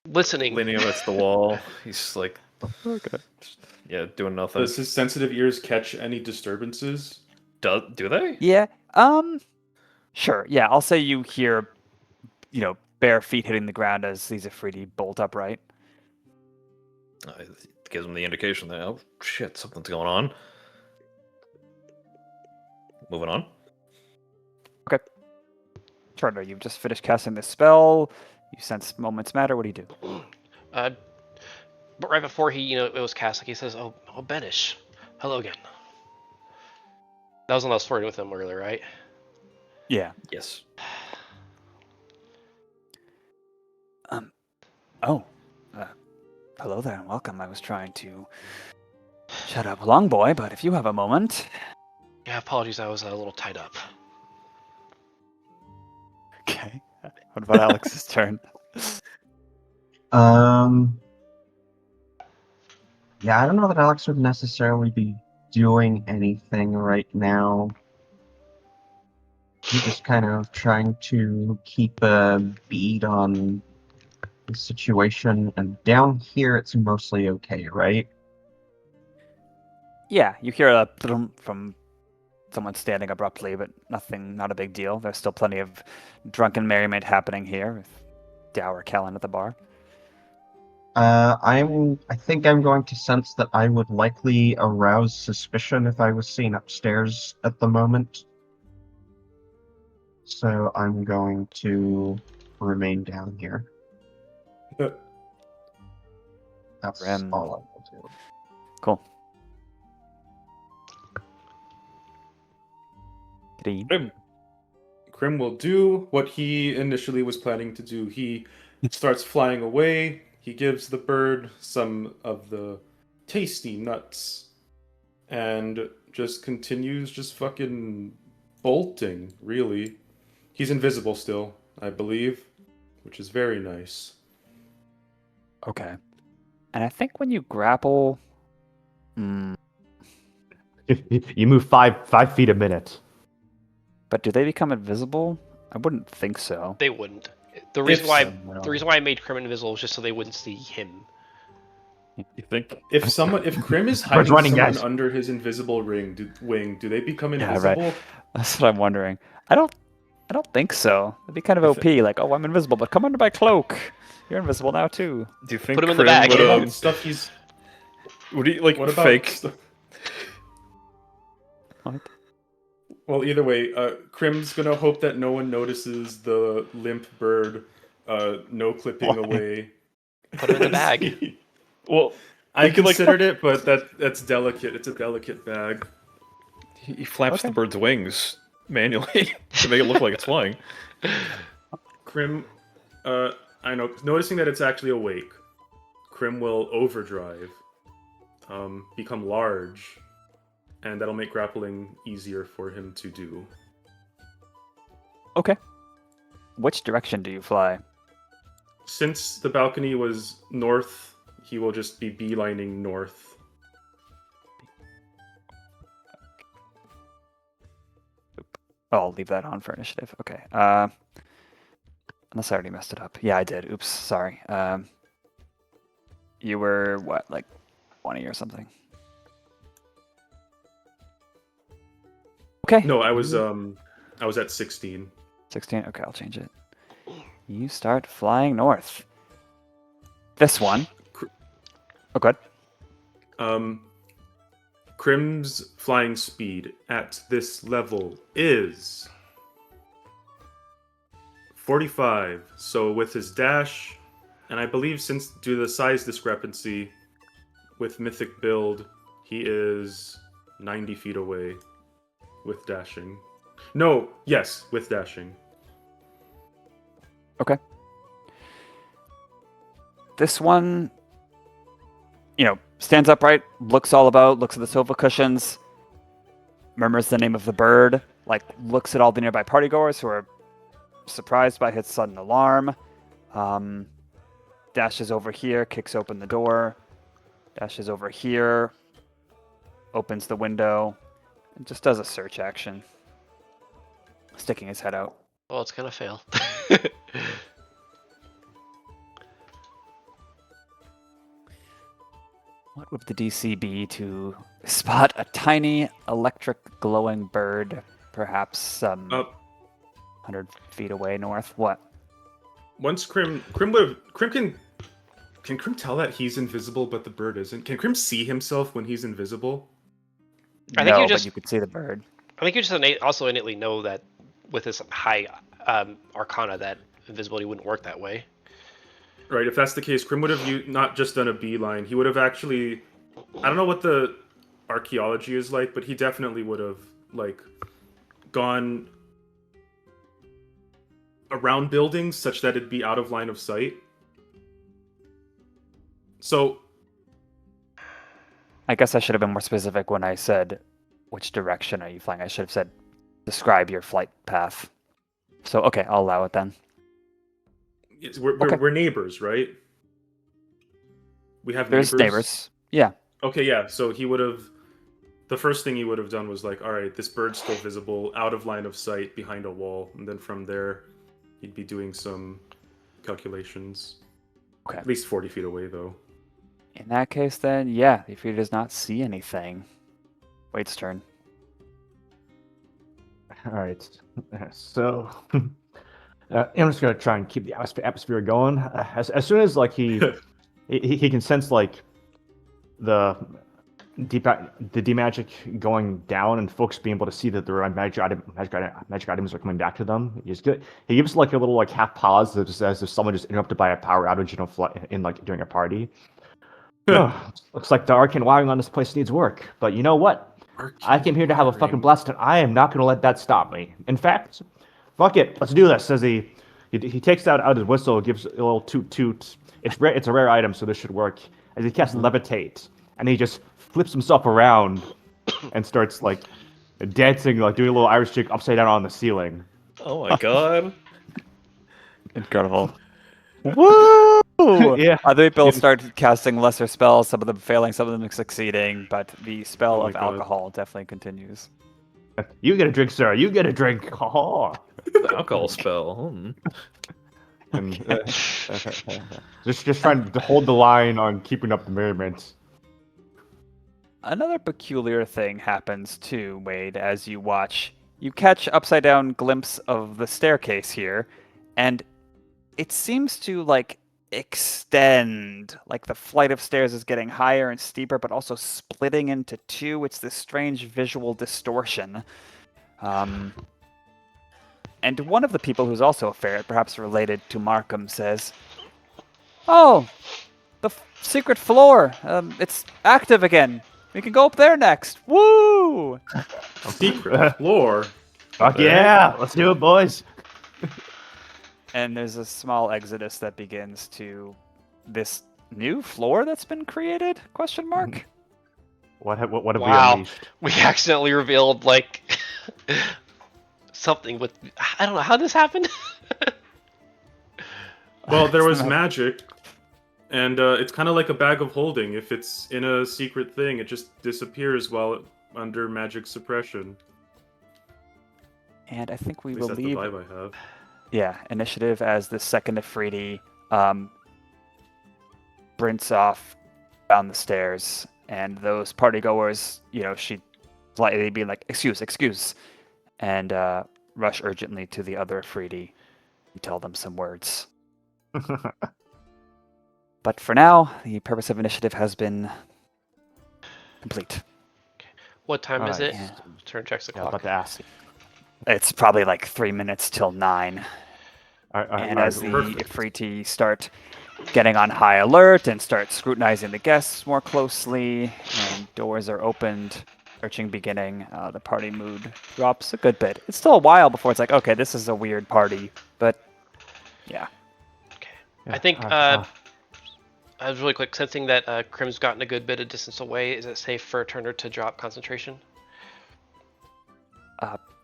Listening. leaning against the wall. He's like, Okay. yeah, doing nothing. Does his sensitive ears catch any disturbances? Do they? Yeah. Sure. Yeah, I'll say you hear, bare feet hitting the ground as these Afridi bolt upright. It gives him the indication that oh shit, something's going on. Moving on. Charter, you've just finished casting this spell. You sense moments matter. What do you do? But right before it was cast, like he says, "Oh, Benish, hello again." That was when I was flirting with him earlier, right? Yeah. Yes. Hello there and welcome. I was trying to shut up Long Boy, but if you have a moment. Yeah, apologies, I was a little tied up. Okay. What about Alex's turn? Yeah, I don't know that Alex would necessarily be doing anything right now. He's just kind of trying to keep a bead on the situation, and down here it's mostly okay, right? Yeah, you hear a thrum from someone standing abruptly, but not a big deal. There's still plenty of drunken merriment happening here with Dower Kellen at the bar. I think I'm going to sense that I would likely arouse suspicion if I was seen upstairs at the moment. So I'm going to remain down here. That's Rem. all I will do. Cool. Green. Crim will do what he initially was planning to do. He starts flying away. He gives the bird some of the tasty nuts and just continues just fucking bolting, really. He's invisible still, I believe, which is very nice. Okay. And I think when you grapple, You move 5 feet a minute. but do they become invisible? I wouldn't think so. They wouldn't. The reason why so, the reason why I made Crim invisible was just so they wouldn't see him. You think? If Crim is Bird's hiding running, someone guys. under his invisible wing, do they become Yeah, invisible? right. That's what I'm wondering. I don't think so. It'd be kind of OP, like, oh, I'm invisible, but come under my cloak. You're invisible now too. Do you think Put him in the Crim bag. would, What about stuff he's? would he like What about fake? What? Well, either way, Crim's gonna hope that no one notices the limp bird, no clipping Why? away. Put him in the bag. Well, I you could, like, considered it, but that's delicate. It's a delicate bag. he flaps Okay. the bird's wings manually to make it look like it's flying. Crim, I know, noticing that it's actually awake, Crim will overdrive, become large, and that'll make grappling easier for him to do. Okay. Which direction do you fly? Since the balcony was north, he will just be beelining north. Oh, I'll leave that on for initiative. Okay. Unless I already messed it up. Yeah, I did. Oops, sorry. You were what, like 20 or something? Okay. No, I was at 16. 16? Okay, I'll change it. You start flying north. This one. Oh, good. Crim's flying speed at this level is 45. So with his dash, and I believe since due to the size discrepancy with Mythic build, he is 90 feet away with dashing. No, yes, with dashing. Okay. This one, stands upright, looks all about, looks at the sofa cushions, murmurs the name of the bird, looks at all the nearby partygoers who are surprised by his sudden alarm, dashes over here, kicks open the door, dashes over here, opens the window, and just does a search action, sticking his head out. Well, it's gonna fail. What would the DC be to spot a tiny electric glowing bird, perhaps 100 feet away north? What? Once Crim can Crim tell that he's invisible but the bird isn't? Can Crim see himself when he's invisible? I think no, you just- but you could see the bird. I think you just also innately know that with this high Arcana that invisibility wouldn't work that way. Right, if that's the case, Crim would have not just done a beeline. He would have actually... I don't know what the archaeology is like, but he definitely would have, gone around buildings such that it'd be out of line of sight. So... I guess I should have been more specific when I said, which direction are you flying? I should have said, describe your flight path. So, okay, I'll allow it then. We're neighbors, right? We have There's neighbors. Yeah. Okay, yeah. So he would have. The first thing he would have done was all right, this bird's still visible, out of line of sight, behind a wall, and then from there, he'd be doing some calculations. Okay. At least 40 feet away, though. In that case, then, yeah, if he does not see anything. Wade's turn. All right. So I'm just gonna try and keep the atmosphere going. As soon as he can sense the magic going down and folks being able to see that their magic items are coming back to them. He gives a little half pause as if someone just interrupted by a power outage during a party. Looks like the arcane wiring on this place needs work. But you know what? I came here to have a fucking blast, and I am not going to let that stop me. In fact, fuck it, let's do this. Says he takes out his whistle, gives a little toot. It's a rare item, so this should work. As he casts levitate, and he just flips himself around and starts dancing, doing a little Irish jig upside down on the ceiling. Oh my god. Incredible. Woo! Yeah. Other people start casting lesser spells, some of them failing, some of them succeeding, but the spell Oh my of God. alcohol definitely continues. You get a drink, sir. You get a drink. Oh. The alcohol spell. And, just trying to hold the line on keeping up the merriment. Another peculiar thing happens too, Wade, as you watch. You catch upside down glimpse of the staircase here, and it seems to like extend. Like the flight of stairs is getting higher and steeper, but also splitting into two. It's this strange visual distortion. And one of the people who's also a ferret, perhaps related to Markham, says, "Oh, the secret floor. It's active again. We can go up there next. Woo!" Secret floor. Fuck yeah! Let's do it, boys. And there's a small exodus that begins to this new floor that's been created? Question mark. What have we Wow. unleashed? We accidentally revealed like something with I don't know how this happened. Well, there was Somehow- magic, and it's kind of like a bag of holding. If it's in a secret thing, it just disappears while under magic suppression. And I think we At least will that's the leave. vibe I have. Yeah, initiative as the second Afridi sprints off down the stairs, and those partygoers, she slightly be like, excuse, and rush urgently to the other Afridi and tell them some words. But for now, the purpose of initiative has been complete. What time is Alright, it? yeah. Turn checks the Yeah, clock. about to ask. It's probably like 3 minutes till 9. And as the perfect. Afridi start getting on high alert and start scrutinizing the guests more closely, and doors are opened, searching beginning, the party mood drops a good bit. It's still a while before it's like, okay, this is a weird party, but yeah. I think I was really quick sensing that Crim's gotten a good bit of distance away. Is it safe for Turner to drop concentration?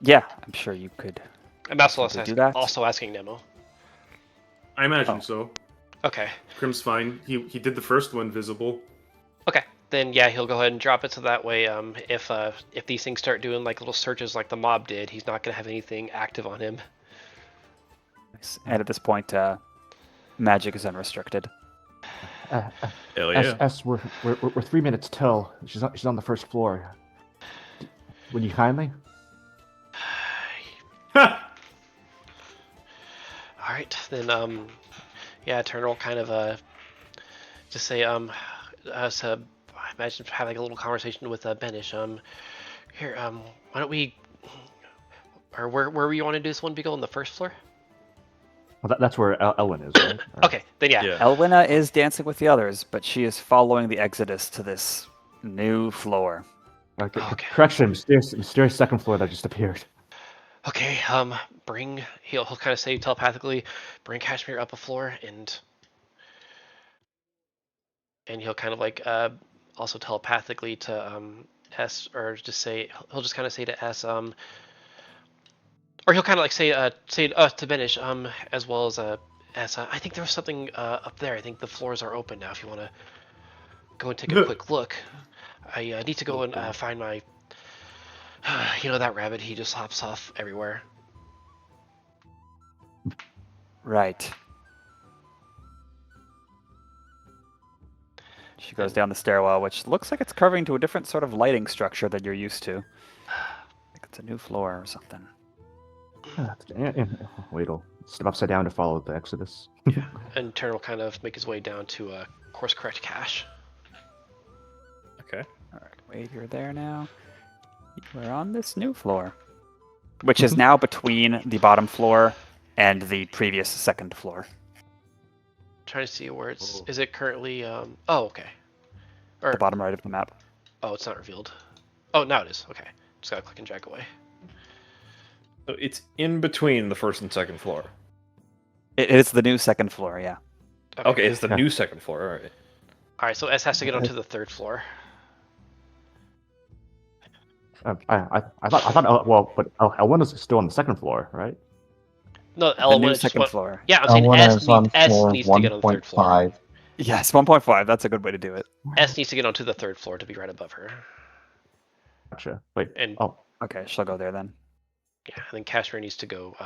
Yeah, I'm sure you could. I'm also, To do that? also asking Nemo. I imagine Oh. so. Okay. Crim's fine. He did the first one visible. Okay. Then yeah, he'll go ahead and drop it so that way if these things start doing like little searches like the mob did, he's not gonna have anything active on him. Nice. And at this point, magic is unrestricted. Hell yeah. we're 3 minutes till she's on the first floor. Would you kindly? All right, then yeah, Turner will kind of just say so I imagine having a little conversation with Benish. Here, why don't we, or where you want to do this one? Be on the first floor? Well, that's where Ellen is, right? Or- Okay, then yeah. Yeah. Elwina is dancing with the others, but she is following the exodus to this new floor. Okay. Okay. Correction, mysterious second floor that just appeared. Okay, he'll kind of say telepathically, bring Cashmere up a floor, and he'll kind of like also telepathically to S, or just say he'll just kind of say to S or he'll kind of like say to Benish as well as S. I think there was something up there. I think the floors are open now. If you want to go and take a quick look, I need to go and find my. That rabbit, he just hops off everywhere. Right. She goes down the stairwell, which looks like it's curving to a different sort of lighting structure that you're used to. Like it's a new floor or something. Wait, he'll step upside down to follow the exodus. And Turner will kind of make his way down to course correct cache. Okay. All right, Wade, you're there now. We're on this new floor, which is now between the bottom floor and the previous second floor. Trying to see where it's. Oh. Is it currently? Oh, okay. Or The bottom right of the map. oh, it's not revealed. Oh, now it is. Okay, just gotta click and drag away. So it's in between the first and second floor. It is the new second floor, yeah. Okay, it's the Yeah. new second floor. All right. All right, so S has to get onto the third floor. I thought. Well, but Elwina's still on the second floor, right? No, The L1 new is just second what. floor. Yeah, I'm saying L1 S, is on S floor needs to get on the third floor. 1.5. Yes, 1.5. That's a good way to do it. S needs to get onto the third floor to be right above her. Gotcha. Wait. And Oh, Okay, she'll go there then. yeah, and then Cashmere needs to go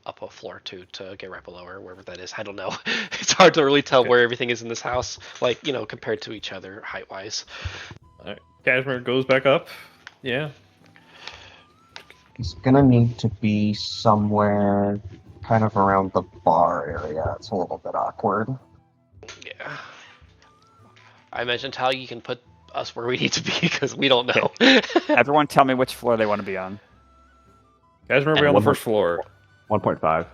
up a floor too to get right below her, wherever that is. I don't know. It's hard to really tell Okay. where everything is in this house, like, compared to each other height wise. Alright, Cashmere goes back up. Yeah. He's gonna need to be somewhere kind of around the bar area. It's a little bit awkward. Yeah. I imagine Tal, you can put us where we need to be because we don't know. Everyone tell me which floor they want to be on. Cashmere will be on the first floor. 1.5.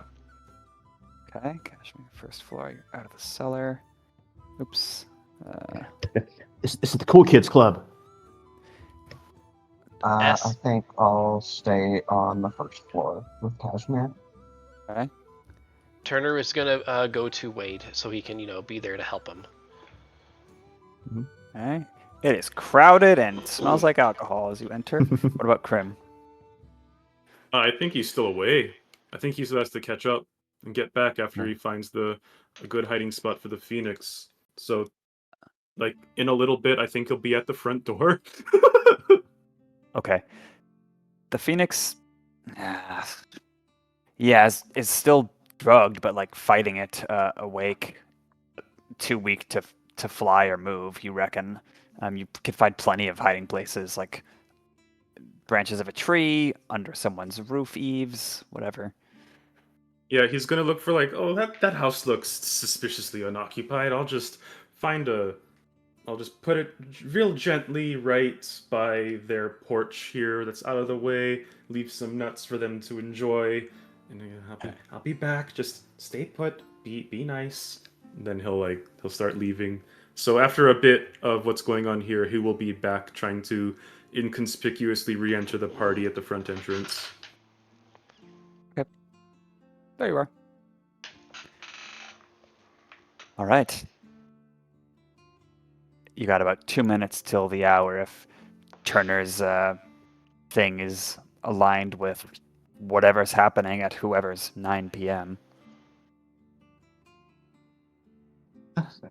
Okay, Cashmere, first floor. You're out of the cellar. Oops. This is the cool kids club. S. I think I'll stay on the first floor with Cashmere. Okay. Turner is gonna go to Wade so he can, be there to help him. Okay. It is crowded and smells like alcohol as you enter. What about Crim? I think he's still away. I think he still has to catch up and get back after he finds a good hiding spot for the Phoenix. So, like, in a little bit, I think he'll be at the front door. Okay. The Phoenix, is still drugged, but like fighting it awake. Too weak to fly or move. You reckon? You could find plenty of hiding places, like branches of a tree, under someone's roof eaves, whatever. Yeah, he's gonna look for like, oh, that house looks suspiciously unoccupied. I'll just put it real gently right by their porch here that's out of the way, leave some nuts for them to enjoy, and I'll be back. Just stay put, be nice. And then he'll start leaving. So after a bit of what's going on here, he will be back trying to inconspicuously re-enter the party at the front entrance. There you are. All right. You got about 2 minutes till the hour if Turner's thing is aligned with whatever's happening at whoever's 9 p.m.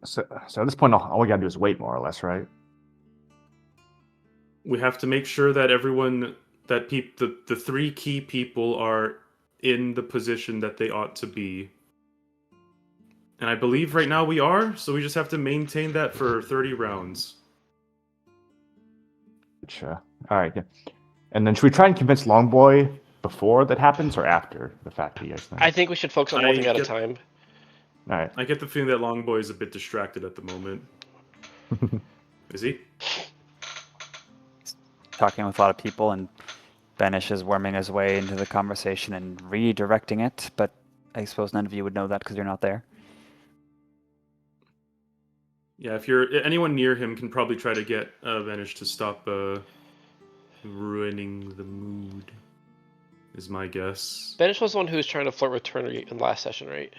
So at this point, all we gotta do is wait, more or less, right? We have to make sure that everyone, the three key people are in the position that they ought to be. And I believe right now we are, so we just have to maintain that for 30 rounds. Sure. All right. Yeah. And then should we try and convince Longboy before that happens or after the fact that you guys think? I think we should focus on one thing at a time. All right. I get the feeling that Longboy is a bit distracted at the moment. Is he? Talking with a lot of people, and Banish is worming his way into the conversation and redirecting it, but I suppose none of you would know that because you're not there. Yeah, if anyone near him can probably try to get Vanish to stop ruining the mood, is my guess. Banish was the one who was trying to flirt with Turner in last session, right?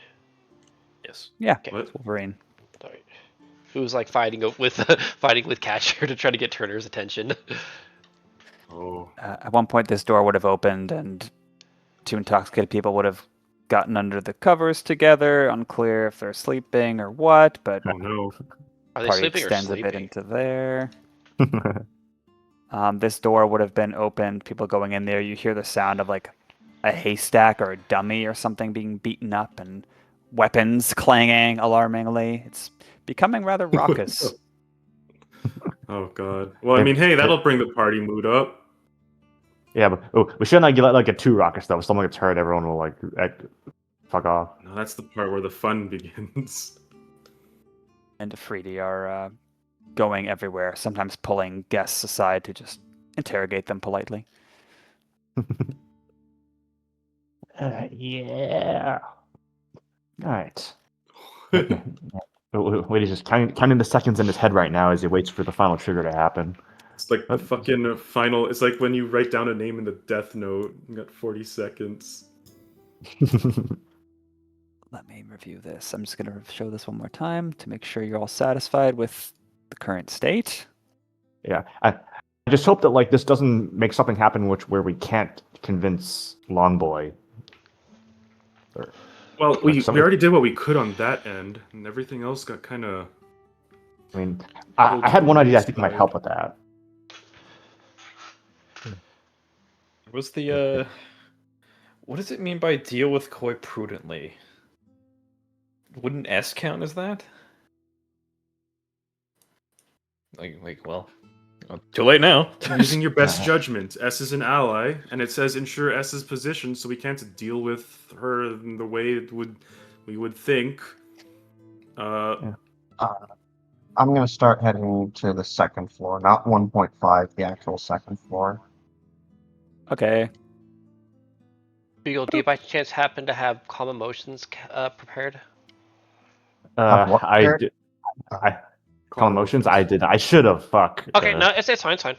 Yes. Yeah, Okay. it's Wolverine. Alright. Who was like fighting with Cashmere to try to get Turner's attention. Oh. At one point, this door would have opened, and two intoxicated people would have gotten under the covers together. Unclear if they're sleeping or what, but Oh no. Are they party sleeping or extends a sleeping? bit into there. This door would have been opened. People going in there. You hear the sound of like a haystack or a dummy or something being beaten up, and weapons clanging alarmingly. It's becoming rather raucous. Oh god. Well, I mean, hey, that'll bring the party mood up. Yeah, but we shouldn't like get too raucous though. If someone gets hurt, everyone will fuck off. No, that's the part where the fun begins. And Afridi are going everywhere, sometimes pulling guests aside to just interrogate them politely. Yeah. All right. Wait, he's just counting the seconds in his head right now as he waits for the final trigger to happen. It's like the fucking final. It's like when you write down a name in the death note. You got 40 seconds. Let me review this. I'm just going to show this one more time to make sure you're all satisfied with the current state. Yeah, I just hope that like this doesn't make something happen where we can't convince Longboy. Well, we somebody- already did what we could on that end, and everything else got kind of. I mean, I had one idea I think might help with that. Was the what does it mean by deal with Koi prudently? Wouldn't S count as that? Well, too late now. Using your best judgment. S is an ally, and it says ensure S's position, so we can't deal with her in the way we would think. I'm going to start heading to the second floor, not 1.5, the actual second floor. Okay. Beagle, do you by chance happen to have calm emotions prepared? what I prepared? did. Calm emotions. I did. I should have. Fuck. Okay, no, it's fine, it's fine.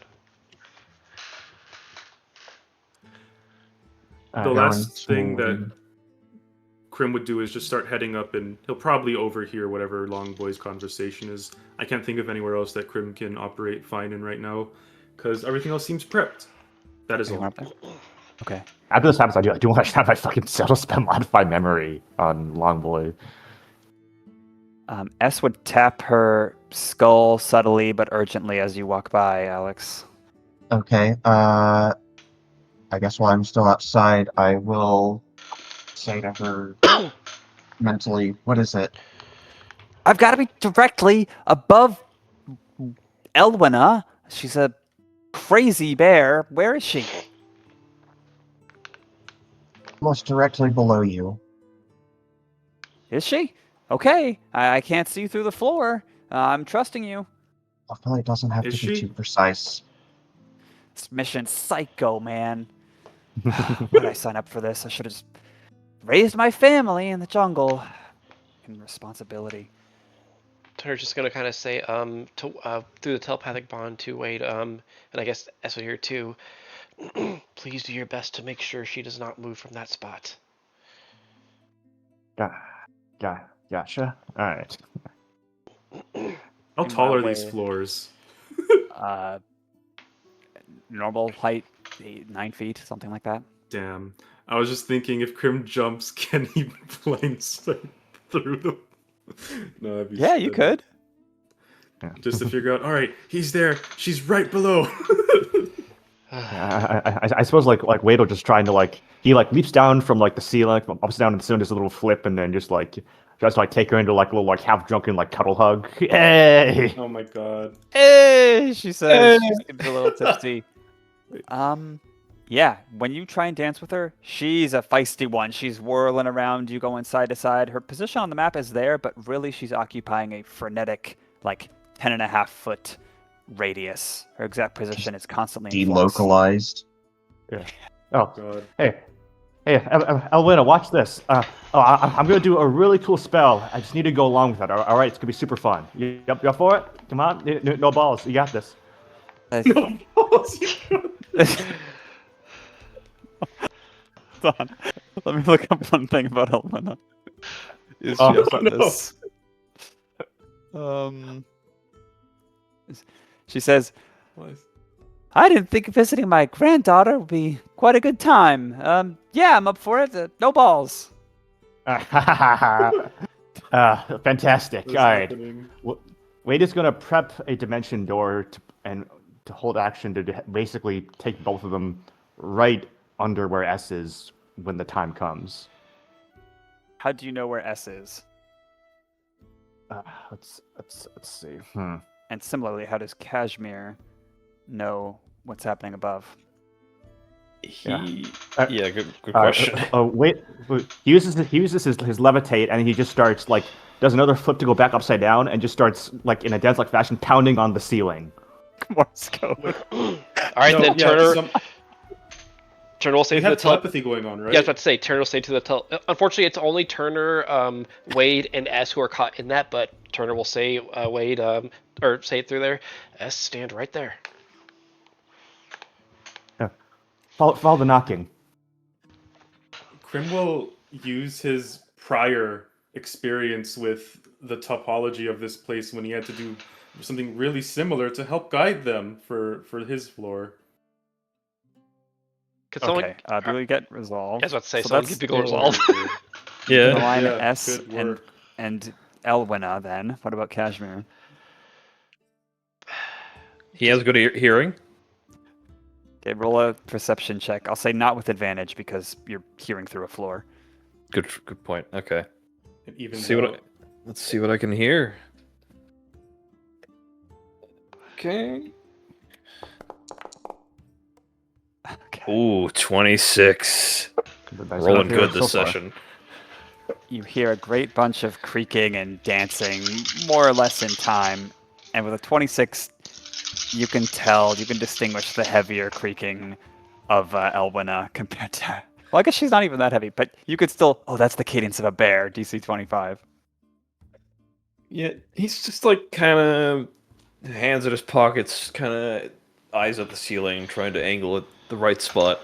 The Going last thing to- that Crim would do is just start heading up, and he'll probably overhear whatever Long Boy's conversation is. I can't think of anywhere else that Crim can operate fine in right now, because everything else seems prepped. That is You all. want up there? Okay. After this happens, I do want to have my fucking settle spell modify memory on Longboy. S would tap her skull subtly but urgently as you walk by, Alex. Okay, I guess while I'm still outside, I will say to her mentally, what is it? I've got to be directly above Elwina. She's a crazy bear. Where is she? Almost directly below you. Is she? Okay. I can't see through the floor. I'm trusting you. Hopefully it doesn't have Is to be she? too precise. This mission psycho, man. Why did I sign up for this? I should have just raised my family in the jungle. And responsibility. Turner's just gonna kind of say, through the telepathic bond to Wade, and I guess Esso here too. Please do your best to make sure she does not move from that spot. Gotcha. All right. How In tall my are these way. floors? Normal height, 9 feet, something like that. Damn. I was just thinking if Crim jumps, can he blindside through them? No, that'd be Yeah, you stupid. could. Just to figure out, alright, he's there, she's right below. I suppose like Wade will just trying to he leaps down from the ceiling, ups down and soon does a little flip and then just tries to take her into a little half drunken cuddle hug. Hey! Oh my god. Hey, she says. She's getting a little tipsy. Yeah, when you try and dance with her, she's a feisty one. She's whirling around you, going side to side. Her position on the map is there, but really she's occupying a frenetic, 10.5-foot radius. Her exact position is constantly in flux. Delocalized. Oh, God. hey, Elwina, watch this. I'm gonna do a really cool spell. I just need to go along with it. All right, it's gonna be super fun. You up for it? Come on, no balls. You got this. No balls. Hold on. Let me look up one thing about Elwina. Is Oh, she up on no. this? She says, I didn't think visiting my granddaughter would be quite a good time. Yeah, I'm up for it. No balls. Fantastic. What's All right. happening? Wade is gonna prep a dimension door to hold action to basically take both of them right under where S is when the time comes. How do you know where S is? Let's see. And similarly, how does Cashmere know what's happening above? Yeah. Good question. Wait. He uses his levitate, and he just starts does another flip to go back upside down, and just starts in a dance-like fashion pounding on the ceiling. Morse code. All right, No, then yeah, Turner. Turner will say We to the have telepathy going on, right? Yeah, I was about to say Turner will say to the Unfortunately, it's only Turner, Wade, and S who are caught in that. But Turner will say Wade, or say it through there. S, stand right there. Follow the knocking. Crim will use his prior experience with the topology of this place when he had to do something really similar to help guide them for his floor. Could someone? Okay, do we get resolved? I was about to say, So someone that's get Beagle resolve. Yeah. Line Yeah, S good work. and Elwina then. What about Cashmere? He has good hearing. Okay, roll a perception check. I'll say not with advantage because you're hearing through a floor. Good point. Okay. And even Let's see what I can hear. Okay. Okay. Ooh, 26. That's Rolling enough good here this so far. session. You hear a great bunch of creaking and dancing, more or less in time. And with a 26, you can distinguish the heavier creaking of Elwina compared to... Well, I guess she's not even that heavy, but you could still... Oh, that's the cadence of a bear, DC 25. Yeah, he's just like kind of hands in his pockets, kind of eyes at the ceiling, trying to angle at the right spot,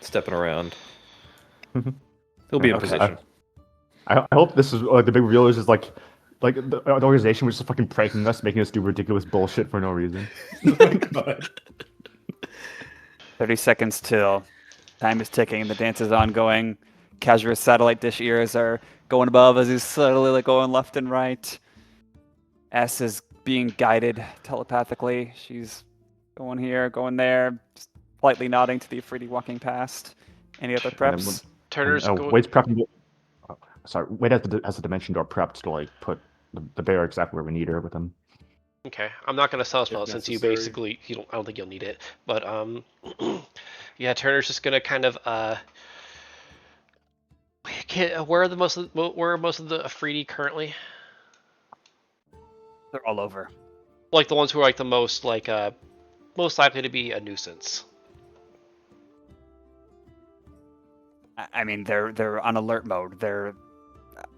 stepping around. He'll be in Okay, position. I hope this is like the big reveal is just like the organization was just fucking pranking us, making us do ridiculous bullshit for no reason. Oh my God. 30 seconds till time is ticking, the dance is ongoing. Casure's satellite dish ears are going above as he's subtly like going left and right. S is being guided telepathically. She's going here, going there, slightly nodding to the Afridi walking past. Any other preps? Turner's going. Wade's prepping. Sorry, Wade has the dimension door prepped to like put the bear exactly where we need her with him. Okay, I'm not gonna sell a spell If since necessary. I don't think you'll need it. But yeah, Turner's just gonna kind of where are most of the Afridi currently? They're all over. Like the ones who are like the most most likely to be a nuisance. I mean, they're on alert mode.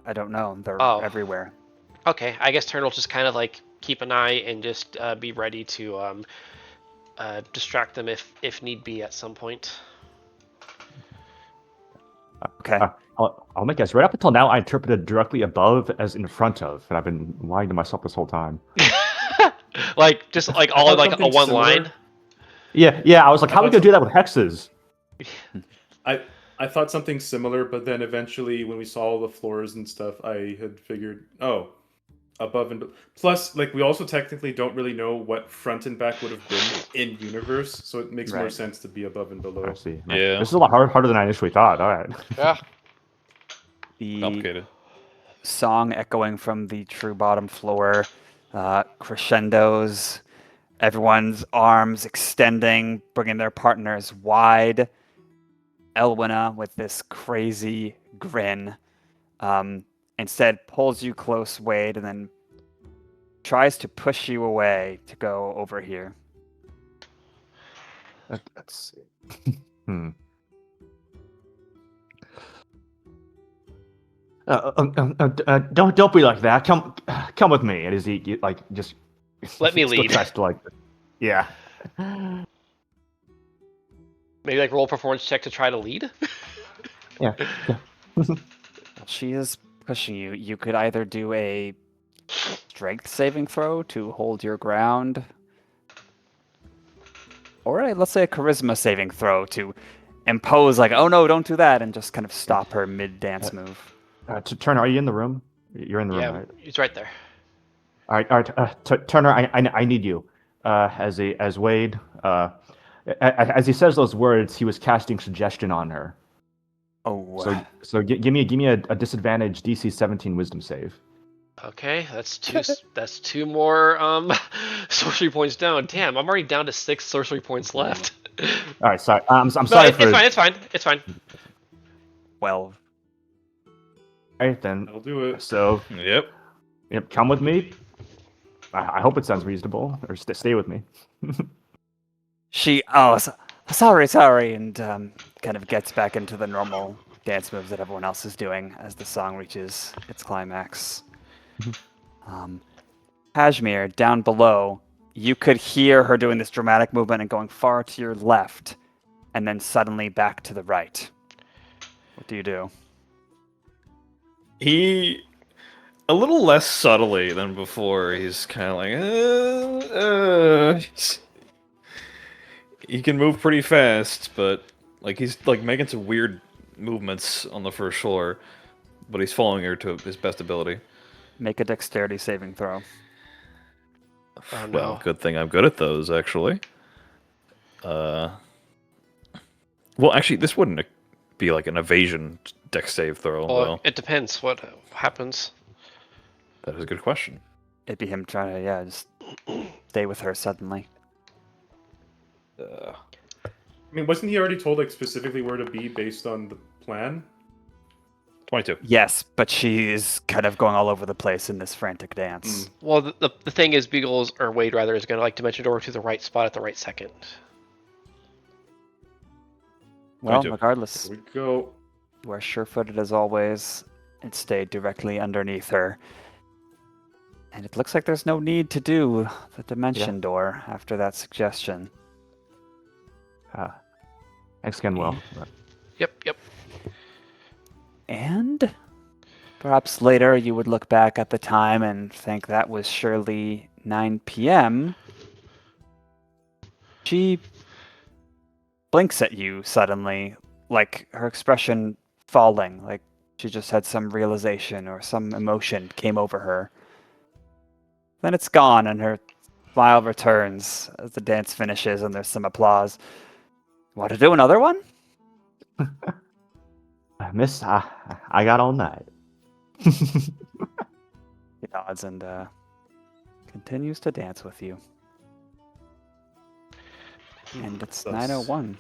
I don't know. They're Oh. everywhere. Okay, I guess Turner will just kind of like keep an eye and just be ready to distract them if need be at some point. Okay. I'll make guess. Right up until now, I interpreted directly above as in front of, and I've been lying to myself this whole time. Like just like all in like a Something one similar. line. Yeah. I was like, how are we thought gonna do that with hexes? I thought something similar, but then eventually when we saw all the floors and stuff, I had figured, oh, above and plus, like we also technically don't really know what front and back would have been in universe, so it makes more Right. sense to be above and below. I see. Yeah. This is a lot harder than I initially thought. All right. Yeah. The Complicated. song echoing from the true bottom floor, crescendos, everyone's arms extending, bringing their partners wide. Elwina, with this crazy grin, instead pulls you close, Wade, and then tries to push you away to go over here. Let's see. Don't be like that. Come with me. And as he like just Let me still lead. tries to, like, yeah. Maybe like roll a performance check to try to lead. Yeah. She is pushing you. You could either do a strength saving throw to hold your ground, or let's say a charisma saving throw to impose, like, oh no, don't do that, and just kind of stop her mid-dance move. Turner, are you in the room? You're in the Yeah, room, right? it's right there. All right. Turner, I need you. As Wade, as he says those words, he was casting suggestion on her. Oh, So give me a disadvantage DC 17 Wisdom save. Okay, that's two more sorcery points down. Damn, I'm already down to 6 sorcery points left. All right, sorry. I'm No, sorry it's for. fine. It's fine. 12. All right then. I'll do it. So, Yep. come with me. I hope it sounds reasonable, or stay with me. Sorry, and kind of gets back into the normal dance moves that everyone else is doing as the song reaches its climax. Cashmere, down below, you could hear her doing this dramatic movement and going far to your left, and then suddenly back to the right. What do you do? He, a little less subtly than before, he's kind of like, he can move pretty fast, but like he's like making some weird movements on the first floor. but he's following her to his best ability. Make a dexterity saving throw. Oh, Well, no. good thing I'm good at those, actually. Well, actually, this wouldn't be like an evasion dex save throw, Well, though. it depends what happens. That is a good question. It'd be him trying to, just stay with her suddenly. I mean, wasn't he already told like specifically where to be based on the plan? 22. Yes, but she's kind of going all over the place in this frantic dance. Well, the thing is, Beagles, or Wade rather, is going to like dimension door to the right spot at the right second. Well, 22. regardless, Here we go. you are sure-footed as always and stay directly underneath her. And it looks like there's no need to do the dimension door after that suggestion. Thanks again, Will. Yep. And perhaps later you would look back at the time and think that was surely 9 p.m. She blinks at you suddenly, like her expression falling, like she just had some realization or some emotion came over her. Then it's gone and her smile returns as the dance finishes and there's some applause. Want to do another one? Miss, I got all night. He nods and continues to dance with you. And it's That's- 9:01.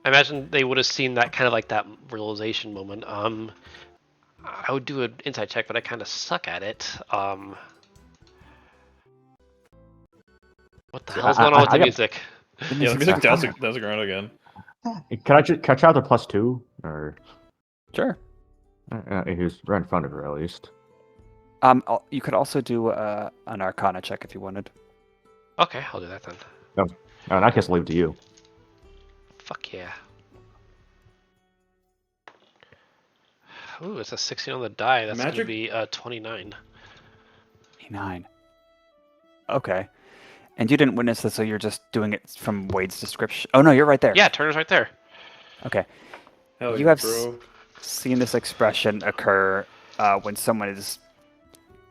I imagine they would have seen that kind of like that realization moment. I would do an insight check, but I kind of suck at it. What the hell's going on with the music? Yeah, the music does around again. Can I catch out the +2? Or Sure. he was right in front of her, at least. You could also do an Arcana check if you wanted. Okay, I'll do that then. No, in that case, I'll leave it to you. Fuck yeah. Ooh, it's a 16 on the die. That's going to Magic- be 29. 9. Okay. And you didn't witness this, so you're just doing it from Wade's description. Oh no, you're right there. Yeah, Turner's right there. Okay. Hell You yeah, have bro. Seen this expression occur when someone is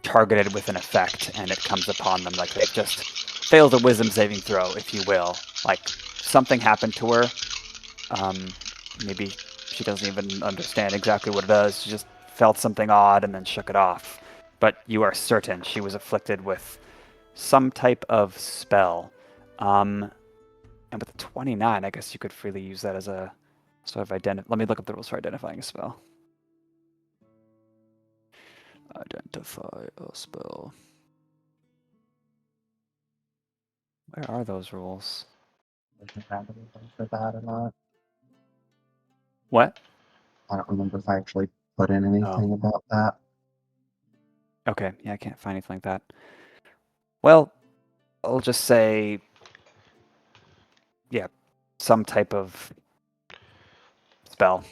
targeted with an effect and it comes upon them, like they've just failed a wisdom saving throw, if you will. Like something happened to her. Maybe she doesn't even understand exactly what it is. She just felt something odd and then shook it off. But you are certain she was afflicted with some type of spell. And with the 29, I guess you could freely use that as a sort of Let me look up the rules for identifying a spell. Identify a spell. Where are those rules? For that or not. What? I don't remember if I actually put in anything about that. Okay, yeah, I can't find anything like that. Well, I'll just say, yeah, some type of spell.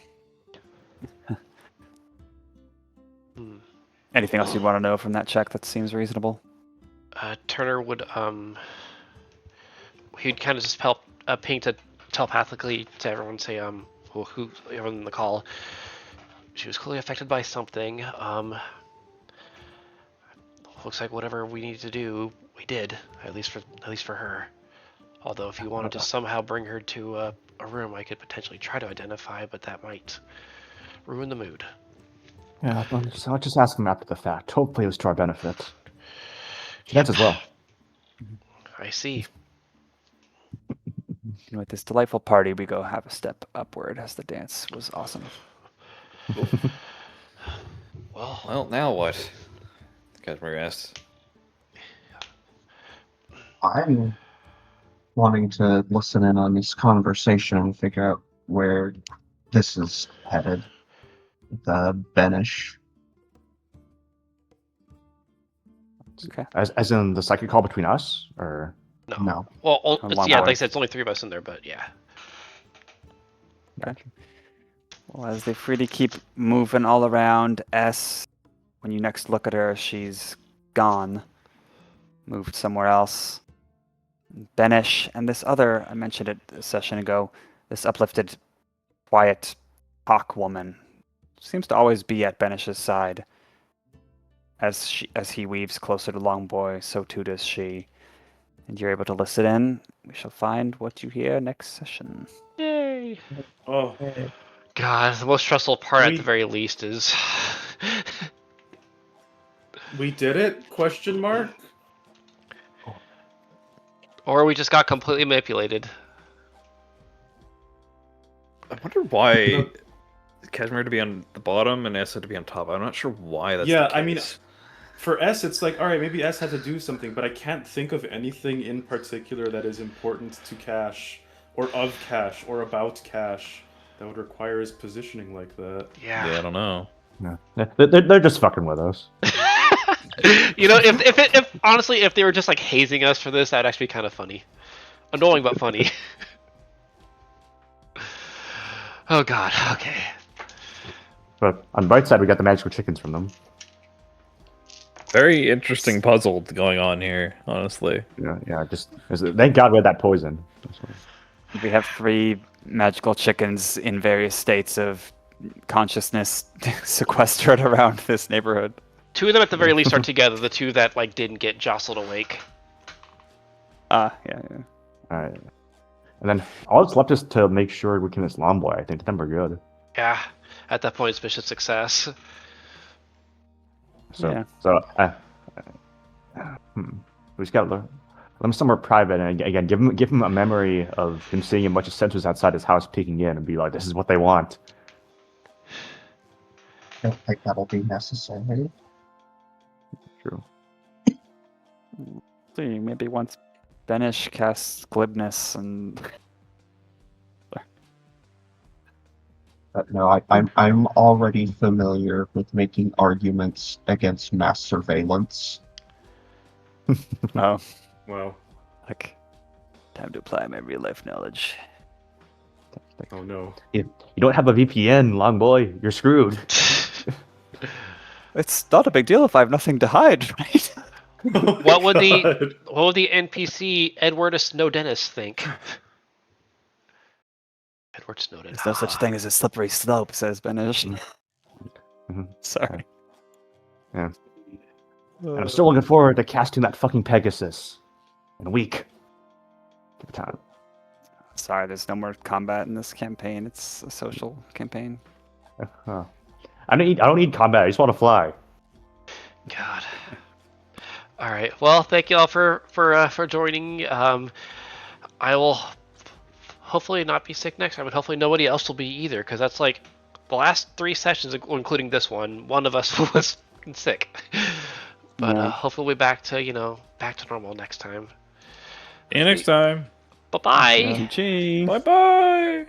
Anything else you'd want to know from that check that seems reasonable? Turner would he'd kind of just help ping to telepathically to everyone, say who everyone in the call. She was clearly affected by something. Looks like whatever we needed to do, we did. At least for her. Although if you wanted to somehow bring her to a room, I could potentially try to identify, but that might ruin the mood. Yeah, I'll just ask him after the fact. Hopefully it was to our benefit. She dances well. I see. And with this delightful party, we go have a step upward as the dance was awesome. Well, Now what? Cashmere asked. I'm wanting to listen in on this conversation and figure out where this is headed. The Benish. Okay. As in the psychic call between us? Or No. Well, A long yeah, board. like I said, it's only 3 of us in there, but yeah. Gotcha. Well, as they freely keep moving all around S, when you next look at her, she's gone. Moved somewhere else. Benish and this other, I mentioned it a session ago, this uplifted, quiet hawk woman seems to always be at Benish's side. As he weaves closer to Longboy, so too does she. And you're able to listen in. We shall find what you hear next session. Yay! Oh, God, the most stressful part at We- the very least is... we did it? Question mark? Or we just got completely manipulated. I wonder why No. Cashmere had to be on the bottom and S had to be on top. I'm not sure why that's Yeah, the I mean, case. For S, it's like, all right, maybe S had to do something, but I can't think of anything in particular that is important to Cash, or of Cash, or about Cash that would require his positioning like that. Yeah, I don't know. No. They're just fucking with us. You know, if honestly, if they were just like hazing us for this, that'd actually be kind of funny. Annoying but funny. Oh God. Okay. But on the bright side, we got the magical chickens from them. Very interesting puzzle going on here, honestly. Yeah. Thank God we had that poison. We have 3 magical chickens in various states of consciousness sequestered around this neighborhood. 2 of them at the very least are together. The 2 that like didn't get jostled awake. Yeah. All right. And then all that's left is to make sure we can Islam boy. I think then we're good. Yeah. At that point, it's mission success. So, Yeah. We just gotta let him somewhere private, and again, give him a memory of him seeing a bunch of sensors outside his house peeking in, and be like, "This is what they want." I don't think that'll be necessary. True. See, maybe once Benish casts glibness and No, I'm already familiar with making arguments against mass surveillance. oh, Wow. like time to apply my real life knowledge. Oh no. If you don't have a VPN, long boy, you're screwed. It's not a big deal if I have nothing to hide, right? What would the NPC Edward Snowdennis think? Edward Snowden. There's no such thing as a slippery slope, says Benish. Mhm. Sorry. Yeah. And I'm still looking forward to casting that fucking Pegasus in a week. Give it time. Sorry, there's no more combat in this campaign. It's a social campaign. I don't need combat. I just want to fly. God. All right. Well, thank you all for joining. I will hopefully not be sick next time, and hopefully nobody else will be either, because that's like the last 3 sessions, including this one. One of us was sick, but Yeah. hopefully we'll be back to back to normal next time. See you next time. Bye bye. Ching. Bye bye.